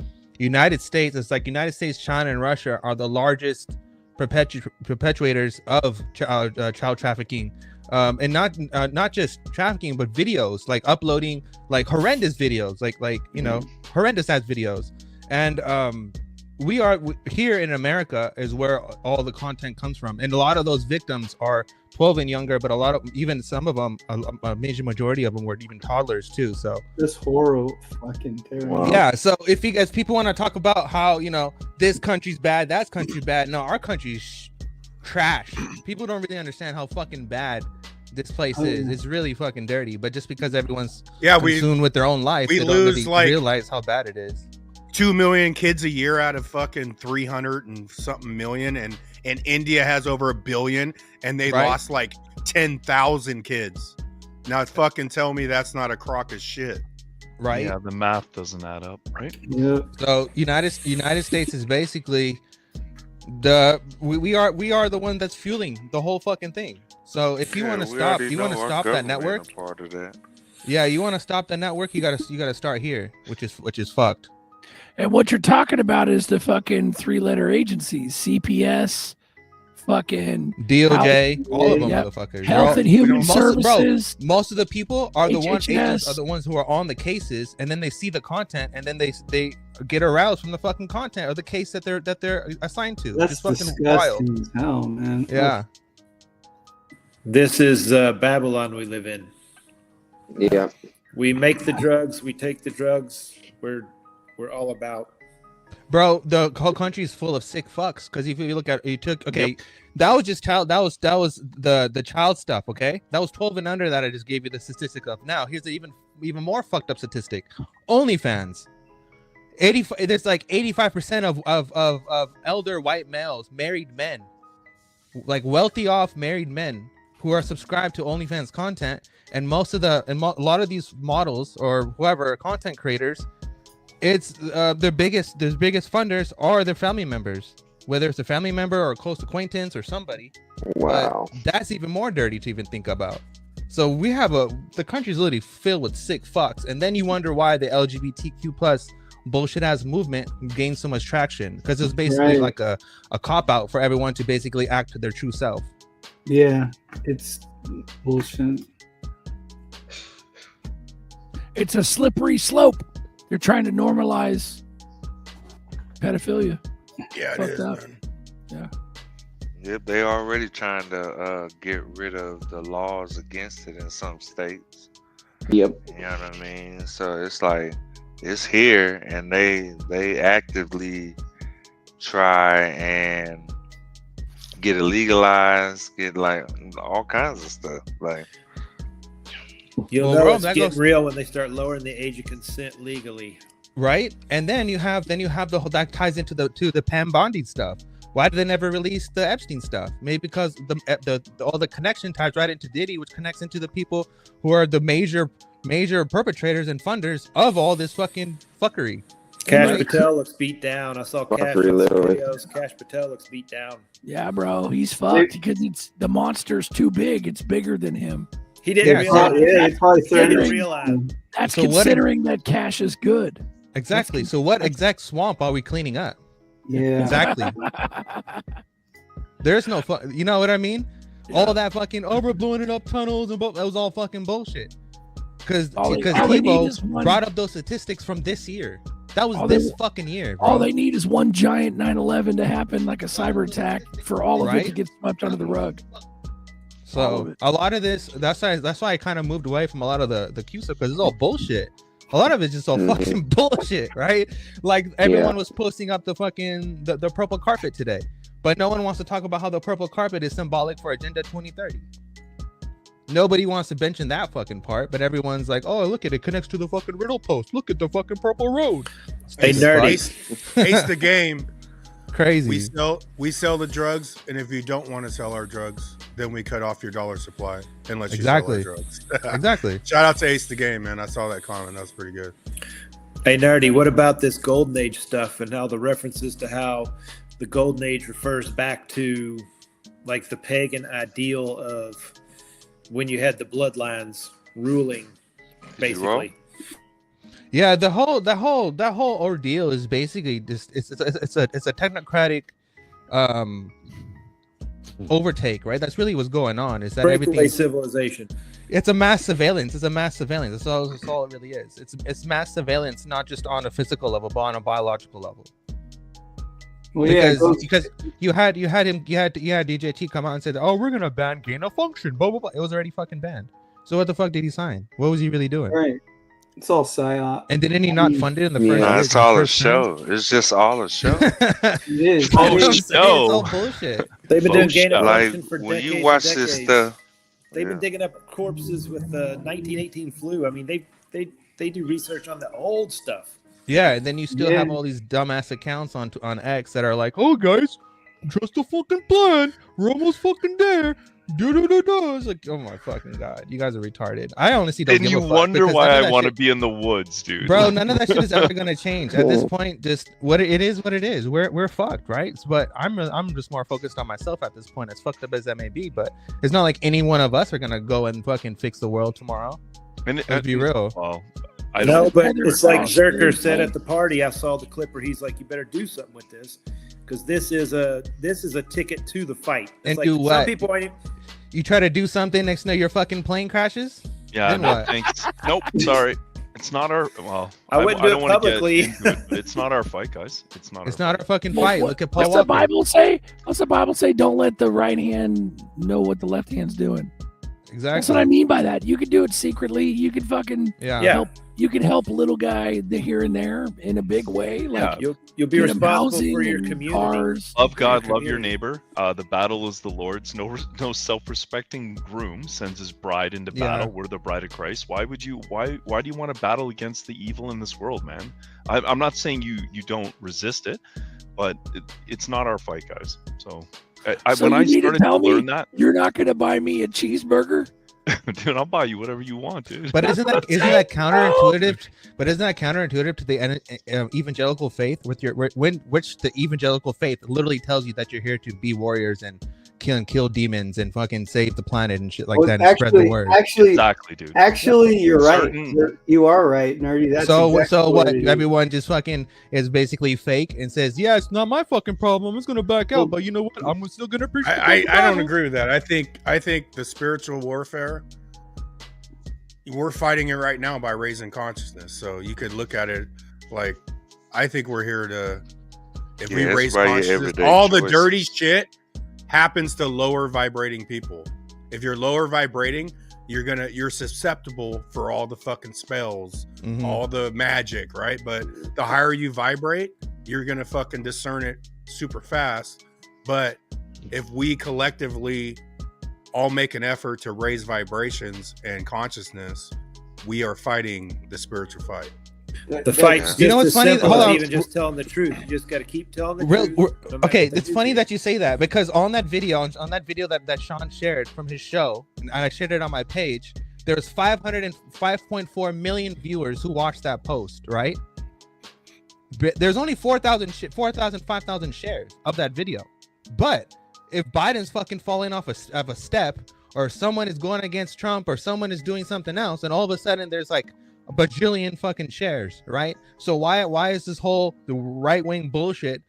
[SPEAKER 4] United States, it's like United States, China, and Russia are the largest perpetuators of child trafficking, and not just trafficking, but videos, like uploading like horrendous videos, like you know, horrendous ass videos. And we are here in America is where all the content comes from, and a lot of those victims are 12 and younger, but a lot of, even some of them, a major majority of them were even toddlers too. So
[SPEAKER 10] This horror fucking terrible.
[SPEAKER 4] yeah, so if you guys people want to talk about how, you know, this country's bad, that country's bad, no, our country's trash. People don't really understand how fucking bad this place is. It's really fucking dirty, but just because everyone's consumed with their own life,
[SPEAKER 2] we
[SPEAKER 4] they don't
[SPEAKER 2] lose
[SPEAKER 4] really
[SPEAKER 2] like
[SPEAKER 4] realize how bad it is.
[SPEAKER 2] 2 million kids a year out of fucking 300 and something million, and India has over 1 billion, and they
[SPEAKER 4] Right.
[SPEAKER 2] lost like 10,000 kids. Now fucking tell me that's not a crock of shit,
[SPEAKER 4] right?
[SPEAKER 6] Yeah, the math doesn't add up, right?
[SPEAKER 10] Yeah.
[SPEAKER 4] So United States is basically we are the one that's fueling the whole fucking thing. So if you want to stop, that network,
[SPEAKER 15] Part of that.
[SPEAKER 4] yeah, you want to stop that network, you gotta start here, which is fucked.
[SPEAKER 13] And what you're talking about is the fucking 3-letter agencies, CPS, fucking
[SPEAKER 4] DOJ, all of them,
[SPEAKER 13] Yep.
[SPEAKER 4] motherfuckers.
[SPEAKER 13] Health and Human
[SPEAKER 4] Services. Most of the people are the
[SPEAKER 13] HHS.
[SPEAKER 4] agents are the ones who are on the cases, and then they see the content, and then they get aroused from the fucking content of the case that they're assigned to.
[SPEAKER 10] That's
[SPEAKER 4] It's fucking
[SPEAKER 10] disgusting
[SPEAKER 4] wild.
[SPEAKER 10] as hell, man.
[SPEAKER 4] Yeah.
[SPEAKER 5] This is Babylon we live in.
[SPEAKER 8] Yeah.
[SPEAKER 5] We make the drugs, we take the drugs. We're all about.
[SPEAKER 4] Bro, the whole country is full of sick fucks. Because if you look at that was just child. That was the child stuff. Okay, that was 12 and under that I just gave you the statistic of. Now here's the even more fucked up statistic. OnlyFans. There's like 85% of elder white males, married men, like wealthy off married men who are subscribed to OnlyFans content, and a lot of these models or whoever content creators. It's their biggest funders are their family members, whether it's a family member or a close acquaintance or somebody.
[SPEAKER 8] Wow.
[SPEAKER 4] But that's even more dirty to even think about. So the country's literally filled with sick fucks, and then you wonder why the LGBTQ plus bullshit ass movement gained so much traction? Because it was basically like a cop out for everyone to basically act to their true self.
[SPEAKER 10] Yeah, it's bullshit.
[SPEAKER 13] It's a slippery slope. They're trying to normalize pedophilia.
[SPEAKER 2] Yeah,
[SPEAKER 13] it is. Yeah.
[SPEAKER 15] Yep, they already trying to get rid of the laws against it in some states.
[SPEAKER 8] Yep.
[SPEAKER 15] You know what I mean? So it's like it's here, and they actively try and get it legalized, get like all kinds of stuff. Like
[SPEAKER 5] you'll know it's getting real when they start lowering the age of consent legally.
[SPEAKER 4] Right, and then you have the whole that ties into the Pam Bondi stuff. Why did they never release the Epstein stuff? Maybe because all the connection ties right into Diddy, which connects into the people who are the major perpetrators and funders of all this fucking fuckery.
[SPEAKER 5] Cash Patel looks beat down. I saw Cash videos. Cash Patel looks beat down.
[SPEAKER 13] Yeah, bro, he's fucked because the monster's too big. It's bigger than him.
[SPEAKER 5] He didn't realize.
[SPEAKER 10] It's probably
[SPEAKER 13] That's considering that Cash is good.
[SPEAKER 4] Exactly. So what exact swamp are we cleaning up?
[SPEAKER 10] Yeah.
[SPEAKER 4] Exactly. There's no you know what I mean? Yeah. All of that fucking we're blowing it up tunnels and that was all fucking bullshit. Because Tebow brought up those statistics from this year. That was this fucking year. Bro.
[SPEAKER 13] All they need is one giant 9/11 to happen, like a cyber attack, for all of it to get swept under the rug.
[SPEAKER 4] So a lot of this, that's why I kind of moved away from a lot of the Q stuff, because it's all bullshit. A lot of it's just all fucking bullshit, right? Like everyone was posting up the fucking the purple carpet today, but no one wants to talk about how the purple carpet is symbolic for Agenda 2030. Nobody wants to mention that fucking part, but everyone's like, "Oh, look at it connects to the fucking riddle post. Look at the fucking purple road."
[SPEAKER 5] Hey, nerdy,
[SPEAKER 2] ace the game.
[SPEAKER 4] Crazy.
[SPEAKER 2] We sell the drugs, and if you don't want to sell our drugs, then we cut off your dollar supply unless you sell our drugs.
[SPEAKER 4] Exactly.
[SPEAKER 2] Shout out to Ace the Game, man. I saw that comment. That was pretty good.
[SPEAKER 5] Hey, nerdy, what about this Golden Age stuff and how the references to how the Golden Age refers back to like the pagan ideal of when you had the bloodlines ruling, basically.
[SPEAKER 4] Yeah, that whole ordeal is basically just it's a technocratic overtake, right? That's really what's going on. Is that everything?
[SPEAKER 5] Civilization.
[SPEAKER 4] It's a mass surveillance. It's a mass surveillance. That's all it really is. It's mass surveillance, not just on a physical level, but on a biological level. Well, because you had DJT come out and say, "Oh, we're gonna ban gain of function." Blah blah blah. It was already fucking banned. So what the fuck did he sign? What was he really doing?
[SPEAKER 10] Right. It's all psyop.
[SPEAKER 4] And didn't he not fund it in the first?
[SPEAKER 15] No, it's all a show. It's just all a show.
[SPEAKER 10] It is.
[SPEAKER 4] It's all bullshit.
[SPEAKER 5] They've been doing gain of function for
[SPEAKER 15] when
[SPEAKER 5] decades.
[SPEAKER 15] You watch this stuff.
[SPEAKER 5] They've been digging up corpses with the 1918 flu. I mean, they do research on the old stuff.
[SPEAKER 4] Yeah, and then you still have all these dumbass accounts on X that are like, "Oh, guys, trust the fucking plan. We're almost fucking there." It's like, oh my fucking god, you guys are retarded. I honestly don't.
[SPEAKER 6] Then you wonder why I want to be in the woods, dude.
[SPEAKER 4] Bro, none of that shit is ever gonna change. At this point, just what it is. We're fucked, right? But I'm just more focused on myself at this point, as fucked up as that may be. But it's not like any one of us are gonna go and fucking fix the world tomorrow.
[SPEAKER 6] And
[SPEAKER 4] let's be real.
[SPEAKER 6] Well,
[SPEAKER 5] but it's like Zerker said at the party. I saw the clip where he's like, "You better do something with this, because this is a ticket to the fight." It's
[SPEAKER 4] and
[SPEAKER 5] like,
[SPEAKER 4] do what?
[SPEAKER 5] Some people
[SPEAKER 4] you try to do something, next thing your fucking plane crashes.
[SPEAKER 6] Yeah, no thanks. Nope, sorry. It's not our. Well,
[SPEAKER 5] I wouldn't do it publicly.
[SPEAKER 6] It's not our fight, guys. It's not our
[SPEAKER 4] fucking fight. Look at Paul
[SPEAKER 13] What's the Bible say? What's the Bible say? Don't let the right hand know what the left hand's doing.
[SPEAKER 4] Exactly.
[SPEAKER 13] That's what I mean by that. You can do it secretly. You can fucking help. You can help a little guy here and there in a big way. Like
[SPEAKER 5] you'll be responsible for your community.
[SPEAKER 13] Cars.
[SPEAKER 6] Love God, love your neighbor. The battle is the Lord's. No self-respecting groom sends his bride into battle. We're the bride of Christ. Why would you? Why do you want to battle against the evil in this world, man? I'm not saying you don't resist it, but it's not our fight, guys. So when I started to learn that,
[SPEAKER 13] you're not going to buy me a cheeseburger.
[SPEAKER 6] Dude, I'll buy you whatever you want, dude.
[SPEAKER 4] But isn't that counterintuitive? But isn't that counterintuitive to the evangelical faith, which the evangelical faith literally tells you that you're here to be warriors and kill demons and fucking save the planet and shit like
[SPEAKER 10] Well,
[SPEAKER 4] that and spread the word.
[SPEAKER 6] Exactly, dude.
[SPEAKER 10] Actually, you're
[SPEAKER 6] Certain-
[SPEAKER 10] right. You are right, Nerdy. That's
[SPEAKER 4] so
[SPEAKER 10] exactly
[SPEAKER 4] what?
[SPEAKER 10] it is.
[SPEAKER 4] Everyone just fucking is basically fake and says, "Yeah, it's not my fucking problem. I'm just gonna back out." But you know what? I'm still gonna preach.
[SPEAKER 2] I don't agree with that. I think the spiritual warfare, we're fighting it right now by raising consciousness. So you could look at it like, I think we're here to, if we
[SPEAKER 15] that's
[SPEAKER 2] raise
[SPEAKER 15] why your
[SPEAKER 2] consciousness,
[SPEAKER 15] everyday
[SPEAKER 2] all the
[SPEAKER 15] choices.
[SPEAKER 2] dirty shit happens to lower vibrating people. If you're lower vibrating, you're susceptible for all the fucking spells, all the magic, right? But the higher you vibrate, you're gonna fucking discern it super fast. But if we collectively all make an effort to raise vibrations and consciousness, we are fighting the spiritual fight.
[SPEAKER 5] The fight's just
[SPEAKER 4] You know what's
[SPEAKER 5] as
[SPEAKER 4] funny?
[SPEAKER 5] simple
[SPEAKER 4] Hold
[SPEAKER 5] as
[SPEAKER 4] on.
[SPEAKER 5] even just telling the truth. You just got to keep telling the
[SPEAKER 4] Real,
[SPEAKER 5] truth. no matter
[SPEAKER 4] okay,
[SPEAKER 5] what they
[SPEAKER 4] it's
[SPEAKER 5] do
[SPEAKER 4] funny
[SPEAKER 5] to
[SPEAKER 4] that you say that, because on that video that Sean shared from his show, and I shared it on my page, there's 505.4 million viewers who watched that post, right? But there's only 5,000 shares of that video. But if Biden's fucking falling off of a step, or someone is going against Trump, or someone is doing something else, and all of a sudden there's like a bajillion fucking shares, right? So why is this whole the right-wing bullshit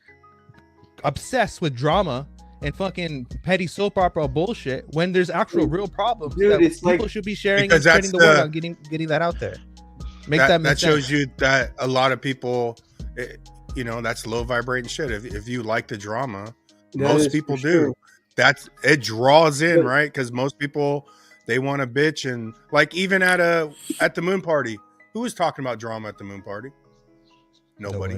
[SPEAKER 4] obsessed with drama and fucking petty soap opera bullshit when there's actual real problems
[SPEAKER 10] Dude,
[SPEAKER 4] that
[SPEAKER 10] it's
[SPEAKER 4] people
[SPEAKER 10] like-
[SPEAKER 4] should be sharing
[SPEAKER 2] Because
[SPEAKER 4] and spreading
[SPEAKER 2] that's
[SPEAKER 4] the word
[SPEAKER 2] the-
[SPEAKER 4] out, getting that out there. Make that make
[SPEAKER 2] that shows
[SPEAKER 4] sense.
[SPEAKER 2] you that a lot of people, that's low vibrating shit. If you like the drama,
[SPEAKER 10] That
[SPEAKER 2] most
[SPEAKER 10] is
[SPEAKER 2] people
[SPEAKER 10] for
[SPEAKER 2] do.
[SPEAKER 10] sure.
[SPEAKER 2] It draws in,
[SPEAKER 10] But-
[SPEAKER 2] right? Because most people, they want to bitch, and like even at the moon party, who was talking about drama at the moon party? Nobody.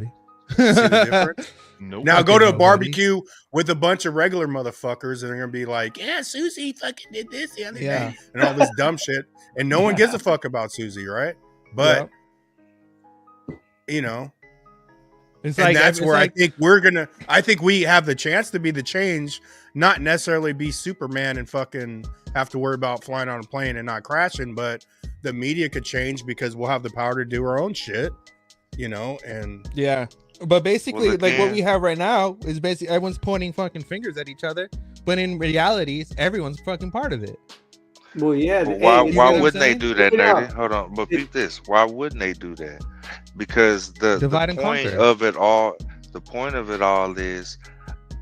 [SPEAKER 2] See the difference?
[SPEAKER 6] Nope.
[SPEAKER 2] Now go to a
[SPEAKER 4] Nobody.
[SPEAKER 2] barbecue with a bunch of regular motherfuckers, and they're gonna be like, "Yeah, Susie fucking did this the other
[SPEAKER 4] Yeah.
[SPEAKER 2] day," and all this dumb shit, and no one gives a fuck about Susie, right? But
[SPEAKER 4] It's
[SPEAKER 2] and
[SPEAKER 4] like
[SPEAKER 2] that's
[SPEAKER 4] it's
[SPEAKER 2] where
[SPEAKER 4] like,
[SPEAKER 2] I think we have the chance to be the change, not necessarily be Superman and fucking have to worry about flying on a plane and not crashing, but the media could change because we'll have the power to do our own shit, and
[SPEAKER 4] yeah. But basically,
[SPEAKER 15] Well,
[SPEAKER 4] like what
[SPEAKER 15] again-
[SPEAKER 4] we have right now is basically everyone's pointing fucking fingers at each other, but in reality, everyone's fucking part of it.
[SPEAKER 10] Well, yeah.
[SPEAKER 15] But
[SPEAKER 10] hey,
[SPEAKER 15] why
[SPEAKER 10] you know
[SPEAKER 15] why
[SPEAKER 10] what I'm
[SPEAKER 15] wouldn't they
[SPEAKER 10] saying?
[SPEAKER 15] do that,
[SPEAKER 10] Check it out.
[SPEAKER 15] Nerdy? Hold on, but peep this. Why wouldn't they do that? Because the
[SPEAKER 4] Divide and
[SPEAKER 15] point
[SPEAKER 4] conquer.
[SPEAKER 15] of it all, is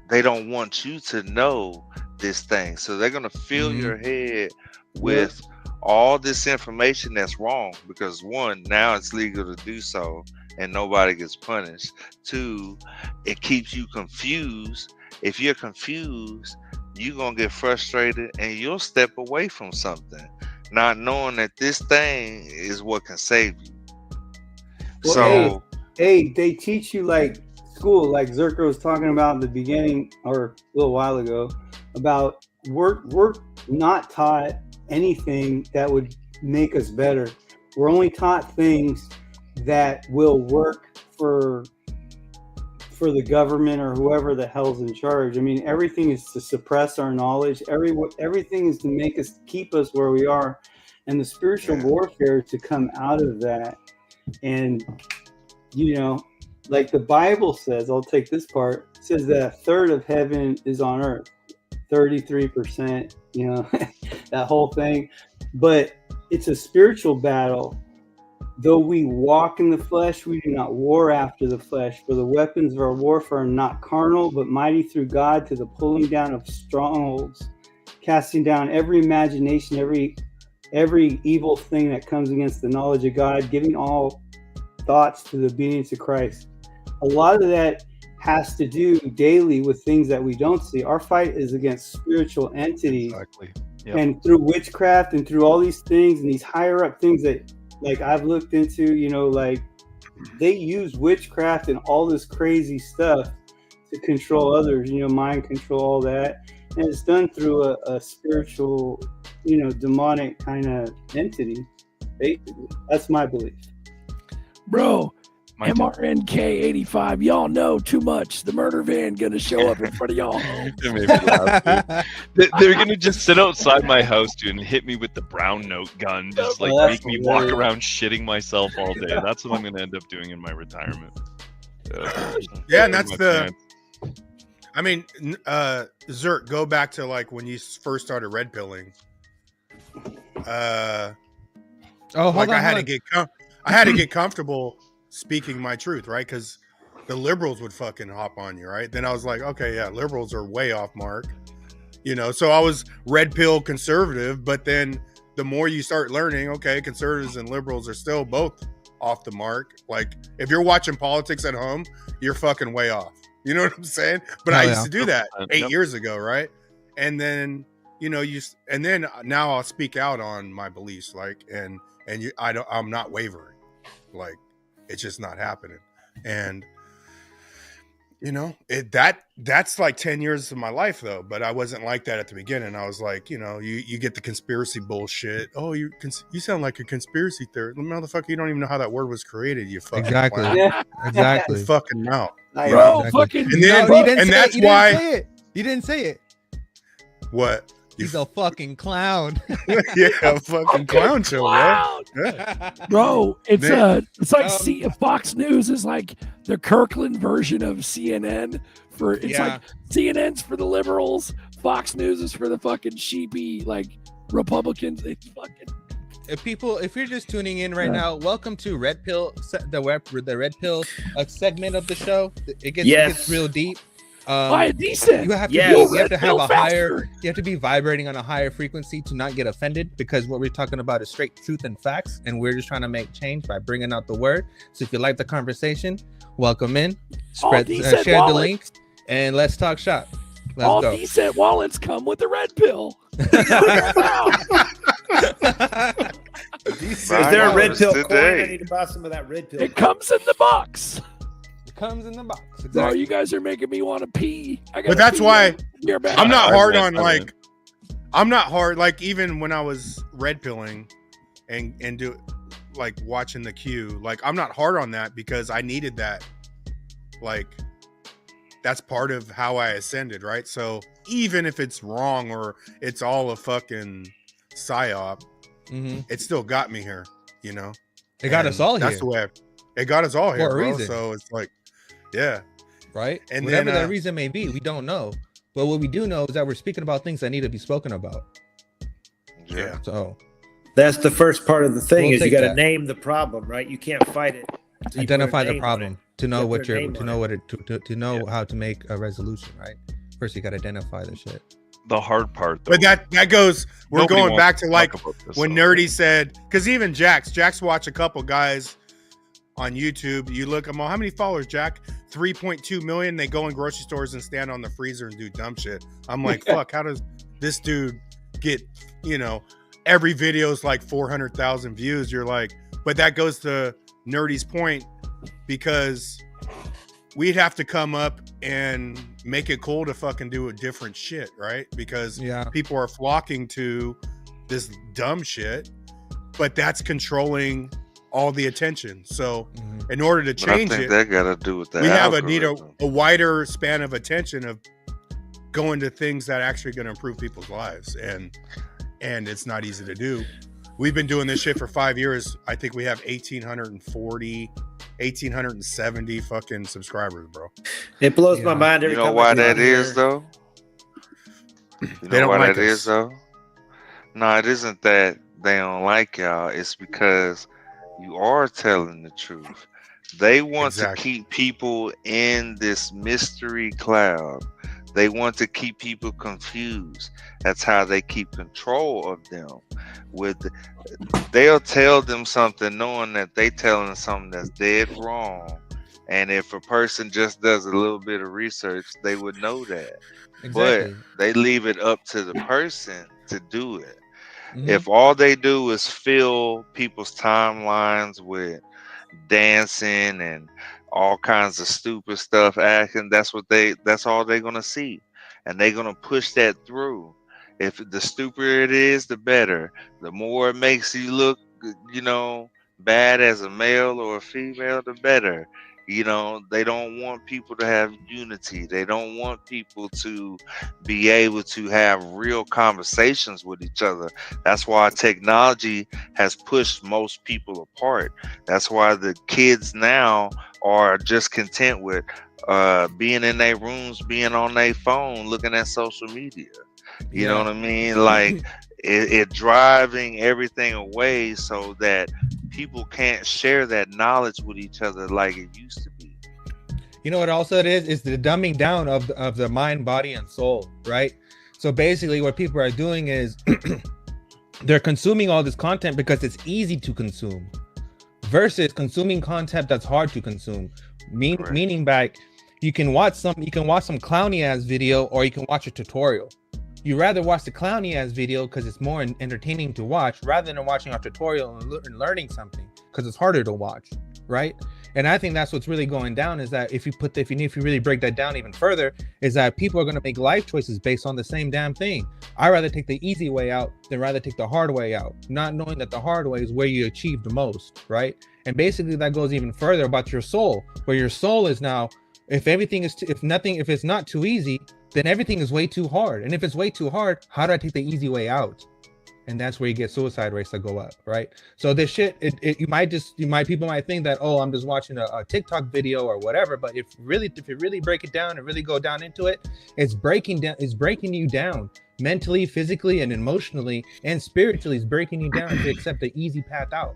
[SPEAKER 15] they don't want you to know this thing, so they're gonna fill your head with all this information that's wrong. Because one, now it's legal to do so, and nobody gets punished. Two, it keeps you confused. If you're confused, you're gonna get frustrated and you'll step away from something, not knowing that this thing is what can save you.
[SPEAKER 10] Well,
[SPEAKER 15] So
[SPEAKER 10] hey, they teach you like school, like Zerka was talking about in the beginning or a little while ago, about we're not taught anything that would make us better. We're only taught things that will work for the government or whoever the hell's in charge. I mean, everything is to suppress our knowledge. Everything is to keep us where we are, and the spiritual warfare is to come out of that. And like the Bible says, I'll take this part. It says that a third of heaven is on earth, 33%. That whole thing. But it's a spiritual battle. Though we walk in the flesh, we do not war after the flesh. For the weapons of our warfare are not carnal, but mighty through God to the pulling down of strongholds, casting down every imagination, every evil thing that comes against the knowledge of God, giving all thoughts to the obedience of Christ. A lot of that has to do daily with things that we don't see. Our fight is against spiritual entities.
[SPEAKER 6] Exactly. Yep.
[SPEAKER 10] And through witchcraft and through all these things and these higher up things that like I've looked into, like they use witchcraft and all this crazy stuff to control others, mind control, all that. And it's done through a spiritual, demonic kind of entity. Basically, that's my belief.
[SPEAKER 13] Bro,
[SPEAKER 6] Mine too.
[SPEAKER 13] MRNK85, y'all know too much. The murder van gonna show up in front of y'all.
[SPEAKER 6] It made me laugh, dude. They're gonna just sit outside my house, dude, and hit me with the brown note gun, just like
[SPEAKER 10] that's
[SPEAKER 6] make me walk
[SPEAKER 10] hilarious.
[SPEAKER 6] around shitting myself all day. That's what I'm gonna end up doing in my retirement.
[SPEAKER 2] Yeah, and that's I mean, Zerk, go back to like when you first started red pilling. I had to get comfortable speaking my truth, right? Because the liberals would fucking hop on you, right? Then I was like, okay, yeah, liberals are way off mark, you know. So I was red pill conservative, but then the more you start learning, okay, conservatives and liberals are still both off the mark. Like if you're watching politics at home, you're fucking way off. You know what I'm saying? But I used to do that 8 years ago, right? And then, you know, now I'll speak out on my beliefs, like, I'm not wavering, like, it's just not happening. And, you know, that's like 10 years of my life though. But I wasn't like that at the beginning. I was like, you know, you get the conspiracy bullshit. Oh, you sound like a conspiracy theorist. Motherfucker, you don't even know how that word was created. You fucking
[SPEAKER 4] exactly.
[SPEAKER 2] You fucking mouth.
[SPEAKER 13] Bro,
[SPEAKER 4] exactly.
[SPEAKER 13] fucking.
[SPEAKER 2] And then, that's why
[SPEAKER 4] you didn't say it.
[SPEAKER 2] What?
[SPEAKER 4] He's a fucking clown.
[SPEAKER 2] Yeah, a fucking clown show, bro.
[SPEAKER 13] Yeah. Bro, it's like Fox News is like the Kirkland version of CNN. Like CNN's for the liberals, Fox News is for the fucking sheepy like Republicans. It's fucking.
[SPEAKER 4] If you're just tuning in right now, welcome to Red Pill, the Red Pill segment of the show. It gets real deep.
[SPEAKER 13] Decent.
[SPEAKER 4] You have to have a higher. You have to be vibrating on a higher frequency to not get offended, because what we're talking about is straight truth and facts, and we're just trying to make change by bringing out the word. So if you like the conversation, welcome in. Share the link, and let's talk shop. Let's
[SPEAKER 13] all
[SPEAKER 4] go.
[SPEAKER 13] Decent wallets come with the red pill.
[SPEAKER 5] Is there a red pill coin? I need to buy some of that red pill.
[SPEAKER 13] It comes in the box.
[SPEAKER 4] Comes in the box.
[SPEAKER 13] Exactly. Bro, you guys are making me want to pee.
[SPEAKER 2] But that's why I'm not hard on like. I'm not hard like even when I was red pilling, and do like watching the queue. Like I'm not hard on that because I needed that. Like that's part of how I ascended, right? So even if it's wrong or it's all a fucking psyop, it still got me here. You know,
[SPEAKER 4] it got us all here.
[SPEAKER 2] That's the way it got us all here,
[SPEAKER 4] for a
[SPEAKER 2] bro.
[SPEAKER 4] reason.
[SPEAKER 2] So it's like. Yeah.
[SPEAKER 4] Right.
[SPEAKER 2] And
[SPEAKER 4] whatever
[SPEAKER 2] then,
[SPEAKER 4] that reason may be, we don't know. But what we do know is that we're speaking about things that need to be spoken about.
[SPEAKER 2] Yeah.
[SPEAKER 4] So
[SPEAKER 5] that's the first part of the thing
[SPEAKER 4] We'll
[SPEAKER 5] is you got to
[SPEAKER 4] that.
[SPEAKER 5] name the problem, right? You can't fight it.
[SPEAKER 4] Identify the problem to know what
[SPEAKER 5] you're
[SPEAKER 4] to know how to make a resolution, right? First, you got to identify the shit.
[SPEAKER 6] The hard part, though,
[SPEAKER 2] but that goes. We're
[SPEAKER 6] nobody
[SPEAKER 2] going
[SPEAKER 6] wants
[SPEAKER 2] back
[SPEAKER 6] to
[SPEAKER 2] to like
[SPEAKER 6] talk about this,
[SPEAKER 2] when
[SPEAKER 6] though.
[SPEAKER 2] Nerdy said, because even Jax watched a couple guys on YouTube. You look them all. How many followers, Jack? 3.2 million. They go in grocery stores and stand on the freezer and do dumb shit. I'm like, fuck. How does this dude get? You know, every video is like 400,000 views. You're like, but that goes to Nerdy's point because we'd have to come up and make it cool to fucking do a different shit, right? Because people are flocking to this dumb shit, but that's controlling all the attention. So in order to change
[SPEAKER 15] I think
[SPEAKER 2] it,
[SPEAKER 15] that got to do with that.
[SPEAKER 2] we have need a wider span of attention of going to things that actually going to improve people's lives. And it's not easy to do. We've been doing this shit for 5 years. I think we have 1,870 fucking subscribers, bro.
[SPEAKER 5] It blows my mind every
[SPEAKER 15] You know
[SPEAKER 5] time
[SPEAKER 15] why
[SPEAKER 5] I
[SPEAKER 15] that
[SPEAKER 5] get
[SPEAKER 15] is,
[SPEAKER 5] here.
[SPEAKER 15] though? You
[SPEAKER 2] They
[SPEAKER 15] know
[SPEAKER 2] don't
[SPEAKER 15] why
[SPEAKER 2] like
[SPEAKER 15] that is,
[SPEAKER 2] us.
[SPEAKER 15] though? No, it isn't that they don't like y'all. It's because you are telling the truth. They want to keep people in this mystery cloud. They want to keep people confused. That's how they keep control of them. They'll tell them something knowing that they telling them something that's dead wrong. And if a person just does a little bit of research, they would know that.
[SPEAKER 4] Exactly.
[SPEAKER 15] But they leave it up to the person to do it. If all they do is fill people's timelines with dancing and all kinds of stupid stuff acting, that's all they're gonna see. And they're gonna push that through. If the stupider it is, the better. The more it makes you look, bad as a male or a female, the better. They don't want people to have unity. They don't want people to be able to have real conversations with each other. That's why technology has pushed most people apart. That's why the kids now are just content with, being in their rooms, being on their phone, looking at social media. You know what I mean? Like it driving everything away so that people can't share that knowledge with each other like it used to be.
[SPEAKER 4] You know what also it is the dumbing down of the mind, body, and soul, right? So basically what people are doing is they're consuming all this content because it's easy to consume versus consuming content that's hard to consume. Meaning back, you can watch some clowny ass video, or you can watch a tutorial. You rather watch the clowny ass video because it's more entertaining to watch rather than watching a tutorial and learning something because it's harder to watch, right? And I think that's what's really going down is that if you really break that down even further, is that people are going to make life choices based on the same damn thing. I'd rather take the easy way out than rather take the hard way out, not knowing that the hard way is where you achieve the most, right? And basically that goes even further about your soul, where your soul is now, if it's not too easy, then everything is way too hard. And if it's way too hard, how do I take the easy way out? And that's where you get suicide rates that go up, right? So this shit, people might think that, oh, I'm just watching a TikTok video or whatever, but if you really break it down and really go down into it, it's breaking you down mentally, physically, and emotionally, and spiritually. It's breaking you down to accept the easy path out.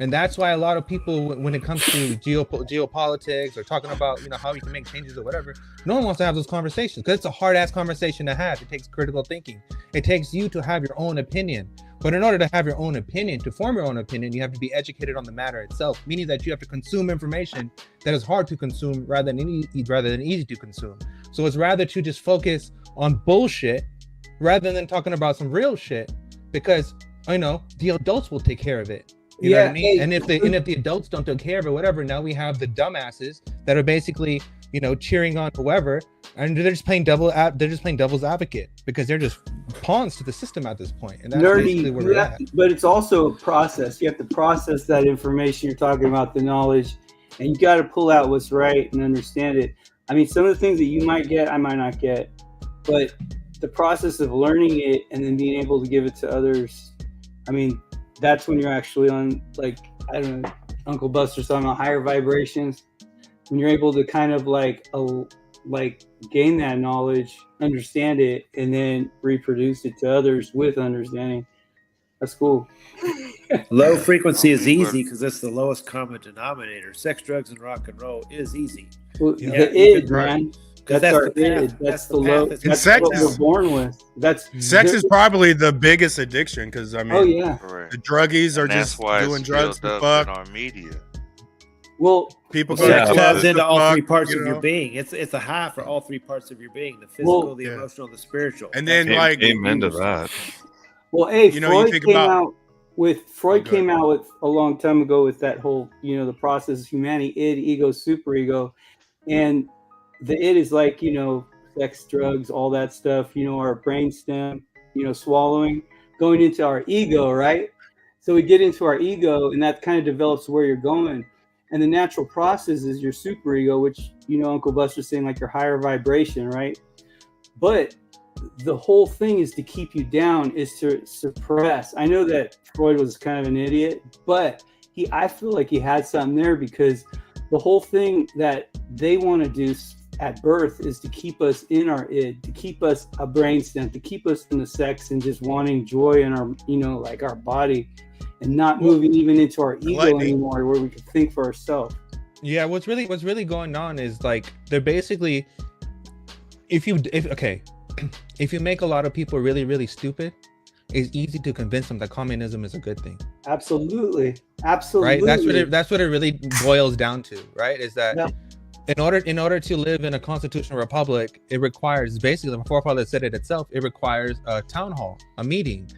[SPEAKER 4] And that's why a lot of people, when it comes to geopolitics or talking about, how you can make changes or whatever, no one wants to have those conversations because it's a hard ass conversation to have. It takes critical thinking. It takes you to have your own opinion. But in order to have your own opinion, to form your own opinion, you have to be educated on the matter itself, meaning that you have to consume information that is hard to consume rather than easy to consume. So it's rather to just focus on bullshit rather than talking about some real shit, because the adults will take care of it. You know what I mean? And if the adults don't take care of it, whatever, now we have the dumbasses that are basically, cheering on whoever, and they're just playing devil's advocate because they're just pawns to the system at this point. And that's basically where we're at.
[SPEAKER 10] But it's also a process. You have to process that information you're talking about, the knowledge, and you got to pull out what's right and understand it. I mean, some of the things that you might get, I might not get, but the process of learning it and then being able to give it to others, I mean, that's when you're actually on, like, I don't know, Uncle Buster's talking about higher vibrations. When you're able to kind of like gain that knowledge, understand it, and then reproduce it to others with understanding. That's cool.
[SPEAKER 5] Low frequency is easy because it's the lowest common denominator. Sex, drugs, and rock and roll is easy.
[SPEAKER 10] Well, the id, man. That's our id. That's the low. That's what we're born with.
[SPEAKER 2] Sex is probably the biggest addiction because the druggies are just doing drugs to fuck.
[SPEAKER 15] In our media.
[SPEAKER 10] Well,
[SPEAKER 5] people taps into all three parts of your being. It's a high for all three parts of your being: the physical, the emotional, and the spiritual.
[SPEAKER 2] And then,
[SPEAKER 6] amen to that.
[SPEAKER 10] Well, Freud came out with a long time ago with that whole, the process of humanity, id, ego, superego, and the id is like, sex, drugs, all that stuff, our brainstem, swallowing, going into our ego, right? So we get into our ego, and that kind of develops where you're going. And the natural process is your superego, which, Uncle Buster's saying, like your higher vibration, right? But the whole thing is to keep you down, is to suppress. I know that Freud was kind of an idiot, but I feel like he had something there, because the whole thing that they want to do at birth is to keep us in our id, to keep us a brainstem, to keep us in the sex and just wanting joy in our, like our body, and not moving even into our ego anymore, where we can think for ourselves.
[SPEAKER 4] Yeah, what's really going on is, like, they're basically, if you make a lot of people really, really stupid, it's easy to convince them that communism is a good thing.
[SPEAKER 10] Absolutely.
[SPEAKER 4] Right? That's what it really boils down to, right? Is that in order to live in a constitutional republic, it requires, basically, the forefather said it itself, it requires a town hall, a meeting,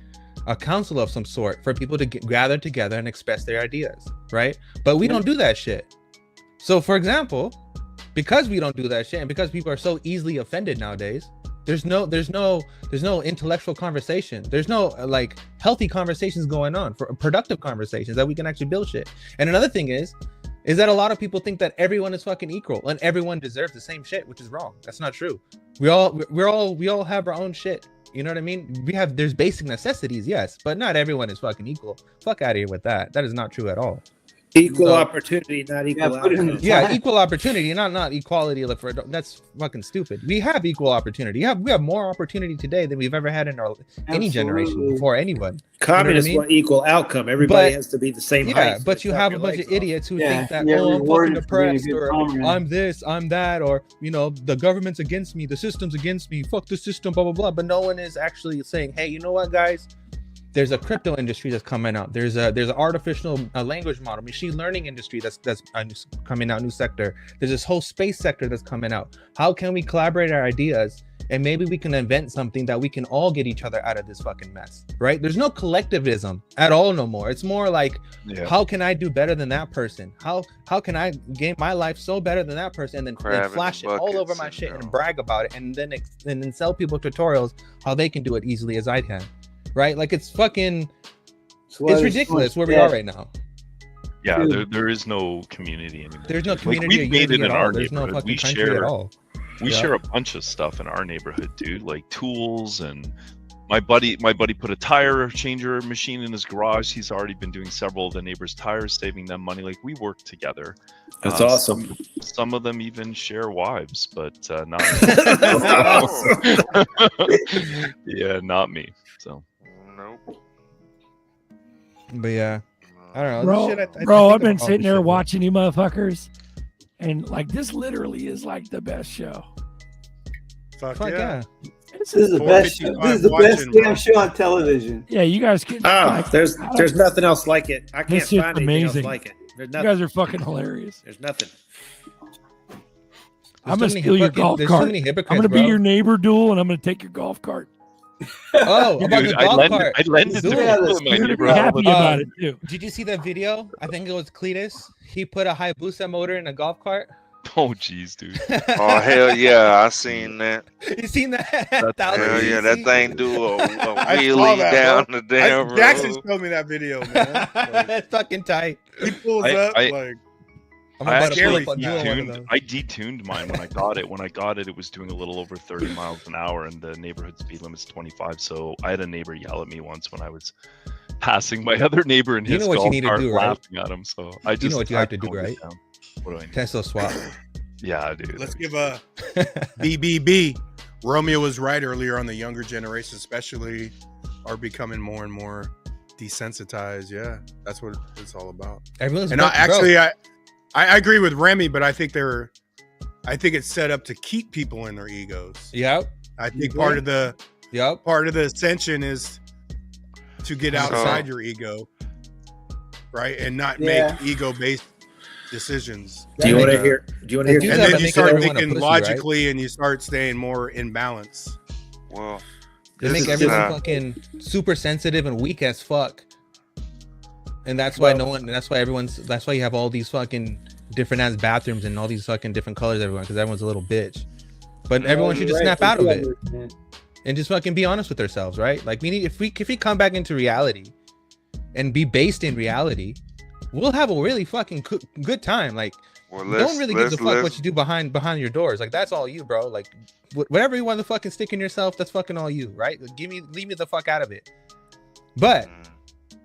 [SPEAKER 4] a council of some sort for people to gather together and express their ideas, right? But we don't do that shit. So, for example, because we don't do that shit, and because people are so easily offended nowadays, there's no intellectual conversation. There's no like healthy conversations going on, for productive conversations that we can actually build shit. And another thing is that a lot of people think that everyone is fucking equal and everyone deserves the same shit, which is wrong. That's not true. We all have our own shit. You know what I mean? There's basic necessities, yes, but not everyone is fucking equal. Fuck out of here with that. That is not true at all.
[SPEAKER 5] Equal
[SPEAKER 4] So-
[SPEAKER 5] opportunity, not equal
[SPEAKER 10] put it in the
[SPEAKER 5] outcome.
[SPEAKER 4] Yeah,
[SPEAKER 10] chat.
[SPEAKER 4] equal opportunity, not equality. That's fucking stupid. We have equal opportunity. We have more opportunity today than we've ever had in any generation
[SPEAKER 10] Absolutely.
[SPEAKER 4] before anyone.
[SPEAKER 5] Communists
[SPEAKER 4] You know what I mean?
[SPEAKER 5] want equal outcome. Everybody
[SPEAKER 4] But-
[SPEAKER 5] has to be the same
[SPEAKER 4] Yeah,
[SPEAKER 5] height. so
[SPEAKER 4] but
[SPEAKER 5] they
[SPEAKER 4] you
[SPEAKER 5] chop
[SPEAKER 4] have a
[SPEAKER 5] your
[SPEAKER 4] bunch of
[SPEAKER 5] legs off.
[SPEAKER 4] idiots who
[SPEAKER 10] Yeah,
[SPEAKER 4] think that,
[SPEAKER 10] yeah,
[SPEAKER 4] I'm fucking
[SPEAKER 10] rewarded for being a
[SPEAKER 4] oppressed,
[SPEAKER 10] good
[SPEAKER 4] or
[SPEAKER 10] comrade.
[SPEAKER 4] I'm this, I'm that, or the government's against me, the system's against me, fuck the system, blah blah blah. But no one is actually saying, hey, you know what, guys? There's a crypto industry that's coming out. There's an artificial language model, machine learning industry that's coming out, new sector. There's this whole space sector that's coming out. How can we collaborate our ideas, and maybe we can invent something that we can all get each other out of this fucking mess, right? There's no collectivism at all no more. It's more like, how can I do better than that person? How can I gain my life so better than that person, and then
[SPEAKER 15] Crab in
[SPEAKER 4] flash
[SPEAKER 15] the
[SPEAKER 4] it all over
[SPEAKER 15] bucket
[SPEAKER 4] my shit
[SPEAKER 15] syndrome.
[SPEAKER 4] and brag about it, and then sell people tutorials how they can do it easily as I can, right? Like it's fucking, it's ridiculous where we are right now.
[SPEAKER 6] Yeah, there is no community anymore.
[SPEAKER 4] There's no
[SPEAKER 6] Like,
[SPEAKER 4] community
[SPEAKER 6] we've
[SPEAKER 4] or
[SPEAKER 6] made it
[SPEAKER 4] unity
[SPEAKER 6] in
[SPEAKER 4] at
[SPEAKER 6] our
[SPEAKER 4] all. There's no
[SPEAKER 6] neighborhood.
[SPEAKER 4] fucking
[SPEAKER 6] We
[SPEAKER 4] country
[SPEAKER 6] share
[SPEAKER 4] at all.
[SPEAKER 6] we
[SPEAKER 4] Yeah.
[SPEAKER 6] share a bunch of stuff in our neighborhood, dude. Like tools, and my buddy put a tire changer machine in his garage. He's already been doing several of the neighbors' tires, saving them money. Like we work together.
[SPEAKER 5] That's awesome.
[SPEAKER 6] Some of them even share wives, but not yeah, not me. So
[SPEAKER 15] Nope.
[SPEAKER 4] But yeah, I don't know.
[SPEAKER 13] Bro,
[SPEAKER 4] This shit, I
[SPEAKER 13] bro,
[SPEAKER 4] think
[SPEAKER 13] I've been
[SPEAKER 4] about all
[SPEAKER 13] sitting
[SPEAKER 4] this
[SPEAKER 13] there
[SPEAKER 4] shit, bro.
[SPEAKER 13] watching you motherfuckers, and like this literally is like the best show.
[SPEAKER 2] Fuck,
[SPEAKER 4] Fuck yeah.
[SPEAKER 10] This is the best. Show. This is the best damn show on television.
[SPEAKER 13] Yeah, you guys can.
[SPEAKER 5] There's nothing else like it. I can't
[SPEAKER 13] This shit's
[SPEAKER 5] find anything else
[SPEAKER 13] amazing.
[SPEAKER 5] like it. There's
[SPEAKER 13] You
[SPEAKER 5] nothing.
[SPEAKER 13] guys are fucking hilarious.
[SPEAKER 5] There's nothing.
[SPEAKER 13] I'm gonna steal your golf
[SPEAKER 4] There's too
[SPEAKER 13] cart.
[SPEAKER 4] many
[SPEAKER 13] I'm
[SPEAKER 4] hypocrites,
[SPEAKER 13] gonna be
[SPEAKER 4] bro.
[SPEAKER 13] your neighbor duel, and I'm gonna take your golf cart.
[SPEAKER 4] Oh,
[SPEAKER 6] Dude,
[SPEAKER 4] about the golf cart.
[SPEAKER 6] I'd lend it to
[SPEAKER 4] Do
[SPEAKER 6] my
[SPEAKER 13] You're
[SPEAKER 6] neighbor.
[SPEAKER 13] happy about it too.
[SPEAKER 4] Did you see that video? I think it was Cletus. He put a Hayabusa motor in a golf cart.
[SPEAKER 6] Oh jeez, dude.
[SPEAKER 15] Oh hell yeah, I seen that.
[SPEAKER 4] You seen that?
[SPEAKER 15] Hell yeah, that thing do a
[SPEAKER 2] I saw
[SPEAKER 15] wheelie
[SPEAKER 2] that,
[SPEAKER 15] down
[SPEAKER 2] bro.
[SPEAKER 15] the damn road.
[SPEAKER 2] Jackson showed me that video, man. Like,
[SPEAKER 4] That's fucking tight.
[SPEAKER 2] he pulls
[SPEAKER 6] I-
[SPEAKER 2] up
[SPEAKER 6] I-
[SPEAKER 2] like
[SPEAKER 4] I'm
[SPEAKER 6] I
[SPEAKER 4] about to
[SPEAKER 6] actually
[SPEAKER 4] pull up on one of those.
[SPEAKER 6] detuned mine when I got it. When I got it, it was doing a little over 30 miles an hour, and the neighborhood speed limit's 25. So I had a neighbor yell at me once when I was passing my other neighbor in
[SPEAKER 4] You
[SPEAKER 6] his
[SPEAKER 4] know what you
[SPEAKER 6] golf
[SPEAKER 4] need to
[SPEAKER 6] cart,
[SPEAKER 4] do, right?
[SPEAKER 6] laughing at him. So I just
[SPEAKER 4] You know what you have to do,
[SPEAKER 6] toned it
[SPEAKER 4] right?
[SPEAKER 6] down. What do I need?
[SPEAKER 4] Tesla swap.
[SPEAKER 6] Yeah, dude.
[SPEAKER 2] let's give a BBB. Romeo was right earlier on. The younger generation, especially, are becoming more and more desensitized. Yeah, that's what it's all about.
[SPEAKER 4] Everyone's
[SPEAKER 2] And
[SPEAKER 4] broke,
[SPEAKER 2] actually,
[SPEAKER 4] bro.
[SPEAKER 2] I agree with Remy, but I think it's set up to keep people in their egos.
[SPEAKER 4] Yep.
[SPEAKER 2] I think part of the ascension is to get outside your ego, right, and not
[SPEAKER 10] Yeah.
[SPEAKER 2] make ego-based decisions.
[SPEAKER 5] Do you want to hear? Do you want to hear?
[SPEAKER 4] Dudes
[SPEAKER 2] And
[SPEAKER 4] have
[SPEAKER 2] then
[SPEAKER 4] to
[SPEAKER 2] you
[SPEAKER 4] make
[SPEAKER 2] start
[SPEAKER 4] everyone a
[SPEAKER 2] thinking
[SPEAKER 4] pussy, right?
[SPEAKER 2] logically, and you start staying more in balance.
[SPEAKER 15] Well,
[SPEAKER 4] They
[SPEAKER 15] this
[SPEAKER 4] make
[SPEAKER 15] is,
[SPEAKER 4] everyone fucking super sensitive and weak as fuck. And that's why that's why you have all these fucking different ass bathrooms and all these fucking different colors, everyone, because everyone's a little bitch. But everyone should just snap out of it and just fucking be honest with themselves, right? Like if we come back into reality and be based in reality, we'll have a really fucking good time. Like,
[SPEAKER 15] well,
[SPEAKER 4] no one really gives a fuck what you do behind your doors. Like, that's all you, bro. Like, whatever you want to fucking stick in yourself, that's fucking all you, right? Like, leave me the fuck out of it. But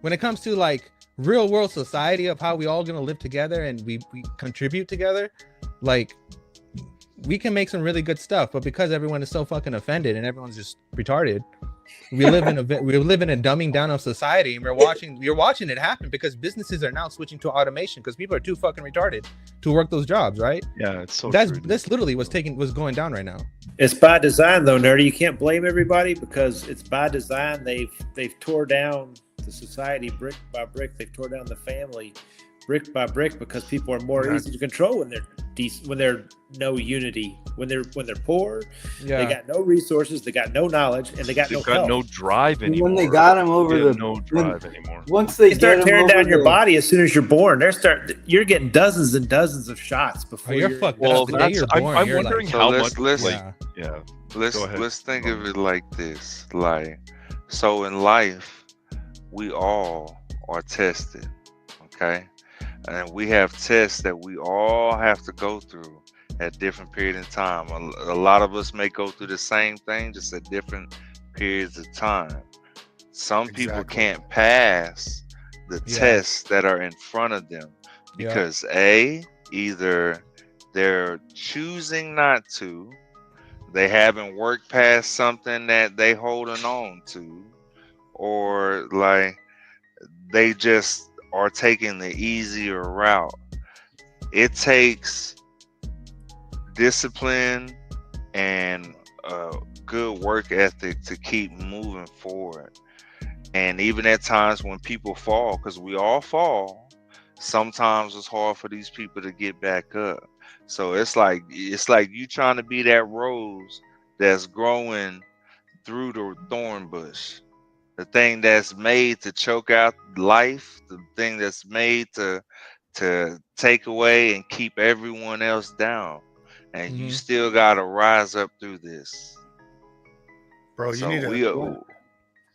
[SPEAKER 4] when it comes to like real world society of how we all gonna live together and we contribute together, like, we can make some really good stuff. But because everyone is so fucking offended and everyone's just retarded, we live in a dumbing down of society, and you're watching it happen because businesses are now switching to automation because people are too fucking retarded to work those jobs, right?
[SPEAKER 6] Yeah, it's so
[SPEAKER 4] that's
[SPEAKER 6] true.
[SPEAKER 4] That's literally what's going down right now.
[SPEAKER 5] It's by design, though, Nerdy. You can't blame everybody because it's by design. They've tore down the society brick by brick. They've tore down the family brick by brick because people are more easy to control when they're when they're no unity. When they're poor,
[SPEAKER 4] Yeah.
[SPEAKER 5] they got no resources, they got no knowledge, and they got
[SPEAKER 6] They've
[SPEAKER 5] no
[SPEAKER 6] got
[SPEAKER 5] help.
[SPEAKER 6] no drive anymore.
[SPEAKER 10] When they got them over
[SPEAKER 6] They have
[SPEAKER 10] the
[SPEAKER 6] no drive anymore.
[SPEAKER 10] once they
[SPEAKER 5] start
[SPEAKER 10] get 'em
[SPEAKER 5] tearing
[SPEAKER 10] over
[SPEAKER 5] down your
[SPEAKER 10] the-
[SPEAKER 5] body as soon as you're born. You're getting dozens and dozens of shots before
[SPEAKER 4] you're
[SPEAKER 5] you're
[SPEAKER 4] fucked
[SPEAKER 6] Well,
[SPEAKER 4] up. The day you're born,
[SPEAKER 6] I'm
[SPEAKER 4] you're
[SPEAKER 6] wondering
[SPEAKER 4] like,
[SPEAKER 15] So
[SPEAKER 6] how
[SPEAKER 15] let's-
[SPEAKER 6] much.
[SPEAKER 15] let's-
[SPEAKER 6] Like, yeah.
[SPEAKER 15] let's
[SPEAKER 6] Go ahead.
[SPEAKER 15] let's think of it like this. Like, so in life, we all are tested, okay? And we have tests that we all have to go through at different periods of time. A lot of us may go through the same thing, just at different periods of time. Some people
[SPEAKER 2] Exactly.
[SPEAKER 15] can't pass the
[SPEAKER 4] Yeah.
[SPEAKER 15] tests that are in front of them. because either they're choosing not to, they haven't worked past something that they holding on to, or like they just are taking the easier route. It takes discipline and a good work ethic to keep moving forward. And even at times when people fall, because we all fall, sometimes it's hard for these people to get back up. So it's like you trying to be that rose that's growing through the thorn bush, the thing that's made to choke out life, the thing that's made to take away and keep everyone else down. And you still gotta rise up through this.
[SPEAKER 2] Bro, you
[SPEAKER 15] So
[SPEAKER 2] need
[SPEAKER 15] we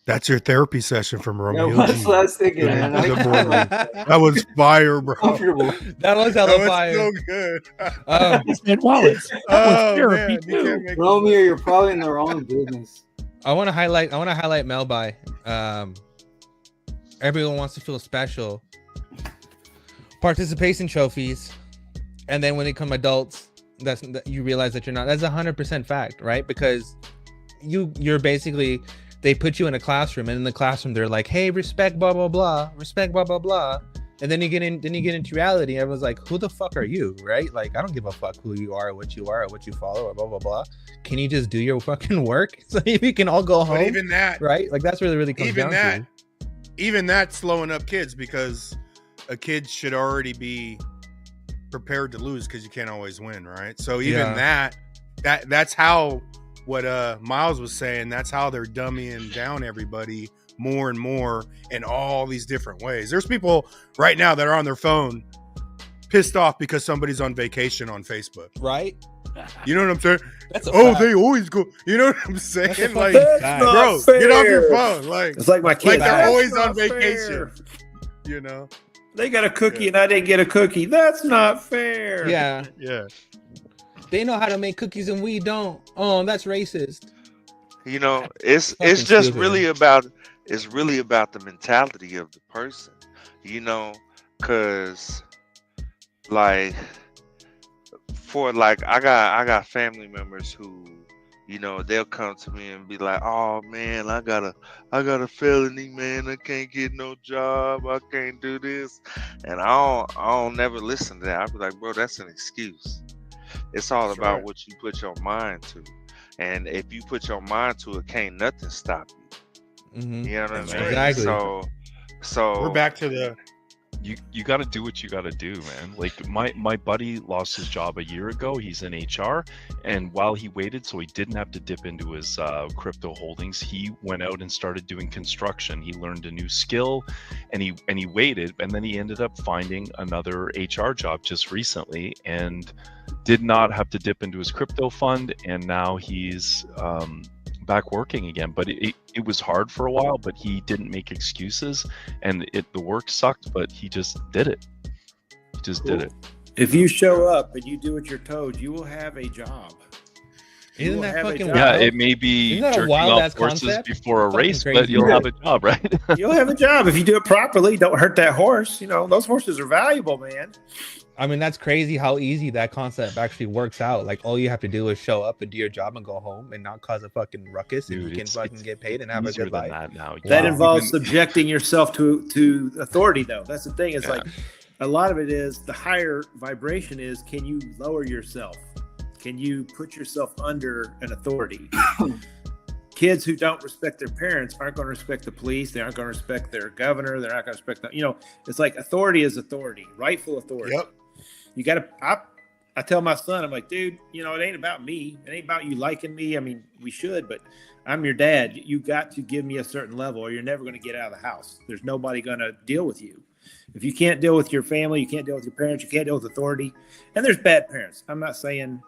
[SPEAKER 2] that's your therapy session from Romeo.
[SPEAKER 10] That's what I was thinking, man.
[SPEAKER 2] That was fire, bro.
[SPEAKER 10] Comfortable.
[SPEAKER 4] That was hella
[SPEAKER 2] That was
[SPEAKER 4] fire.
[SPEAKER 2] so good.
[SPEAKER 13] And Wallace, that was therapy
[SPEAKER 2] man, you can't make
[SPEAKER 10] Romeo, you're probably in the wrong business.
[SPEAKER 4] I want to highlight Melby. Everyone wants to feel special. Participation trophies, and then when they become adults, you realize that you're not. That's 100% fact, right? Because you're basically, they put you in a classroom, and in the classroom they're like, hey, respect blah blah blah, respect blah blah blah, and then you get into reality. Everyone's like, who the fuck are you, right? Like, I don't give a fuck who you are or what you follow or blah blah blah. Can you just do your fucking work so we can all go home?
[SPEAKER 2] But even that,
[SPEAKER 4] right? Like, that's really comes down to.
[SPEAKER 2] Even that's slowing up kids, because a kid should already be prepared to lose, because you can't always win, right? So even that's how, what Miles was saying, that's how they're dumbing down everybody more and more in all these different ways. There's people right now that are on their phone pissed off because somebody's on vacation on Facebook,
[SPEAKER 4] right?
[SPEAKER 2] You know what I'm saying?
[SPEAKER 4] That's a
[SPEAKER 2] fact.
[SPEAKER 4] fact.
[SPEAKER 2] They always go. You know what I'm saying? Like,
[SPEAKER 5] That's
[SPEAKER 2] bro,
[SPEAKER 5] not fair.
[SPEAKER 2] get off your phone. Like,
[SPEAKER 5] It's like my kids.
[SPEAKER 2] like they're
[SPEAKER 5] That's
[SPEAKER 2] always
[SPEAKER 5] not
[SPEAKER 2] on vacation.
[SPEAKER 5] fair.
[SPEAKER 2] You know,
[SPEAKER 5] They got a cookie and I didn't get a cookie. That's not fair.
[SPEAKER 4] Yeah.
[SPEAKER 5] They
[SPEAKER 4] know how to make cookies and we don't. Oh, that's racist.
[SPEAKER 15] You know, it's
[SPEAKER 4] Fucking
[SPEAKER 15] just
[SPEAKER 4] stupid.
[SPEAKER 15] really about the mentality of the person, you know, because like I got family members who, you know, they'll come to me and be like, oh man, I got a felony, man, I can't get no job, I can't do this, and I don't never listen to that. I'll be like, bro, that's an excuse. It's all about what you put your mind to. And if you put your mind to it, can't nothing stop you. You know what I mean?
[SPEAKER 4] Exactly.
[SPEAKER 15] So
[SPEAKER 2] we're back to the
[SPEAKER 6] you got to do what you got to do, man. Like my buddy lost his job a year ago. He's in HR, and while he waited, so he didn't have to dip into his crypto holdings, he went out and started doing construction. He learned a new skill, and he waited, and then he ended up finding another HR job just recently, and did not have to dip into his crypto fund, and now he's back working again. But it was hard for a while, but he didn't make excuses, and the work sucked, but he just did it. He just did it.
[SPEAKER 5] If you show up and you do what you're told, you will have a job.
[SPEAKER 4] Isn't that fucking
[SPEAKER 6] Yeah,
[SPEAKER 4] wild?
[SPEAKER 6] it may be
[SPEAKER 4] Isn't that a
[SPEAKER 6] jerking
[SPEAKER 4] wild
[SPEAKER 6] off
[SPEAKER 4] ass
[SPEAKER 6] horses
[SPEAKER 4] concept?
[SPEAKER 6] before a
[SPEAKER 4] Fucking
[SPEAKER 6] race,
[SPEAKER 4] crazy.
[SPEAKER 6] but you'll have a job, right?
[SPEAKER 5] You'll have a job if you do it properly. Don't hurt that horse. You know, those horses are valuable, man.
[SPEAKER 4] I mean, that's crazy how easy that concept actually works out. Like, all you have to do is show up and do your job and go home and not cause a fucking ruckus,
[SPEAKER 6] Dude,
[SPEAKER 4] and you can
[SPEAKER 6] it's
[SPEAKER 4] fucking get paid and have a
[SPEAKER 6] easier
[SPEAKER 4] good
[SPEAKER 6] than
[SPEAKER 4] life.
[SPEAKER 6] that now.
[SPEAKER 5] That
[SPEAKER 6] Yeah.
[SPEAKER 5] involves subjecting yourself to authority, though. That's the thing. It's
[SPEAKER 6] Yeah.
[SPEAKER 5] like a lot of it is the higher vibration is, can you lower yourself? Can you put yourself under an authority? Kids who don't respect their parents aren't going to respect the police. They aren't going to respect their governor. They're not going to respect the, you know, it's like authority is authority, rightful authority.
[SPEAKER 2] Yep.
[SPEAKER 5] You got to, I tell my son, I'm like, dude, you know, it ain't about me. It ain't about you liking me. I mean, we should, but I'm your dad. You got to give me a certain level or you're never going to get out of the house. There's nobody going to deal with you. If you can't deal with your family, you can't deal with your parents, you can't deal with authority. And there's bad parents. I'm not saying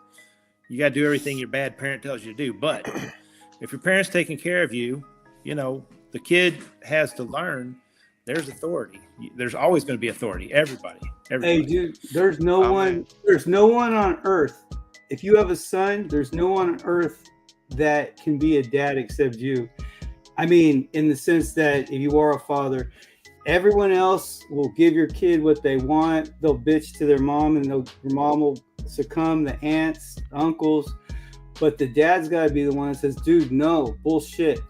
[SPEAKER 5] you got to do everything your bad parent tells you to do, but if your parents taking care of you, you know, the kid has to learn there's authority. There's always going to be authority. Everybody.
[SPEAKER 10] Hey, dude, there's no one on earth. If you have a son, there's no one on earth that can be a dad except you. I mean, in the sense that if you are a father, everyone else will give your kid what they want. They'll bitch to their mom, and their mom will succumb. The aunts, uncles, but the dad's got to be the one that says, "Dude, no bullshit.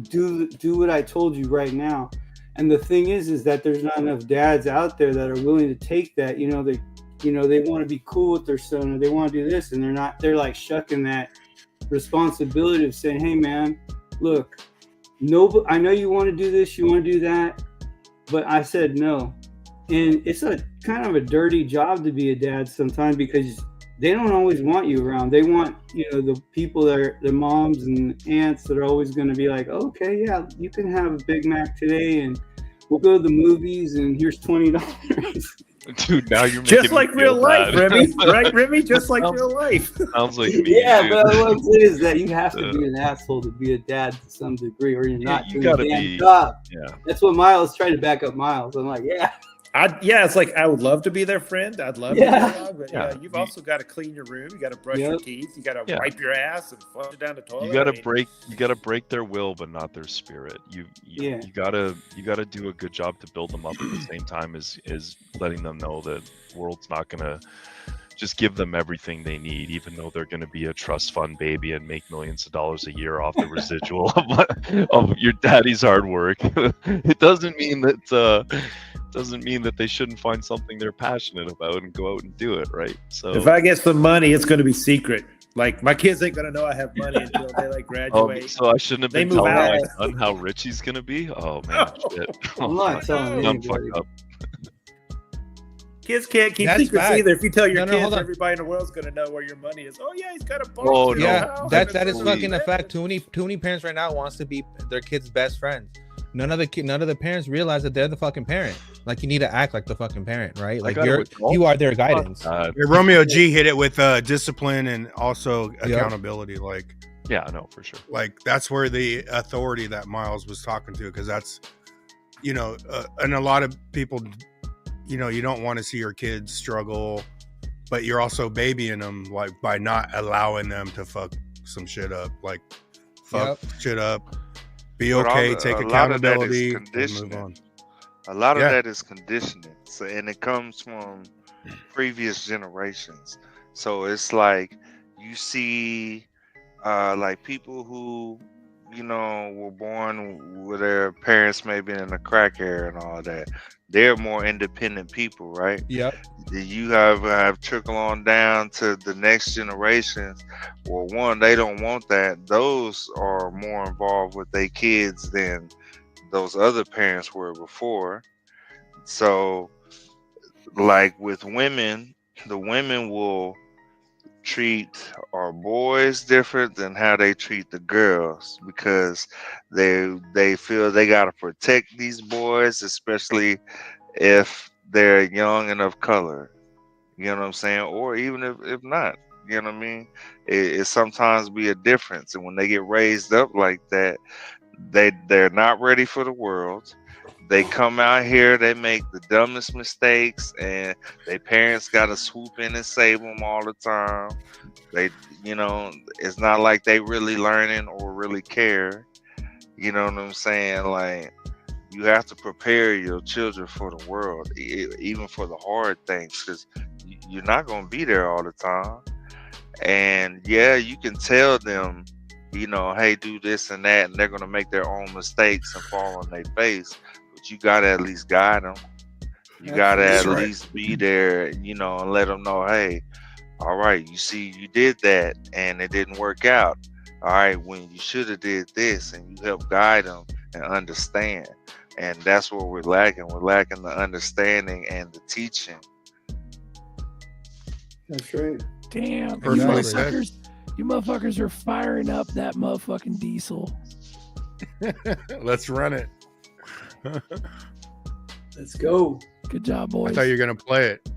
[SPEAKER 10] Do what I told you right now." And the thing is that there's not enough dads out there that are willing to take that. They want to be cool with their son, or they want to do this, and they're like shucking that responsibility of saying, "Hey, man, look, no, I know you want to do this, you want to do that, but I said no." And it's a kind of a dirty job to be a dad sometimes, because they don't always want you around. They want, the people that are the moms and aunts that are always going to be like, oh, "Okay, yeah, you can have a Big Mac today, and we'll go to the movies, and here's $20."
[SPEAKER 6] Dude, now you're
[SPEAKER 5] Just
[SPEAKER 6] making
[SPEAKER 5] like
[SPEAKER 6] me feel
[SPEAKER 5] real life,
[SPEAKER 6] bad.
[SPEAKER 5] Remy. Right, Remy? Just like real life.
[SPEAKER 6] Sounds like me.
[SPEAKER 10] Yeah,
[SPEAKER 6] dude.
[SPEAKER 10] but what I'm saying is that you have to be an asshole to be a dad to some degree, or you're not
[SPEAKER 6] you
[SPEAKER 10] doing
[SPEAKER 6] gotta
[SPEAKER 10] a damn
[SPEAKER 6] be.
[SPEAKER 10] job.
[SPEAKER 6] Yeah.
[SPEAKER 10] That's what Miles trying to back up Miles. I'm like, yeah.
[SPEAKER 5] It's like I would love to be their friend. I'd love to be along, but you've also got to clean your room. You got to brush your teeth. You got to wipe your ass and flush it down the toilet.
[SPEAKER 6] You gotta break their will, but not their spirit. You gotta do a good job to build them up at the same time as letting them know that the world's not gonna just give them everything they need, even though they're gonna be a trust fund baby and make millions of dollars a year off the residual of your daddy's hard work. It doesn't mean that they shouldn't find something they're passionate about and go out and do it, right? So
[SPEAKER 5] if I get some money, it's going to be secret. Like, my kids ain't going to know I have money until they graduate.
[SPEAKER 6] So I shouldn't have been telling my son how rich he's going to be? Oh, man, shit.
[SPEAKER 10] I'm not telling
[SPEAKER 6] I'm fucked up.
[SPEAKER 5] Kids can't keep
[SPEAKER 4] That's
[SPEAKER 5] secrets
[SPEAKER 4] fact.
[SPEAKER 5] either. If you tell your kids,
[SPEAKER 4] hold on.
[SPEAKER 5] everybody in the world's going to know where your money is. Oh, yeah, he's got a boat.
[SPEAKER 6] Oh,
[SPEAKER 4] Yeah, that is fucking a fact. Too many parents right now wants to be their kids' best friends. None of the parents realize that they're the fucking parent. Like, you need to act like the fucking parent, right? Like, you are their guidance.
[SPEAKER 2] Romeo G hit it with discipline and also accountability. Like,
[SPEAKER 6] yeah, I know for sure.
[SPEAKER 2] Like, that's where the authority that Miles was talking to, because that's, and a lot of people, you don't want to see your kids struggle, but you're also babying them, like, by not allowing them to fuck some shit up, like fuck shit up. Be okay, take accountability, and move on.
[SPEAKER 15] A lot of that is conditioning. So, and it comes from previous generations. So it's like you see like people who, were born with their parents maybe in the crack era and all that. They're more independent people, right?
[SPEAKER 4] Yep.
[SPEAKER 15] You have trickle on down to the next generations. Well, one, they don't want that. Those are more involved with their kids than those other parents were before. So, like with women, the women will treat our boys different than how they treat the girls, because they feel they got to protect these boys, especially if they're young and of color, you know what I'm saying, or even if not, you know what I mean. It sometimes be a difference, and when they get raised up like that, they're not ready for the world. They come out here, they make the dumbest mistakes, and their parents got to swoop in and save them all the time. They, it's not like they really learning or really care. You know what I'm saying? Like, you have to prepare your children for the world, even for the hard things, because you're not going to be there all the time. And yeah, you can tell them, hey, do this and that, and they're going to make their own mistakes and fall on their face. But you got to at least guide them. You got to at least be there, and let them know, hey, all right, you see, you did that and it didn't work out. All right, when you should have did this, and you help guide them and understand. And that's what we're lacking. We're lacking the understanding and the teaching.
[SPEAKER 10] That's right.
[SPEAKER 13] Damn, you motherfuckers are firing up that motherfucking diesel.
[SPEAKER 2] Let's run it.
[SPEAKER 10] Let's go.
[SPEAKER 13] Good job, boys.
[SPEAKER 2] I thought you were gonna play it.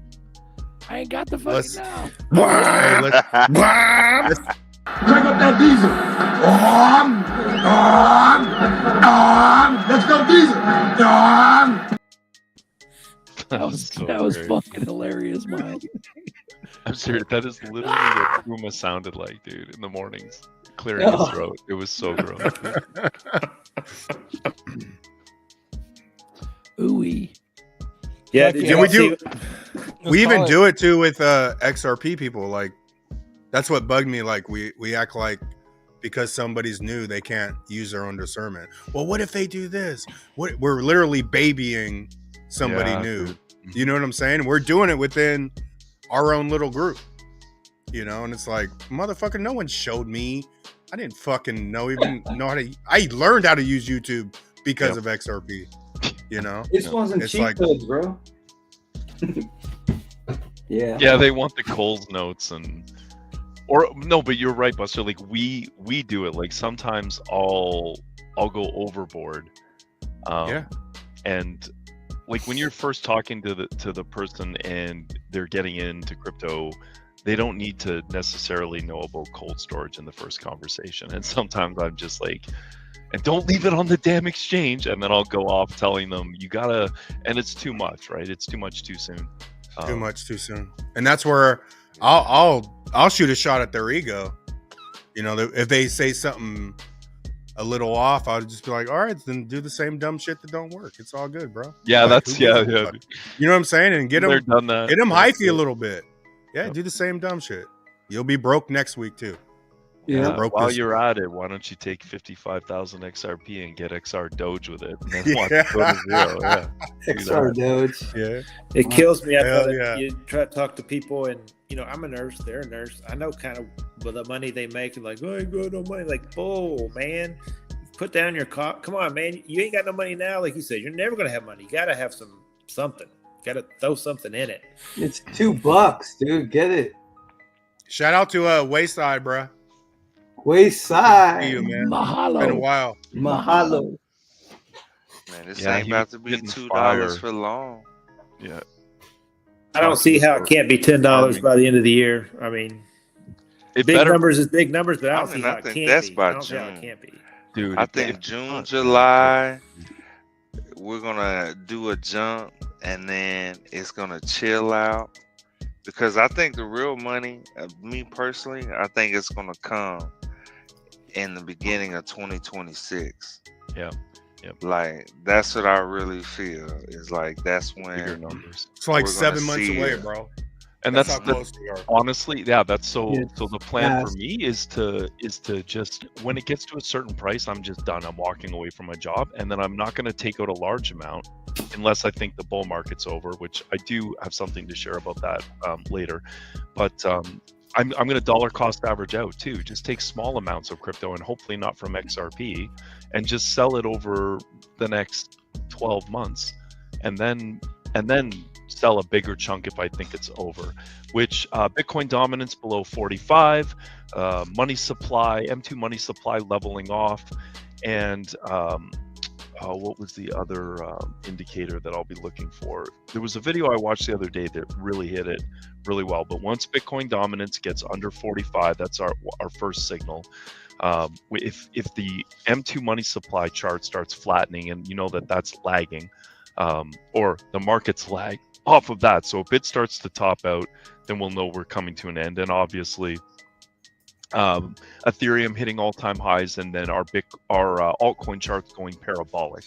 [SPEAKER 13] I ain't got the fucking now.
[SPEAKER 12] Crank up that diesel. Let's go diesel.
[SPEAKER 13] That was fucking hilarious, Miles.
[SPEAKER 6] I'm serious. That is literally what Puma sounded like, dude, in the mornings, clearing his throat. It was so gross.
[SPEAKER 13] ooey.
[SPEAKER 5] Yeah,
[SPEAKER 4] Fuck
[SPEAKER 5] did
[SPEAKER 4] yeah.
[SPEAKER 5] you
[SPEAKER 2] we
[SPEAKER 5] all see-
[SPEAKER 2] do.
[SPEAKER 4] Let's
[SPEAKER 2] We even
[SPEAKER 4] call it.
[SPEAKER 2] do it too with XRP people. Like that's what bugged me. Like we act like because somebody's new, they can't use their own discernment. Well, what if they do this? What we're literally babying somebody
[SPEAKER 6] Yeah,
[SPEAKER 2] new.
[SPEAKER 6] dude.
[SPEAKER 2] You know what I'm saying? We're doing it within our own little group. You know, and it's like, motherfucker, no one showed me. I didn't fucking know how to. I learned how to use YouTube because of XRP. You know,
[SPEAKER 16] This wasn't
[SPEAKER 2] it's
[SPEAKER 16] cheat
[SPEAKER 2] like,
[SPEAKER 16] codes, bro. Yeah.
[SPEAKER 6] Yeah, they want the Coles notes or no, but you're right, Buster. Like we do it. Like sometimes I'll go overboard.
[SPEAKER 2] Yeah.
[SPEAKER 6] And like when you're first talking to the person and they're getting into crypto, they don't need to necessarily know about cold storage in the first conversation. And sometimes I'm just like, and don't leave it on the damn exchange. And then I'll go off telling them you gotta, and it's too much, right? It's too much too soon.
[SPEAKER 2] Too much too soon. And that's where I'll shoot a shot at their ego. You know, if they say something a little off, I'll just be like, all right, then do the same dumb shit that don't work. It's all good, bro.
[SPEAKER 6] Yeah,
[SPEAKER 2] Like,
[SPEAKER 6] that's
[SPEAKER 2] who gives
[SPEAKER 6] yeah.
[SPEAKER 2] a fuck? You know what I'm saying? And get
[SPEAKER 6] They're
[SPEAKER 2] them
[SPEAKER 6] done that.
[SPEAKER 2] hyphy a little bit. Yeah, do the same dumb shit. You'll be broke next week too.
[SPEAKER 10] Yeah.
[SPEAKER 2] Broke
[SPEAKER 6] While
[SPEAKER 2] this-
[SPEAKER 6] you're at it, why don't you take 55,000 XRP and get XR Doge with it? And then watch
[SPEAKER 2] Yeah.
[SPEAKER 6] it go to zero. Yeah. Do
[SPEAKER 10] XR
[SPEAKER 6] that.
[SPEAKER 10] Doge.
[SPEAKER 2] Yeah.
[SPEAKER 5] It kills me. I
[SPEAKER 2] Hell
[SPEAKER 5] feel
[SPEAKER 2] yeah.
[SPEAKER 5] that you try to talk to people, and I'm a nurse. They're a nurse. I know kind of with the money they make, and like, oh, I got no money. Like, bull, man. Put down your car. Come on, man. You ain't got no money now. Like you said, you're never gonna have money. You gotta have something. Gotta throw something in it.
[SPEAKER 10] It's $2, dude. Get it.
[SPEAKER 2] Shout out to Wayside, bro.
[SPEAKER 10] Wayside.
[SPEAKER 2] See you, man.
[SPEAKER 13] Mahalo.
[SPEAKER 2] Been a while.
[SPEAKER 10] Mahalo.
[SPEAKER 15] Man, this
[SPEAKER 6] Yeah,
[SPEAKER 15] ain't
[SPEAKER 6] he
[SPEAKER 15] about
[SPEAKER 6] was
[SPEAKER 15] to be
[SPEAKER 6] getting
[SPEAKER 15] $2
[SPEAKER 6] fire.
[SPEAKER 15] for long.
[SPEAKER 6] Yeah.
[SPEAKER 5] I don't see how it can't be $10 by the end of the year. I mean,
[SPEAKER 6] It
[SPEAKER 5] big
[SPEAKER 6] better,
[SPEAKER 5] numbers is big numbers, but I don't
[SPEAKER 15] I
[SPEAKER 5] see
[SPEAKER 15] mean,
[SPEAKER 5] how
[SPEAKER 15] I
[SPEAKER 5] it
[SPEAKER 15] think
[SPEAKER 5] can't
[SPEAKER 15] that's
[SPEAKER 5] be.
[SPEAKER 15] by
[SPEAKER 5] I don't see how it
[SPEAKER 15] June.
[SPEAKER 5] can't be.
[SPEAKER 6] dude.
[SPEAKER 15] I
[SPEAKER 6] if-
[SPEAKER 15] think
[SPEAKER 6] if-
[SPEAKER 15] June, July, we're gonna do a jump, and then it's gonna chill out. Because I think the real money, me personally, I think it's gonna come in the beginning of 2026.
[SPEAKER 6] Yeah. Yep.
[SPEAKER 15] Like that's what I really feel. Is like that's when
[SPEAKER 6] Bigger numbers.
[SPEAKER 2] It's like
[SPEAKER 15] we're
[SPEAKER 2] 7
[SPEAKER 15] gonna
[SPEAKER 2] months
[SPEAKER 15] see
[SPEAKER 2] away,
[SPEAKER 15] it.
[SPEAKER 2] bro.
[SPEAKER 6] And
[SPEAKER 2] That's
[SPEAKER 6] that's
[SPEAKER 2] how
[SPEAKER 6] the,
[SPEAKER 2] close we are.
[SPEAKER 6] honestly, yeah, that's so
[SPEAKER 10] Yeah,
[SPEAKER 6] so the plan for
[SPEAKER 10] fast.
[SPEAKER 6] me is to just when it gets to a certain price, I'm just done. I'm walking away from my job, and then I'm not going to take out a large amount unless I think the bull market's over, which I do have something to share about that later. But I'm going to dollar cost average out too. Just take small amounts of crypto and hopefully not from XRP, and just sell it over the next 12 months, and then sell a bigger chunk if I think it's over. Which Bitcoin dominance below 45, money supply, M2 money supply leveling off, and what was the other indicator that I'll be looking for? There was a video I watched the other day that really hit it really well. But once Bitcoin dominance gets under 45, that's our first signal. If the M2 money supply chart starts flattening, and you know that's lagging, or the market's lag off of that. So if it starts to top out, then we'll know we're coming to an end. And obviously, Ethereum hitting all-time highs, and then our altcoin charts going parabolic.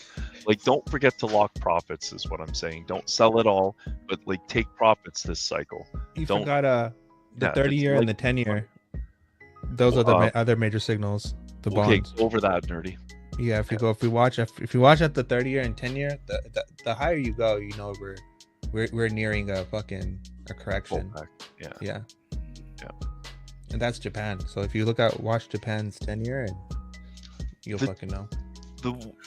[SPEAKER 6] Like, don't forget to lock profits is what I'm saying. Don't sell it all, but like take profits this cycle.
[SPEAKER 4] You
[SPEAKER 6] Don't
[SPEAKER 4] forgot the
[SPEAKER 6] yeah,
[SPEAKER 4] 30-year
[SPEAKER 6] it's
[SPEAKER 4] and the 10-year. Those are the other major signals. The
[SPEAKER 6] okay,
[SPEAKER 4] bonds.
[SPEAKER 6] go over that, nerdy.
[SPEAKER 4] Yeah, if you watch at the 30-year and 10-year, the higher you go, you know we're nearing a correction.
[SPEAKER 6] Yeah.
[SPEAKER 4] Yeah. And that's Japan. So if you watch Japan's 10-year, and you'll fucking know.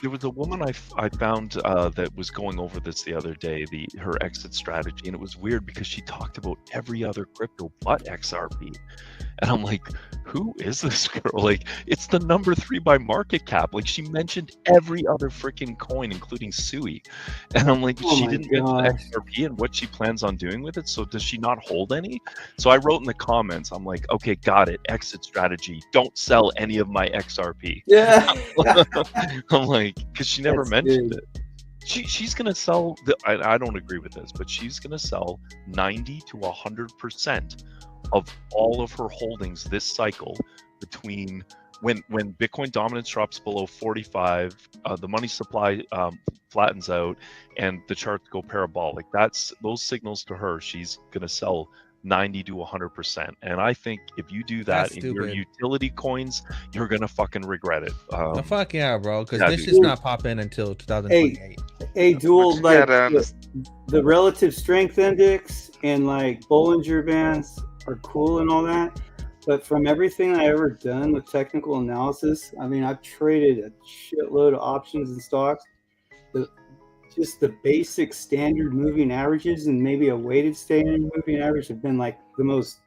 [SPEAKER 6] There was a woman I found that was going over this the other day, her exit strategy, and it was weird because she talked about every other crypto but XRP, and I'm like, who is this girl? Like, it's the number 3 by market cap. Like, she mentioned every other freaking coin, including Sui, and I'm like, she didn't mention XRP and what she plans on doing with it. So does she not hold any? So I wrote in the comments, I'm like, okay, got it. Exit strategy. Don't sell any of my XRP.
[SPEAKER 10] Yeah.
[SPEAKER 6] I'm like, because she never mentioned it. She's gonna sell. I don't agree with this, but she's gonna sell 90 to 100% of all of her holdings this cycle between when Bitcoin dominance drops below 45, the money supply flattens out, and the charts go parabolic. That's those signals to her. She's gonna sell 90 to 100%. And I think if you do that
[SPEAKER 4] That's
[SPEAKER 6] in your
[SPEAKER 4] stupid.
[SPEAKER 6] utility coins, you're gonna fucking regret it.
[SPEAKER 4] The fuck yeah, bro, because
[SPEAKER 6] yeah,
[SPEAKER 4] this
[SPEAKER 6] dude.
[SPEAKER 4] is not popping until 2028.
[SPEAKER 10] Hey, Dual,
[SPEAKER 15] you
[SPEAKER 10] like
[SPEAKER 15] gotta
[SPEAKER 10] the relative strength index and like Bollinger Bands are cool and all that, but from everything I ever done with technical analysis, I mean, I've traded a shitload of options and stocks. Just the basic standard moving averages and maybe a weighted standard moving average have been like the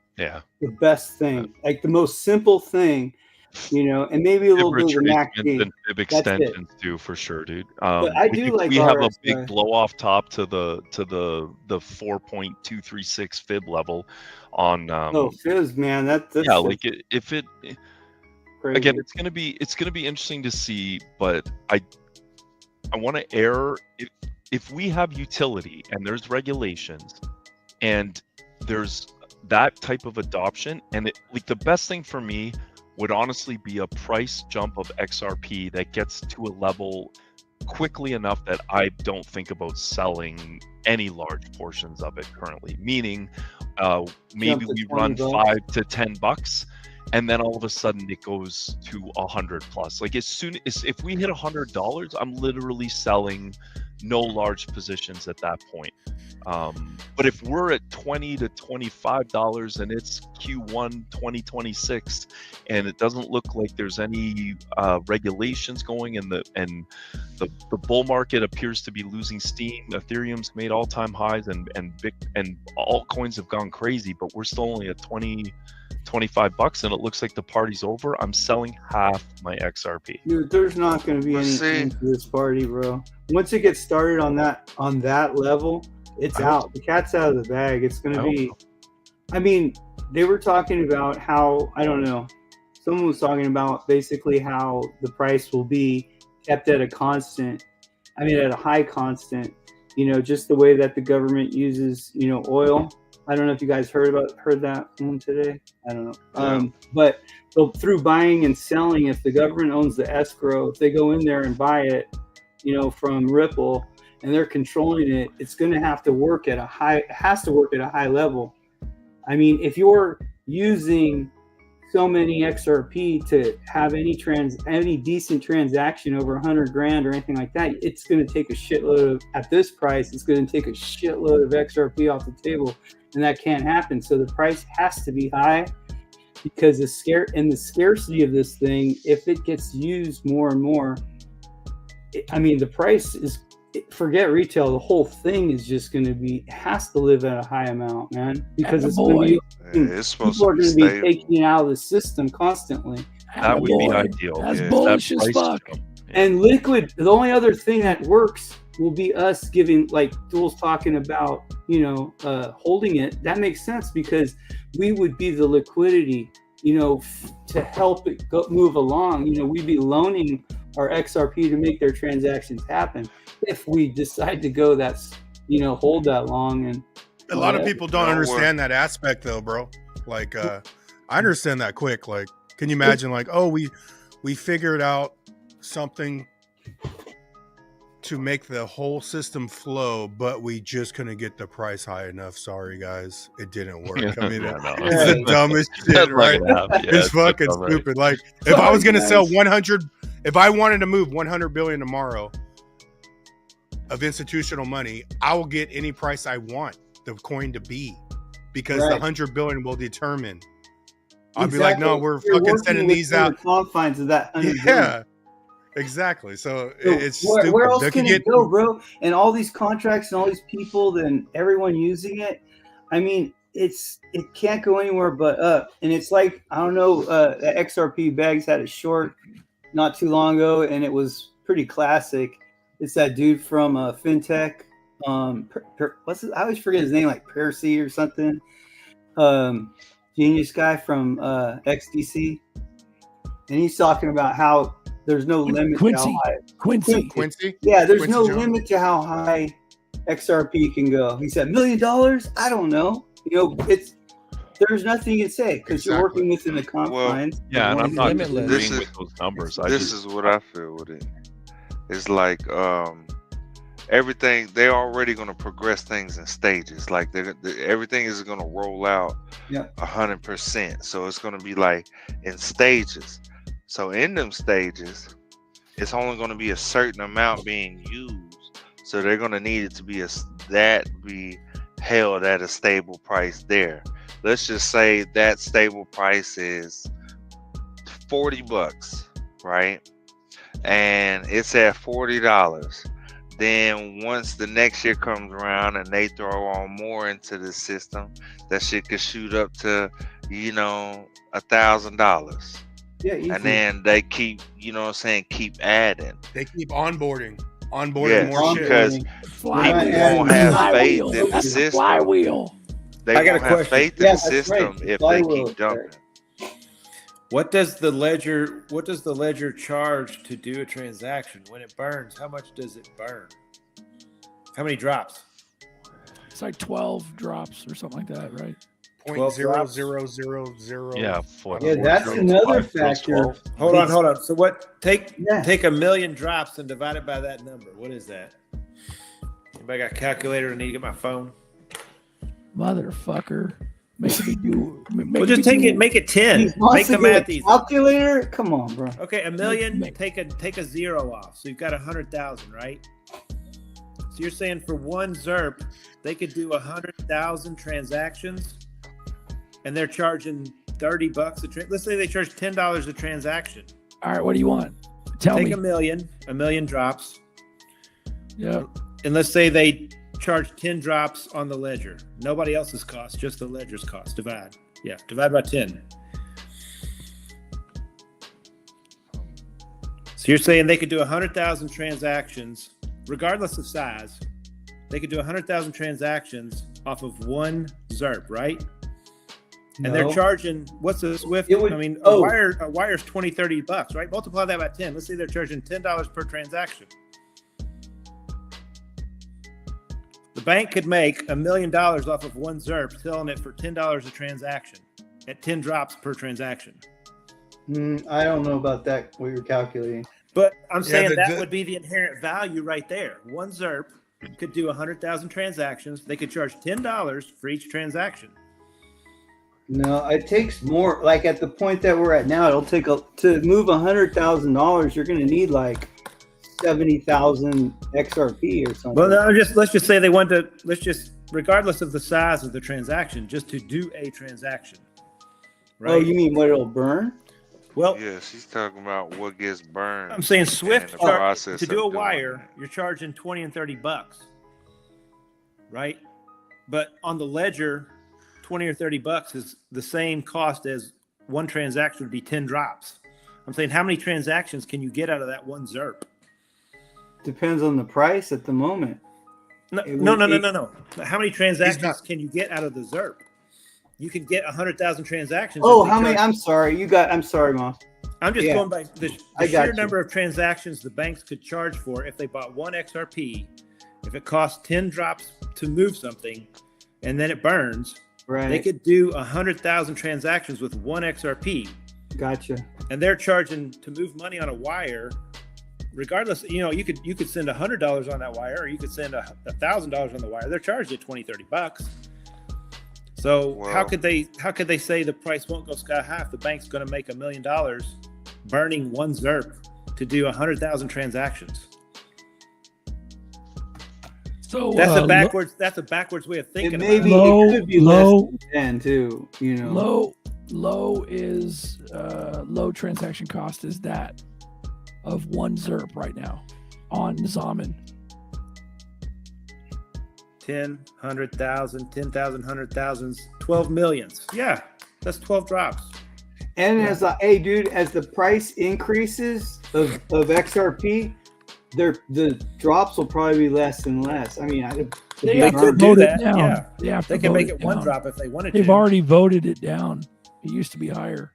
[SPEAKER 10] best thing, like the most simple thing, you know, and maybe a little bit of the MACD.
[SPEAKER 6] And fib extensions too, for sure, dude.
[SPEAKER 10] But I do like
[SPEAKER 6] we have a
[SPEAKER 10] RSI.
[SPEAKER 6] big blow off top to the 4.236 fib level on
[SPEAKER 10] fibs, man, that's
[SPEAKER 6] yeah, like if it
[SPEAKER 10] crazy.
[SPEAKER 6] again, it's gonna be interesting to see, but I want to err if we have utility and there's regulations and there's that type of adoption, and like the best thing for me would honestly be a price jump of XRP that gets to a level quickly enough that I don't think about selling any large portions of it currently. Meaning, maybe we run $5 to $10, and then all of a sudden it goes to 100 plus. Like as soon as if we hit $100, I'm literally selling no large positions at that point. But if we're at $20 to $25 and it's Q1 2026 and it doesn't look like there's any regulations going, and the bull market appears to be losing steam, Ethereum's made all-time highs, and all coins have gone crazy, but we're still only at $25 and it looks like the party's over, I'm selling half my XRP.
[SPEAKER 10] Dude, there's not going to be any end to this party, bro. Once it gets started on that level, it's out. The cat's out of the bag. It's going to be. I mean, they were talking about how, I don't know. Someone was talking about basically how the price will be kept at a constant. I mean, at a high constant. You know, just the way that the government uses, you know, oil. I don't know if you guys heard that one today. I don't know. But through buying and selling, if the government owns the escrow, if they go in there and buy it, you know, from Ripple, and they're controlling it, it's going to have to work at a high level. I mean, if you're using so many XRP to have any decent transaction over 100 grand or anything like that, it's going to take a shitload of, at this price, it's going to take a shitload of XRP off the table, and that can't happen. So the price has to be high, because the scarcity of this thing, if it gets used more and more, I mean, the price is, forget retail, the whole thing is just going to be, has to live at a high amount, man, because it's going to be, people are going to be taking it out of the system constantly.
[SPEAKER 6] That would be ideal.
[SPEAKER 13] That's bullish as fuck.
[SPEAKER 10] And liquid, the only other thing that works will be us giving, like Duel's talking about, you know, holding it. That makes sense, because we would be the liquidity, you know, to help it move along. You know, we'd be loaning our XRP to make their transactions happen if we decide to go hold that long. And
[SPEAKER 2] a lot of people don't understand that aspect though, bro. Like I understand that quick. Like, can you imagine, like, oh, we figured out something to make the whole system flow, but we just couldn't get the price high enough. Sorry guys, it didn't work. I mean, it's the dumbest shit, right? It's fucking stupid. Like, if I was gonna sell 100, if I wanted to move 100 billion tomorrow of institutional money, I will get any price I want the coin to be, because the 100 billion will determine. I'll be like, no, we're fucking sending these out.
[SPEAKER 10] The confines of that 100
[SPEAKER 2] yeah.
[SPEAKER 10] billion.
[SPEAKER 2] Exactly. So it's stupid.
[SPEAKER 10] Where else can it go, bro? And all these contracts and all these people, then everyone using it. I mean, it can't go anywhere but up. And it's like, I don't know, XRP Bags had a short not too long ago, and it was pretty classic. It's that dude from FinTech. I always forget his name, like Percy or something. Genius guy from XDC. And he's talking about how there's no limit to how high.
[SPEAKER 2] Quincy?
[SPEAKER 10] Yeah, there's
[SPEAKER 2] Quincy
[SPEAKER 10] no
[SPEAKER 2] Jones.
[SPEAKER 10] limit to how high XRP can go. He said, $1 million? I don't know. You know, there's nothing you can say because you're working within the confines.
[SPEAKER 6] Yeah, and I'm not agreeing
[SPEAKER 15] This
[SPEAKER 6] with
[SPEAKER 15] is
[SPEAKER 6] those numbers.
[SPEAKER 15] this is what I feel with it. It's like everything, they're already going to progress things in stages. Like everything is going to roll out 100%. So it's going to be like in stages. So in them stages, it's only going to be a certain amount being used. So they're going to need it to be be held at a stable price there. Let's just say that stable price is $40, right? And it's at $40. Then once the next year comes around and they throw on more into the system, that shit could shoot up to, $1,000.
[SPEAKER 10] Yeah, easy.
[SPEAKER 15] And then they keep, keep adding.
[SPEAKER 2] They keep onboarding
[SPEAKER 15] Yes,
[SPEAKER 2] more
[SPEAKER 15] because
[SPEAKER 2] shit.
[SPEAKER 15] people won't have faith in the system.
[SPEAKER 13] Flywheel.
[SPEAKER 15] They
[SPEAKER 5] I got
[SPEAKER 15] won't
[SPEAKER 5] a
[SPEAKER 15] have
[SPEAKER 5] question.
[SPEAKER 15] faith in the system if they keep dumping.
[SPEAKER 5] What does the ledger charge to do a transaction when it burns? How much does it burn? How many drops?
[SPEAKER 13] It's like 12 drops or something like that, right?
[SPEAKER 2] 0.0000.
[SPEAKER 6] Yeah,
[SPEAKER 10] that's another factor.
[SPEAKER 5] Hold on. So what? Take a million drops and divide it by that number. What is that? Anybody got a calculator? I need to get my phone.
[SPEAKER 13] Motherfucker. Make
[SPEAKER 5] Make it 10. Make the math easy.
[SPEAKER 10] Calculator? Come on, bro.
[SPEAKER 5] Okay, a million, take a zero off. So you've got 100,000, right? So you're saying for one ZRP, they could do 100,000 transactions and they're charging $30 let's say they charge $10 a transaction.
[SPEAKER 13] All right, what do you want? Tell me.
[SPEAKER 5] Take a million drops.
[SPEAKER 13] Yeah.
[SPEAKER 5] And let's say they charge 10 drops on the ledger. Nobody else's cost, just the ledger's cost. Divide by 10. So you're saying they could do 100,000 transactions, regardless of size. They could do 100,000 transactions off of one ZRP, right? And they're charging, what's the Swift? A wire's $20, $30, right? Multiply that by 10. Let's say they're charging $10 per transaction. The bank could make $1 million off of one ZRP, selling it for $10 a transaction at 10 drops per transaction.
[SPEAKER 10] I don't know about that, what you're calculating.
[SPEAKER 5] But I'm saying that would be the inherent value right there. One ZRP could do 100,000 transactions. They could charge $10 for each transaction.
[SPEAKER 10] No, it takes more. Like at the point that we're at now, it'll take to move $100,000. You're going to need like 70,000 XRP or something.
[SPEAKER 5] Well, no, let's just say they want to. Regardless of the size of the transaction, just to do a transaction. Right?
[SPEAKER 10] Oh, you mean what it'll burn?
[SPEAKER 5] Well,
[SPEAKER 15] yes, he's talking about what gets burned.
[SPEAKER 5] I'm saying Swift to do a wire, you're charging $20 and $30, right? But on the ledger, $20 or $30 is the same cost as one transaction would be 10 drops. I'm saying, how many transactions can you get out of that one ZRP?
[SPEAKER 10] Depends on the price at the moment.
[SPEAKER 5] No. How many transactions can you get out of the ZRP? You can get 100,000 transactions.
[SPEAKER 10] Oh, how many? I'm sorry, Moss.
[SPEAKER 5] I'm just going by the sheer number of transactions the banks could charge for if they bought one XRP. If it costs 10 drops to move something, and then it burns, they could do 100,000 transactions with one XRP.
[SPEAKER 10] Gotcha.
[SPEAKER 5] And they're charging to move money on a wire. Regardless, you could send $100 on that wire, or you could send $1,000 on the wire. They're charged at $20, $30. So how could they say the price won't go sky high if the bank's going to make $1 million burning one ZRP to do 100,000 transactions?
[SPEAKER 13] So
[SPEAKER 5] that's a backwards way of thinking.
[SPEAKER 10] It could be less than 10 too.
[SPEAKER 13] Low is low transaction cost is that of one ZRP right now on Zaman.
[SPEAKER 5] 10, 100,000, 10,000, 100,000, 12 millions. Yeah, that's 12 drops.
[SPEAKER 10] And as the price increases of XRP, the drops will probably be less and less. I mean,
[SPEAKER 5] they could do that.
[SPEAKER 13] Down.
[SPEAKER 5] Yeah, they can make it one drop if they wanted to.
[SPEAKER 13] They've already voted it down. It used to be higher.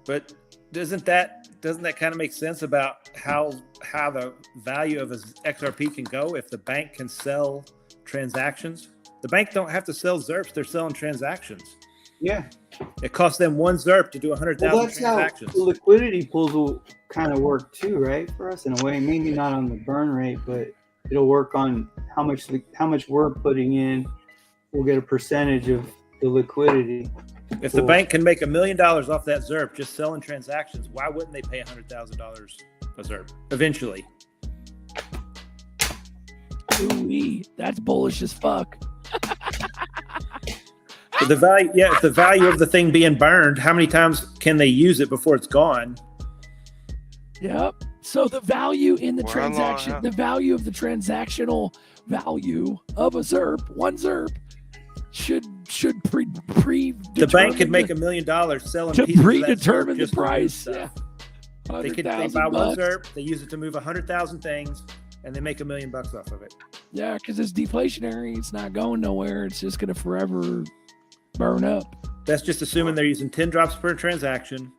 [SPEAKER 5] But doesn't that kind of make sense about how the value of an XRP can go if the bank can sell transactions? The bank don't have to sell ZRPs; they're selling transactions.
[SPEAKER 10] Yeah.
[SPEAKER 5] It costs them 1 ZRP to do 100,000
[SPEAKER 10] Well, that's how
[SPEAKER 5] transactions.
[SPEAKER 10] the liquidity pools will kind of work too, right? For us in a way, maybe not on the burn rate, but it'll work on how much we're putting in. We'll get a percentage of the liquidity.
[SPEAKER 5] If the bank can make $1 million off that ZRP just selling transactions, why wouldn't they pay $100,000 a ZRP eventually?
[SPEAKER 13] Ooh-wee, that's bullish as fuck.
[SPEAKER 5] The value, if the value of the thing being burned, how many times can they use it before it's gone?
[SPEAKER 13] Yep. So the value in the transaction, the value of the transactional value of a ZRP, 1 ZRP, should pre
[SPEAKER 5] the bank could make $1 million selling
[SPEAKER 13] to
[SPEAKER 5] pieces
[SPEAKER 13] predetermine
[SPEAKER 5] of
[SPEAKER 13] the
[SPEAKER 5] that ZRP
[SPEAKER 13] price.
[SPEAKER 5] just
[SPEAKER 13] Yeah.
[SPEAKER 5] They buy 1 ZRP, they use it to move 100,000 things, and they make $1 million off of it.
[SPEAKER 13] Yeah, because it's deflationary. It's not going nowhere. It's just gonna forever burn up.
[SPEAKER 5] That's just assuming they're using 10 drops per transaction.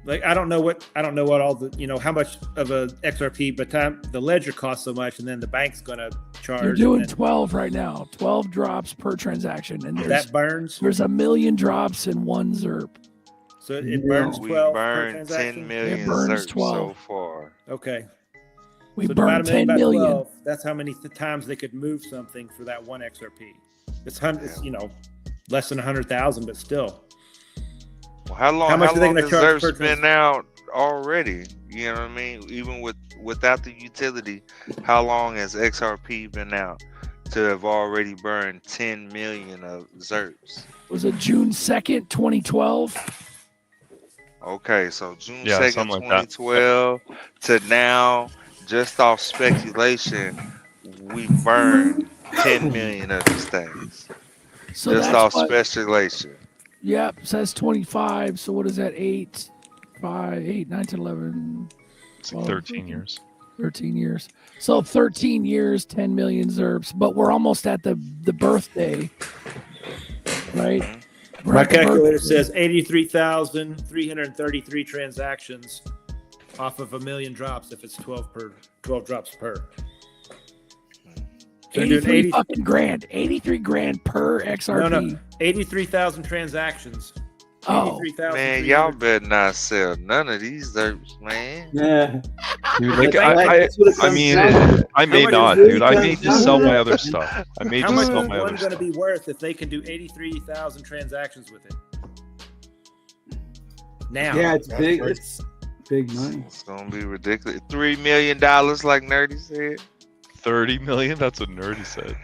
[SPEAKER 5] Like I don't know what all the how much of a XRP, but the ledger costs so much, and then the bank's gonna charge.
[SPEAKER 13] You're doing 12 right now, 12 drops per transaction, and
[SPEAKER 5] that burns.
[SPEAKER 13] There's 1 million drops in 1 ZRP.
[SPEAKER 5] So it burns 12 per
[SPEAKER 15] burned
[SPEAKER 5] transaction.
[SPEAKER 15] 10 million
[SPEAKER 13] It burns
[SPEAKER 15] ZRP
[SPEAKER 13] 12
[SPEAKER 15] so far.
[SPEAKER 5] Okay.
[SPEAKER 13] We
[SPEAKER 5] So divide
[SPEAKER 13] burned
[SPEAKER 5] 1 million
[SPEAKER 13] 10
[SPEAKER 5] by
[SPEAKER 13] million.
[SPEAKER 5] 12, that's how many times they could move something for that 1 XRP. It's less than 100,000, but still.
[SPEAKER 15] Well, how long?
[SPEAKER 5] How much are they
[SPEAKER 15] long
[SPEAKER 5] gonna
[SPEAKER 15] has
[SPEAKER 5] charge per
[SPEAKER 15] ZRP's been out already? You know what I mean? Even without the utility, how long has XRP been out to have already burned 10 million of ZRPs?
[SPEAKER 13] Was it June 2nd, 2012?
[SPEAKER 15] Okay, so June
[SPEAKER 6] Yeah,
[SPEAKER 15] 2nd,
[SPEAKER 6] something like that.
[SPEAKER 15] 2012 to now, just off speculation, we burned 10 million of these things.
[SPEAKER 13] So
[SPEAKER 15] just
[SPEAKER 13] that's
[SPEAKER 15] off
[SPEAKER 13] what-
[SPEAKER 15] speculation.
[SPEAKER 13] Yep, says 25. So what is that? 8, 5, 8, 9, 10, 11,
[SPEAKER 6] It's like 13 years.
[SPEAKER 13] 13 years. So 13 years, 10 million ZRPs, but we're almost at the birthday, right? We're
[SPEAKER 5] My
[SPEAKER 13] at the
[SPEAKER 5] calculator
[SPEAKER 13] birthday.
[SPEAKER 5] says 83,333 transactions off of 1 million drops if it's 12 drops per. So they're doing
[SPEAKER 13] 83 fucking grand, 83 grand per XRP.
[SPEAKER 5] No, 83,000 transactions.
[SPEAKER 13] Oh,
[SPEAKER 5] 83,000.
[SPEAKER 15] Man, y'all better not sell none of these ZRPs, man.
[SPEAKER 10] Yeah.
[SPEAKER 6] Dude, like,
[SPEAKER 10] That's what it
[SPEAKER 6] I
[SPEAKER 10] comes
[SPEAKER 6] mean,
[SPEAKER 10] down to.
[SPEAKER 6] I may
[SPEAKER 10] How much
[SPEAKER 6] not,
[SPEAKER 10] is
[SPEAKER 6] dude. I may
[SPEAKER 10] really
[SPEAKER 6] just sell
[SPEAKER 10] done?
[SPEAKER 6] my other stuff. I may
[SPEAKER 5] How
[SPEAKER 6] just
[SPEAKER 5] much
[SPEAKER 6] sell
[SPEAKER 5] is
[SPEAKER 6] my
[SPEAKER 5] one
[SPEAKER 6] other
[SPEAKER 5] going to
[SPEAKER 6] stuff.
[SPEAKER 5] be worth if they can do 83,000 transactions with it? Now.
[SPEAKER 10] Yeah, it's big. It's big money.
[SPEAKER 15] It's gonna be ridiculous. $3 million, like Nerdy said.
[SPEAKER 6] 30 million? That's what Nerdy said.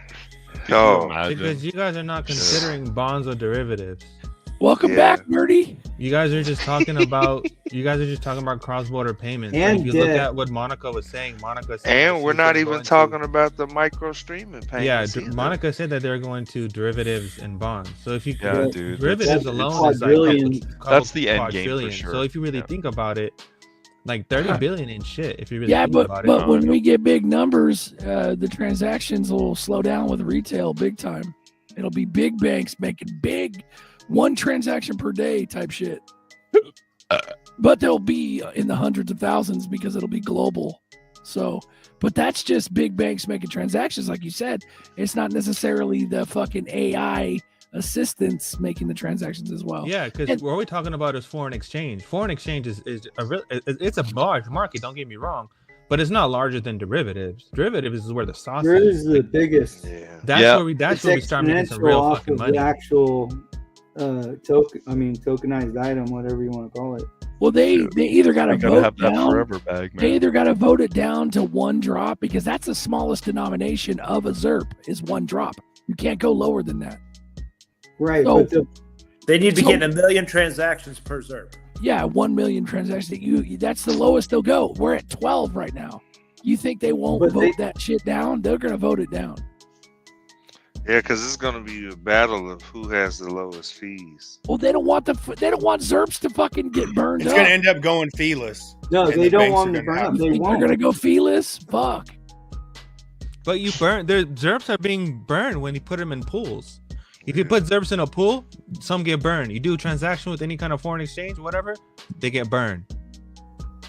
[SPEAKER 6] Can
[SPEAKER 15] Oh.
[SPEAKER 6] you imagine?
[SPEAKER 4] Because you guys are not considering bonds or derivatives.
[SPEAKER 13] welcome back, Nerdy.
[SPEAKER 4] You guys are just talking about cross-border payments.
[SPEAKER 10] And
[SPEAKER 4] if you look
[SPEAKER 10] debt.
[SPEAKER 4] at what Monica was saying, Monica said that
[SPEAKER 15] And we're
[SPEAKER 4] she's
[SPEAKER 15] not
[SPEAKER 4] been
[SPEAKER 15] even
[SPEAKER 4] going
[SPEAKER 15] talking about the micro streaming payments.
[SPEAKER 4] Yeah,
[SPEAKER 15] either.
[SPEAKER 4] Monica said that they're going to derivatives and bonds. So if you
[SPEAKER 6] Yeah, dude.
[SPEAKER 4] derivatives
[SPEAKER 10] That's
[SPEAKER 4] alone is like
[SPEAKER 10] quadrillion.
[SPEAKER 6] That's the end game for
[SPEAKER 4] quadrillion.
[SPEAKER 6] sure.
[SPEAKER 4] So if you really
[SPEAKER 6] Yeah.
[SPEAKER 4] think about it, like 30 billion ain't shit. If you really
[SPEAKER 13] Yeah,
[SPEAKER 4] think
[SPEAKER 13] but
[SPEAKER 4] about
[SPEAKER 13] but
[SPEAKER 4] it.
[SPEAKER 13] when we get big numbers, the transactions will slow down with retail big time. It'll be big banks making big 1 transaction per day type shit. But they'll be in the hundreds of thousands because it'll be global. So, but that's just big banks making transactions, like you said. It's not necessarily the fucking AI assistants making the transactions as well.
[SPEAKER 4] Yeah, because
[SPEAKER 13] And-
[SPEAKER 4] what we're talking about is foreign exchange. Foreign exchange is it's a large market. Don't get me wrong, but it's not larger than derivatives. Derivatives is where the sauce
[SPEAKER 10] There
[SPEAKER 4] is.
[SPEAKER 10] is the biggest.
[SPEAKER 15] Yeah.
[SPEAKER 4] That's
[SPEAKER 6] Yeah.
[SPEAKER 4] where we
[SPEAKER 10] It's
[SPEAKER 4] start making some
[SPEAKER 10] exponential
[SPEAKER 4] real
[SPEAKER 10] off
[SPEAKER 4] fucking
[SPEAKER 10] of
[SPEAKER 4] money.
[SPEAKER 10] the actual tokenized item, whatever you want to call it.
[SPEAKER 13] Well, they either got to
[SPEAKER 6] I gotta
[SPEAKER 13] vote
[SPEAKER 6] have that
[SPEAKER 13] down.
[SPEAKER 6] forever bag,
[SPEAKER 13] They
[SPEAKER 6] man.
[SPEAKER 13] either got to vote it down to 1 drop because that's the smallest denomination of a ZRP is 1 drop. You can't go lower than that.
[SPEAKER 10] Right,
[SPEAKER 13] So-
[SPEAKER 10] but
[SPEAKER 5] They need to be
[SPEAKER 13] So-
[SPEAKER 5] getting 1 million transactions per ZRP.
[SPEAKER 13] Yeah, 1 million transactions. That's the lowest they'll go. We're at 12 right now. You think they won't
[SPEAKER 10] But
[SPEAKER 13] vote
[SPEAKER 10] they-
[SPEAKER 13] that shit down? They're gonna vote it down.
[SPEAKER 15] Yeah, because it's gonna be a battle of who has the lowest fees.
[SPEAKER 13] Well, they don't want ZRPs to fucking get burned
[SPEAKER 2] It's
[SPEAKER 13] up.
[SPEAKER 2] going to end up going feeless.
[SPEAKER 10] no,
[SPEAKER 2] And
[SPEAKER 10] they
[SPEAKER 2] the
[SPEAKER 10] don't
[SPEAKER 2] banks
[SPEAKER 10] want
[SPEAKER 2] are
[SPEAKER 10] them to
[SPEAKER 2] gonna
[SPEAKER 10] burn
[SPEAKER 2] have
[SPEAKER 10] up.
[SPEAKER 2] to-
[SPEAKER 10] They
[SPEAKER 13] Think they're
[SPEAKER 10] won't.
[SPEAKER 13] gonna go feeless? Fuck.
[SPEAKER 4] But you burn their ZRPs are being burned when you put them in pools. If you put ZRPs in a pool, some get burned. You do a transaction with any kind of foreign exchange, whatever, they get burned.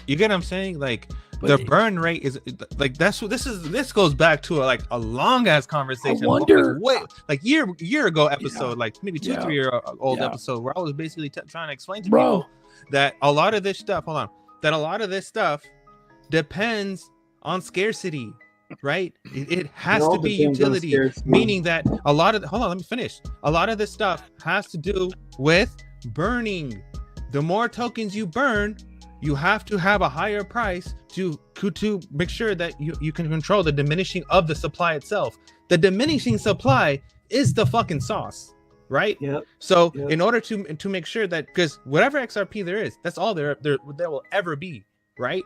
[SPEAKER 4] You get what I'm saying? Like the burn rate is like this goes back to a long ass conversation.
[SPEAKER 13] I wonder,
[SPEAKER 4] year ago episode, like maybe 2-3 year old episode, where I was basically trying to explain to people that a lot of this stuff, depends on scarcity, right? It has to be utility, meaning that a lot of let me finish. A lot of this stuff has to do with burning. The more tokens you burn, you have to have a higher price to make sure that you can control the diminishing of the supply itself. The diminishing supply is the fucking sauce, right? So in order to make sure that, because whatever XRP there is, that's all there will ever be, right?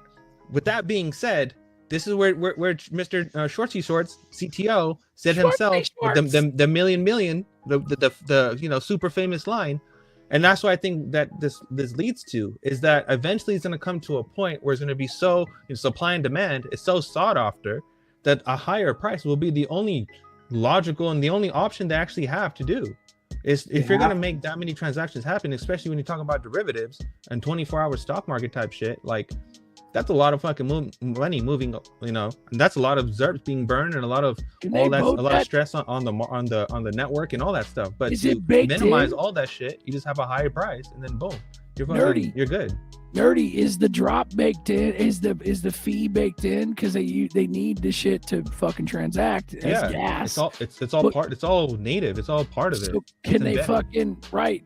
[SPEAKER 4] With that being said, this is where Mr. Shorty Shorts CTO said himself the million the super famous line. And that's what I think that this leads to, is that eventually it's going to come to a point where it's going to be so supply and demand is so sought after that a higher price will be the only logical and the only option they actually have to do. Is if you're going to make that many transactions happen, especially when you talk about derivatives and 24-hour stock market type shit, like that's a lot of fucking money moving, and that's a lot of ZRPs being burned and a lot of of stress on the network and all that stuff. But to minimize all that shit, you just have a higher price, and then boom, you're good.
[SPEAKER 13] Nerdy, is the drop baked in? Is the fee baked in? Because they need the shit to fucking transact as gas.
[SPEAKER 4] It's all native. It's all part of it.
[SPEAKER 13] Can they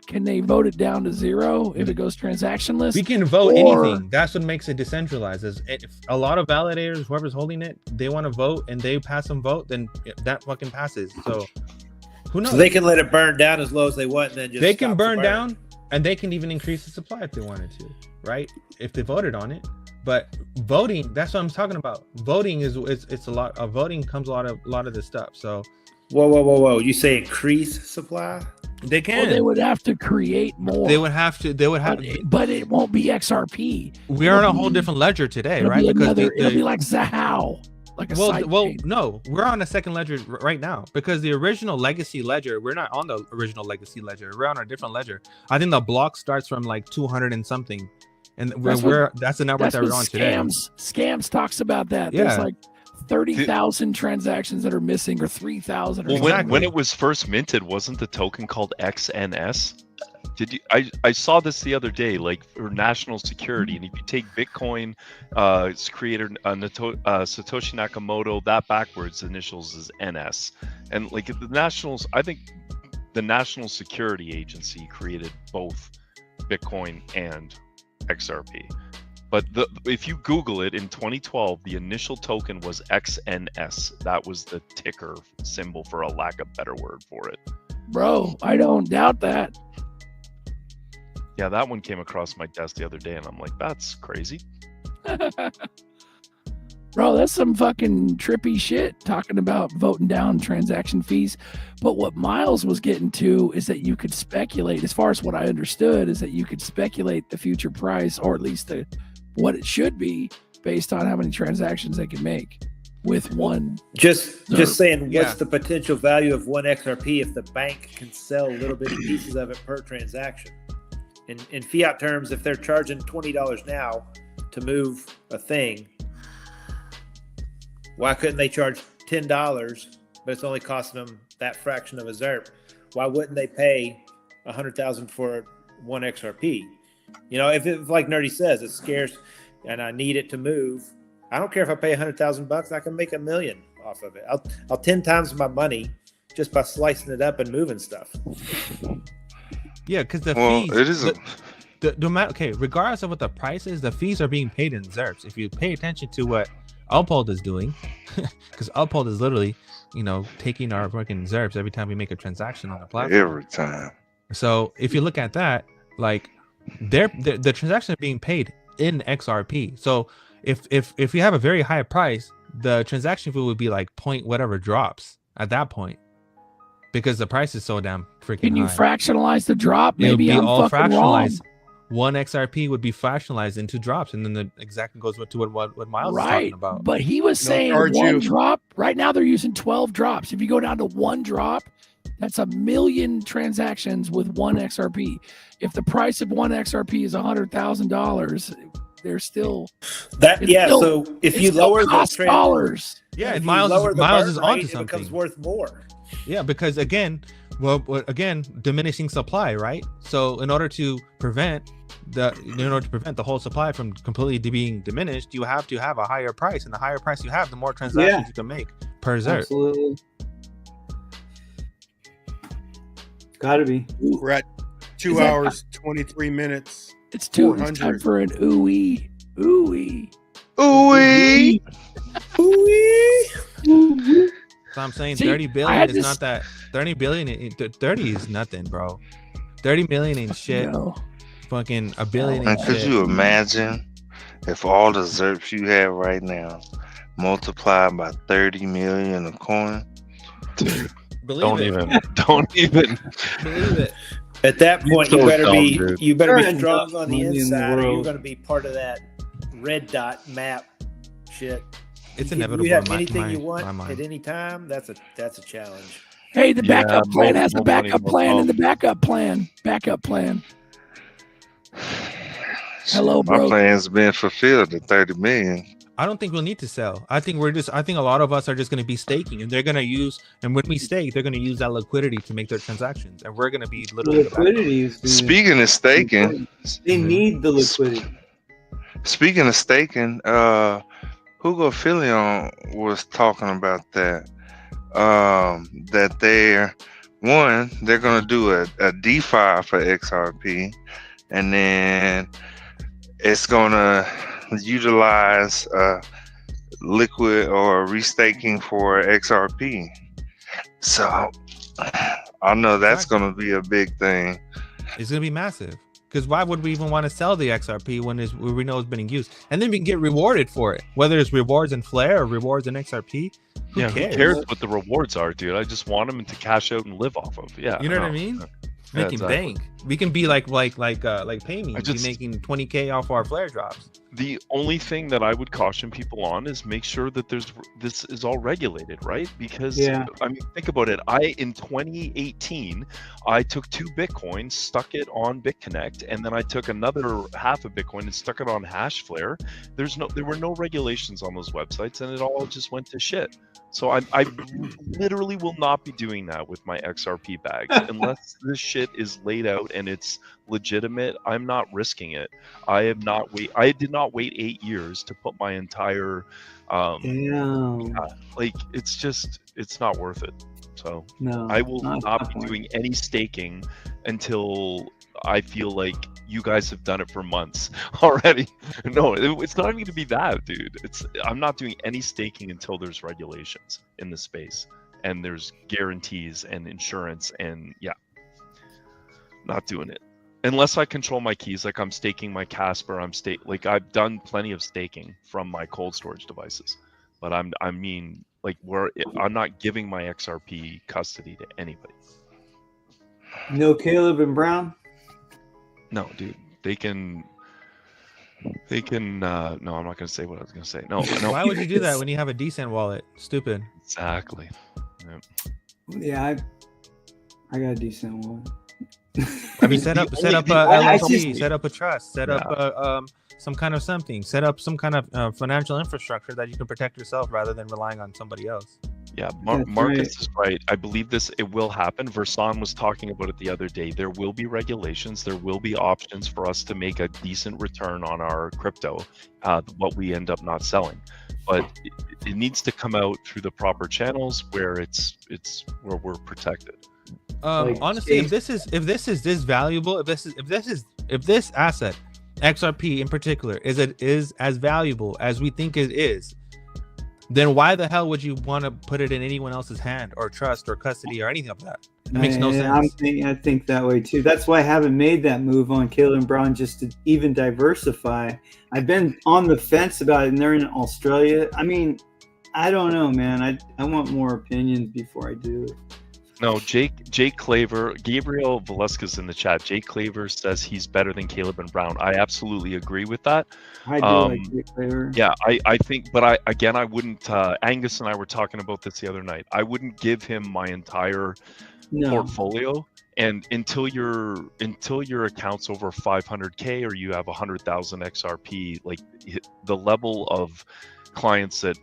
[SPEAKER 13] Can they vote it down to zero if it goes transactionless?
[SPEAKER 4] We can vote anything. That's what makes it decentralized. If a lot of validators, whoever's holding it, they want to vote and they pass some vote, then that fucking passes. So who knows?
[SPEAKER 5] So they can let it burn down as low as they want, and then just
[SPEAKER 4] they can burn down. And they can even increase the supply if they wanted to, right? If they voted on it. But voting, that's what I'm talking about. Voting it's a lot of voting comes a lot of this stuff. So
[SPEAKER 5] whoa. You say increase supply?
[SPEAKER 4] They can.
[SPEAKER 13] Well, they would have to create more.
[SPEAKER 4] They would have
[SPEAKER 13] but it won't be XRP.
[SPEAKER 4] We're on a whole different ledger today, right?
[SPEAKER 13] It'll be like Zahao.
[SPEAKER 4] No, we're on a second ledger right now, because the original legacy ledger, we're not on the original legacy ledger. We're on a different ledger. I think the block starts from like 200 and something, and that's the network that we're on today.
[SPEAKER 13] Scams talks about that. There's like 30,000 transactions that are missing, or 3,000.
[SPEAKER 6] When it was first minted, wasn't the token called XNS? Did you? I saw this the other day, like for national security, and if you take Bitcoin, its creator Satoshi Nakamoto, that backwards initials is NS, and like the nationals, I think the National Security Agency created both Bitcoin and XRP. But if you Google it in 2012, the initial token was XNS. That was the ticker symbol, for a lack of better word for it.
[SPEAKER 13] Bro, I don't doubt that.
[SPEAKER 6] Yeah, that one came across my desk the other day, and I'm like, that's crazy.
[SPEAKER 13] Bro, that's some fucking trippy shit, talking about voting down transaction fees. But what Miles was getting to is that you could speculate, as far as what I understood, is that you could speculate the future price, or at least what it should be, based on how many transactions they can make with one.
[SPEAKER 5] Just saying, what's the potential value of one XRP if the bank can sell little bitty pieces of it per transaction? In fiat terms, if they're charging $20 now to move a thing, why couldn't they charge $10, but it's only costing them that fraction of a ZRP? Why wouldn't they pay $100,000 for one XRP? If like Nerdy says, it's scarce and I need it to move, I don't care if I pay $100,000. I can make $1 million off of it. I'll 10 times my money just by slicing it up and moving stuff.
[SPEAKER 4] Yeah, because the fees, regardless of what the price is, the fees are being paid in ZRPs. If you pay attention to what Uphold is doing, because Uphold is literally, taking our fucking ZRPs every time we make a transaction on the platform.
[SPEAKER 15] Every time.
[SPEAKER 4] So if you look at that, like the transactions are being paid in XRP. So if you have a very high price, the transaction fee would be like point whatever drops at that point, because the price is so damn freaking high.
[SPEAKER 13] Can you fractionalize the drop? Maybe I'm all fucking
[SPEAKER 4] fractionalized.
[SPEAKER 13] Wrong.
[SPEAKER 4] One XRP would be fractionalized into drops, and then the exactly goes to what Miles is talking about.
[SPEAKER 13] But he was saying one drop. Right now they're using 12 drops. If you go down to one drop, that's 1 million transactions with one XRP. If the price of one XRP is $100,000, There's still
[SPEAKER 5] that.
[SPEAKER 13] it's
[SPEAKER 5] Yeah.
[SPEAKER 13] still-
[SPEAKER 5] So if
[SPEAKER 13] it
[SPEAKER 5] you
[SPEAKER 13] still
[SPEAKER 5] lower the
[SPEAKER 13] costs
[SPEAKER 5] trend,
[SPEAKER 13] dollars.
[SPEAKER 4] Yeah,
[SPEAKER 5] if
[SPEAKER 4] and
[SPEAKER 5] you
[SPEAKER 4] Miles
[SPEAKER 5] lower
[SPEAKER 4] is
[SPEAKER 5] the
[SPEAKER 4] Miles
[SPEAKER 5] burn
[SPEAKER 4] is onto
[SPEAKER 5] rate, it
[SPEAKER 4] something.
[SPEAKER 5] becomes worth more.
[SPEAKER 4] Yeah, because again, again, diminishing supply, right? So in order to prevent the whole supply from completely being diminished, you have to have a higher price, and the higher price you have, the more transactions you can make per ZERK.
[SPEAKER 10] Absolutely. Gotta be.
[SPEAKER 2] We're at 2 hours, 23 minutes.
[SPEAKER 13] It's time for an ooey.
[SPEAKER 15] Ooey.
[SPEAKER 4] So I'm saying
[SPEAKER 13] See,
[SPEAKER 4] 30
[SPEAKER 13] I
[SPEAKER 4] billion
[SPEAKER 13] had
[SPEAKER 4] is
[SPEAKER 13] this-
[SPEAKER 4] not that. 30 billion, 30 is nothing, bro. 30 million ain't shit.
[SPEAKER 13] No.
[SPEAKER 4] Fucking a billion
[SPEAKER 15] Man,
[SPEAKER 4] ain't
[SPEAKER 15] could
[SPEAKER 4] shit.
[SPEAKER 15] you imagine if all the ZERPs you have right now multiplied by 30 million a coin?
[SPEAKER 4] Believe it.
[SPEAKER 6] Don't even.
[SPEAKER 4] Believe it.
[SPEAKER 5] At that point,
[SPEAKER 6] So
[SPEAKER 5] you better
[SPEAKER 6] dumb,
[SPEAKER 5] be
[SPEAKER 6] dude.
[SPEAKER 5] you better be
[SPEAKER 10] Sure,
[SPEAKER 5] strong
[SPEAKER 10] enough
[SPEAKER 5] on the
[SPEAKER 10] money in the
[SPEAKER 5] inside, or you're
[SPEAKER 10] world.
[SPEAKER 5] going to be part of that red dot map shit.
[SPEAKER 4] It's
[SPEAKER 5] You can-
[SPEAKER 4] inevitable
[SPEAKER 5] You have
[SPEAKER 4] in my-
[SPEAKER 5] anything you
[SPEAKER 4] my
[SPEAKER 5] want
[SPEAKER 4] mind.
[SPEAKER 5] at any time. That's a challenge.
[SPEAKER 13] Hey, the
[SPEAKER 6] Yeah,
[SPEAKER 13] backup plan has a
[SPEAKER 6] more money,
[SPEAKER 13] backup
[SPEAKER 6] more
[SPEAKER 13] plan and the
[SPEAKER 6] problems.
[SPEAKER 13] backup plan. Hello,
[SPEAKER 15] My
[SPEAKER 13] bro.
[SPEAKER 15] plan's been fulfilled at 30 million.
[SPEAKER 4] I don't think we'll need to sell. I think a lot of us are just going to be staking, and they're going to use, and when we stake, they're going to use that liquidity to make their transactions, and we're going to be literally the backbone.
[SPEAKER 10] Liquidity is
[SPEAKER 15] Speaking of staking,
[SPEAKER 10] they need the liquidity.
[SPEAKER 15] speaking of staking, Hugo Filion was talking about that. That they're gonna do a DeFi for XRP, and then it's gonna utilize liquid or restaking for XRP. So I know that's gonna be a big thing.
[SPEAKER 4] It's going to be massive. Because why would we even want to sell the XRP when we know it's being used, and then we can get rewarded for it, whether it's rewards in Flare or rewards in XRP? Who
[SPEAKER 6] Who cares what the rewards are, dude? I just want them to cash out and live off of. Yeah,
[SPEAKER 4] You know what I
[SPEAKER 6] know.
[SPEAKER 4] mean?
[SPEAKER 6] Yeah,
[SPEAKER 4] Making
[SPEAKER 6] exactly.
[SPEAKER 4] bank. We can be like pay me.
[SPEAKER 6] I just-
[SPEAKER 4] Be making 20K off our Flare drops.
[SPEAKER 6] The only thing that I would caution people on is make sure that this is all regulated, right? Because
[SPEAKER 10] Yeah.
[SPEAKER 6] I mean, think about it. In 2018, I took 2 Bitcoins, stuck it on BitConnect, and then I took another half of Bitcoin and stuck it on Hashflare. There were no regulations on those websites, and it all just went to shit. So I literally will not be doing that with my XRP bags unless this shit is laid out and it's legitimate. I'm not risking it. I did not wait 8 years to put my entire
[SPEAKER 10] Damn.
[SPEAKER 6] like it's not worth it. So
[SPEAKER 10] No,
[SPEAKER 6] I will
[SPEAKER 10] not
[SPEAKER 6] not
[SPEAKER 10] that
[SPEAKER 6] be
[SPEAKER 10] point.
[SPEAKER 6] doing any staking until I feel like you guys have done it for months already. No, it's not even going to be that, dude. I'm not doing any staking until there's regulations in the space and there's guarantees and insurance, and yeah, not doing it unless I control my keys. Like I'm staking my Casper. Like I've done plenty of staking from my cold storage devices, but I'm not giving my XRP custody to anybody.
[SPEAKER 10] No Caleb and Brown.
[SPEAKER 6] No, dude, they can. No, I'm not gonna say what I was gonna say. No.
[SPEAKER 4] Why would you do that when you have a decent wallet? Stupid.
[SPEAKER 6] Exactly.
[SPEAKER 10] Yeah, I got a decent one.
[SPEAKER 4] I mean, set up a LLC, set up a trust, set up some kind of something, set up some kind of financial infrastructure that you can protect yourself rather than relying on somebody else.
[SPEAKER 6] Yeah, Marcus is right. I believe it will happen. Versan was talking about it the other day. There will be regulations. There will be options for us to make a decent return on our crypto, what we end up not selling. But it needs to come out through the proper channels where it's where we're protected.
[SPEAKER 4] Honestly, if this is this valuable, if this asset, XRP in particular, is as valuable as we think it is, then why the hell would you want to put it in anyone else's hand or trust or custody or anything of that? It makes no sense.
[SPEAKER 10] I think that way too. That's why I haven't made that move on Caleb and Brown, just to even diversify. I've been on the fence about it, and they're in Australia. I mean, I don't know, man. I want more opinions before I do it.
[SPEAKER 6] No, Jake Claver, Gabriel Velasquez in the chat. Jake Claver says he's better than Caleb and Brown. I absolutely agree with that.
[SPEAKER 10] I do like Jake Claver.
[SPEAKER 6] Yeah, I think, but I wouldn't. Angus and I were talking about this the other night. I wouldn't give him my entire portfolio And until your account's over 500K or you have 100,000 XRP, like the level of clients that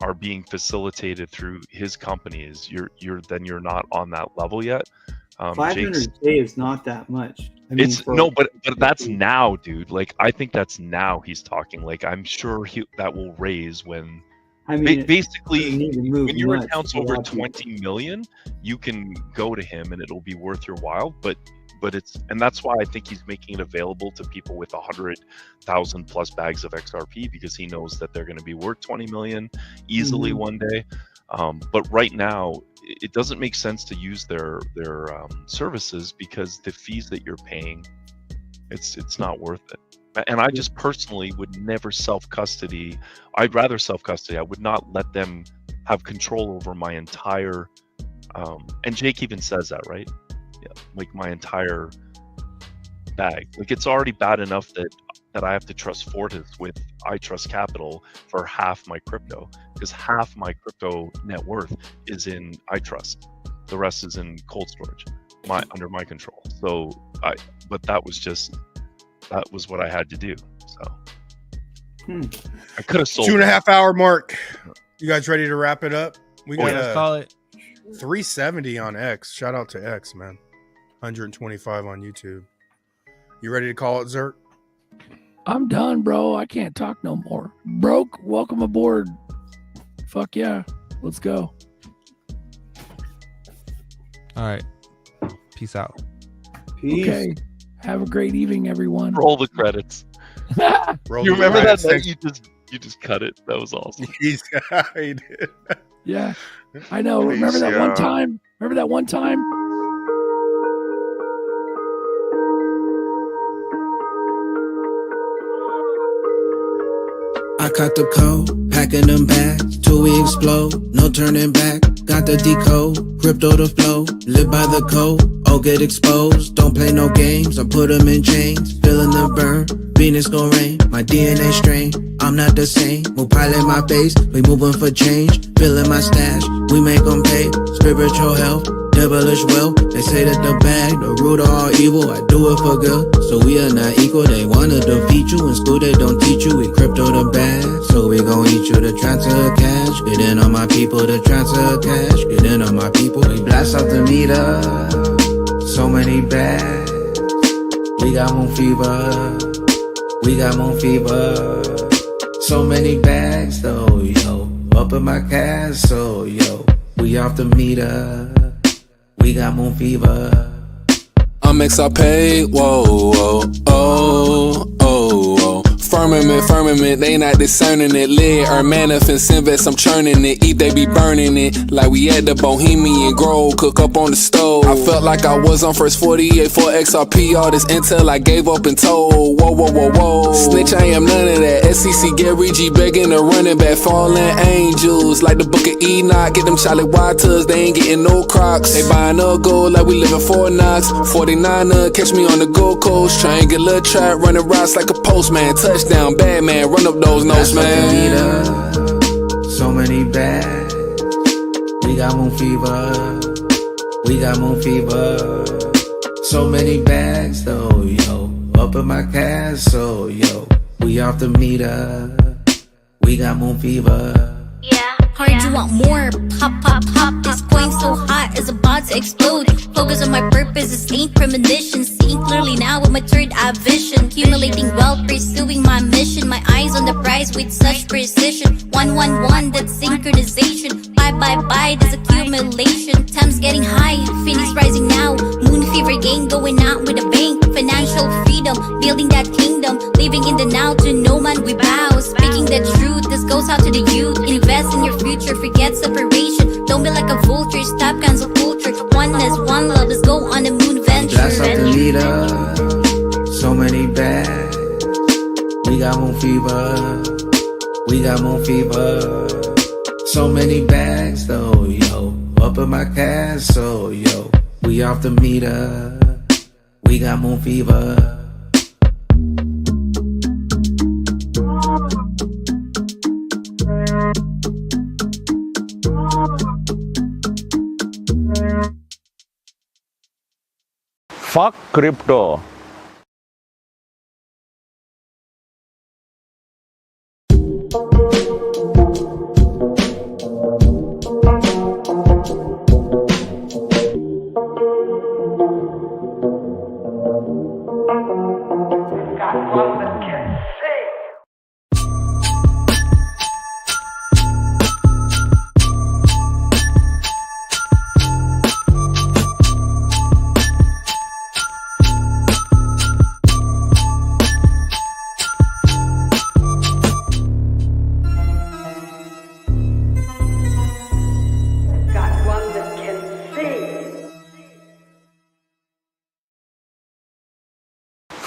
[SPEAKER 6] are being facilitated through his company is you're not on that level yet.
[SPEAKER 10] 500K is not that much. I mean,
[SPEAKER 6] It's no, but that's now, dude. Like I think that's now he's talking. Like I'm sure that will raise when.
[SPEAKER 10] I mean,
[SPEAKER 6] basically, when your account's over 20 million, you can go to him and it'll be worth your while. But and that's why I think he's making it available to people with 100,000 plus bags of XRP, because he knows that they're going to be worth 20 million easily one day. But right now, it doesn't make sense to use their services because the fees that you're paying, it's not worth it. And I just personally would never self-custody. I'd rather self-custody. I would not let them have control over my entire, and Jake even says that, right? Yeah, like my entire bag. Like it's already bad enough that I have to trust Fortis with I Trust Capital for half my crypto, because half my crypto net worth is in I Trust. The rest is in cold storage, under my control. So but that was what I had to do. So I could have sold
[SPEAKER 2] 2.5 hour mark. You guys ready to wrap it up? We got
[SPEAKER 4] let's call it
[SPEAKER 2] 370 on X. Shout out to X, man. 125 on YouTube. You ready to call it, Zerk?
[SPEAKER 13] I'm done, bro. I can't talk no more. Broke, welcome aboard. Fuck yeah. Let's go.
[SPEAKER 4] All right. Peace out.
[SPEAKER 10] Peace.
[SPEAKER 13] Okay. Have a great evening, everyone.
[SPEAKER 6] Roll the credits. You remember that you just cut it? That was awesome.
[SPEAKER 2] He did.
[SPEAKER 13] Yeah, I know. Remember that one time? Remember that one time?
[SPEAKER 16] I caught the code, packing them bags till we explode. No turning back. Got the decode, crypto to flow. Live by the code, all get exposed. Don't play no games, I put them in chains. Feeling the burn, Venus gon' rain. My DNA strain, I'm not the same. Move pilot my face, we moving for change. Filling my stash, we make them pay. Spiritual health, devilish wealth. They say that the bag, the root of all evil. I do it for good, so we are not equal. They wanna defeat you, in school they don't teach you. We crypto the bag, so we gon' eat you to transfer cash. Get in on my people to transfer cash. Get in on my people. We blast out the meter, so many bags. We got moon fever, we got moon fever. So many bags though, yo. Up in my castle, yo. We off the meter, we got moon fever.
[SPEAKER 17] I'm XRP, whoa, whoa, oh, oh, oh. Firmament, they not discerning it. Lead or manifest, invest, I'm churning it. Eat, they be burning it. Like we at the Bohemian Grove, cook up on the stove. I felt like I was on first 48 for XRP. All this intel I gave up and told. Whoa, whoa, whoa, whoa. Snitch, I am none of that. SEC Gary G begging the running back. Fallen angels, like the book of Enoch. Get them Charlie Waters, they ain't getting no Crocs. They buying up gold like we living Fort Knox. 49er, catch me on the Gold Coast. Triangular trap, running routes like a postman. Touchdown, bad man, run up those notes, man.
[SPEAKER 16] So many bags. We got moon fever. We got moon fever. So many bags though, yo. Up in my castle, yo. We off the meter. We got moon fever.
[SPEAKER 18] Heard you want more, pop, pop, pop. This coin so hot is about to explode. Focus on my purpose, this ain't premonition. Seeing clearly now with my third eye vision. Accumulating wealth, pursuing my mission. My eyes on the prize with such precision. 111, that's synchronization. Bye, this accumulation. Time's getting high, Phoenix rising now. Moon fever gang going out with a bang. Financial freedom, building that kingdom. Living in the now, to no man we bow. Speaking the truth, this goes out to the youth. Invest in your future, forget separation. Don't be like a vulture, stop cancel culture. Oneness, one love, let's go on a moon venture.
[SPEAKER 16] Blast out the meter, so many bags. We got moon fever, we got moon fever. So many bags though, yo. Up in my castle, yo. We off the meter, we got moon fever.
[SPEAKER 19] Fuck crypto.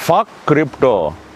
[SPEAKER 19] Fuck crypto.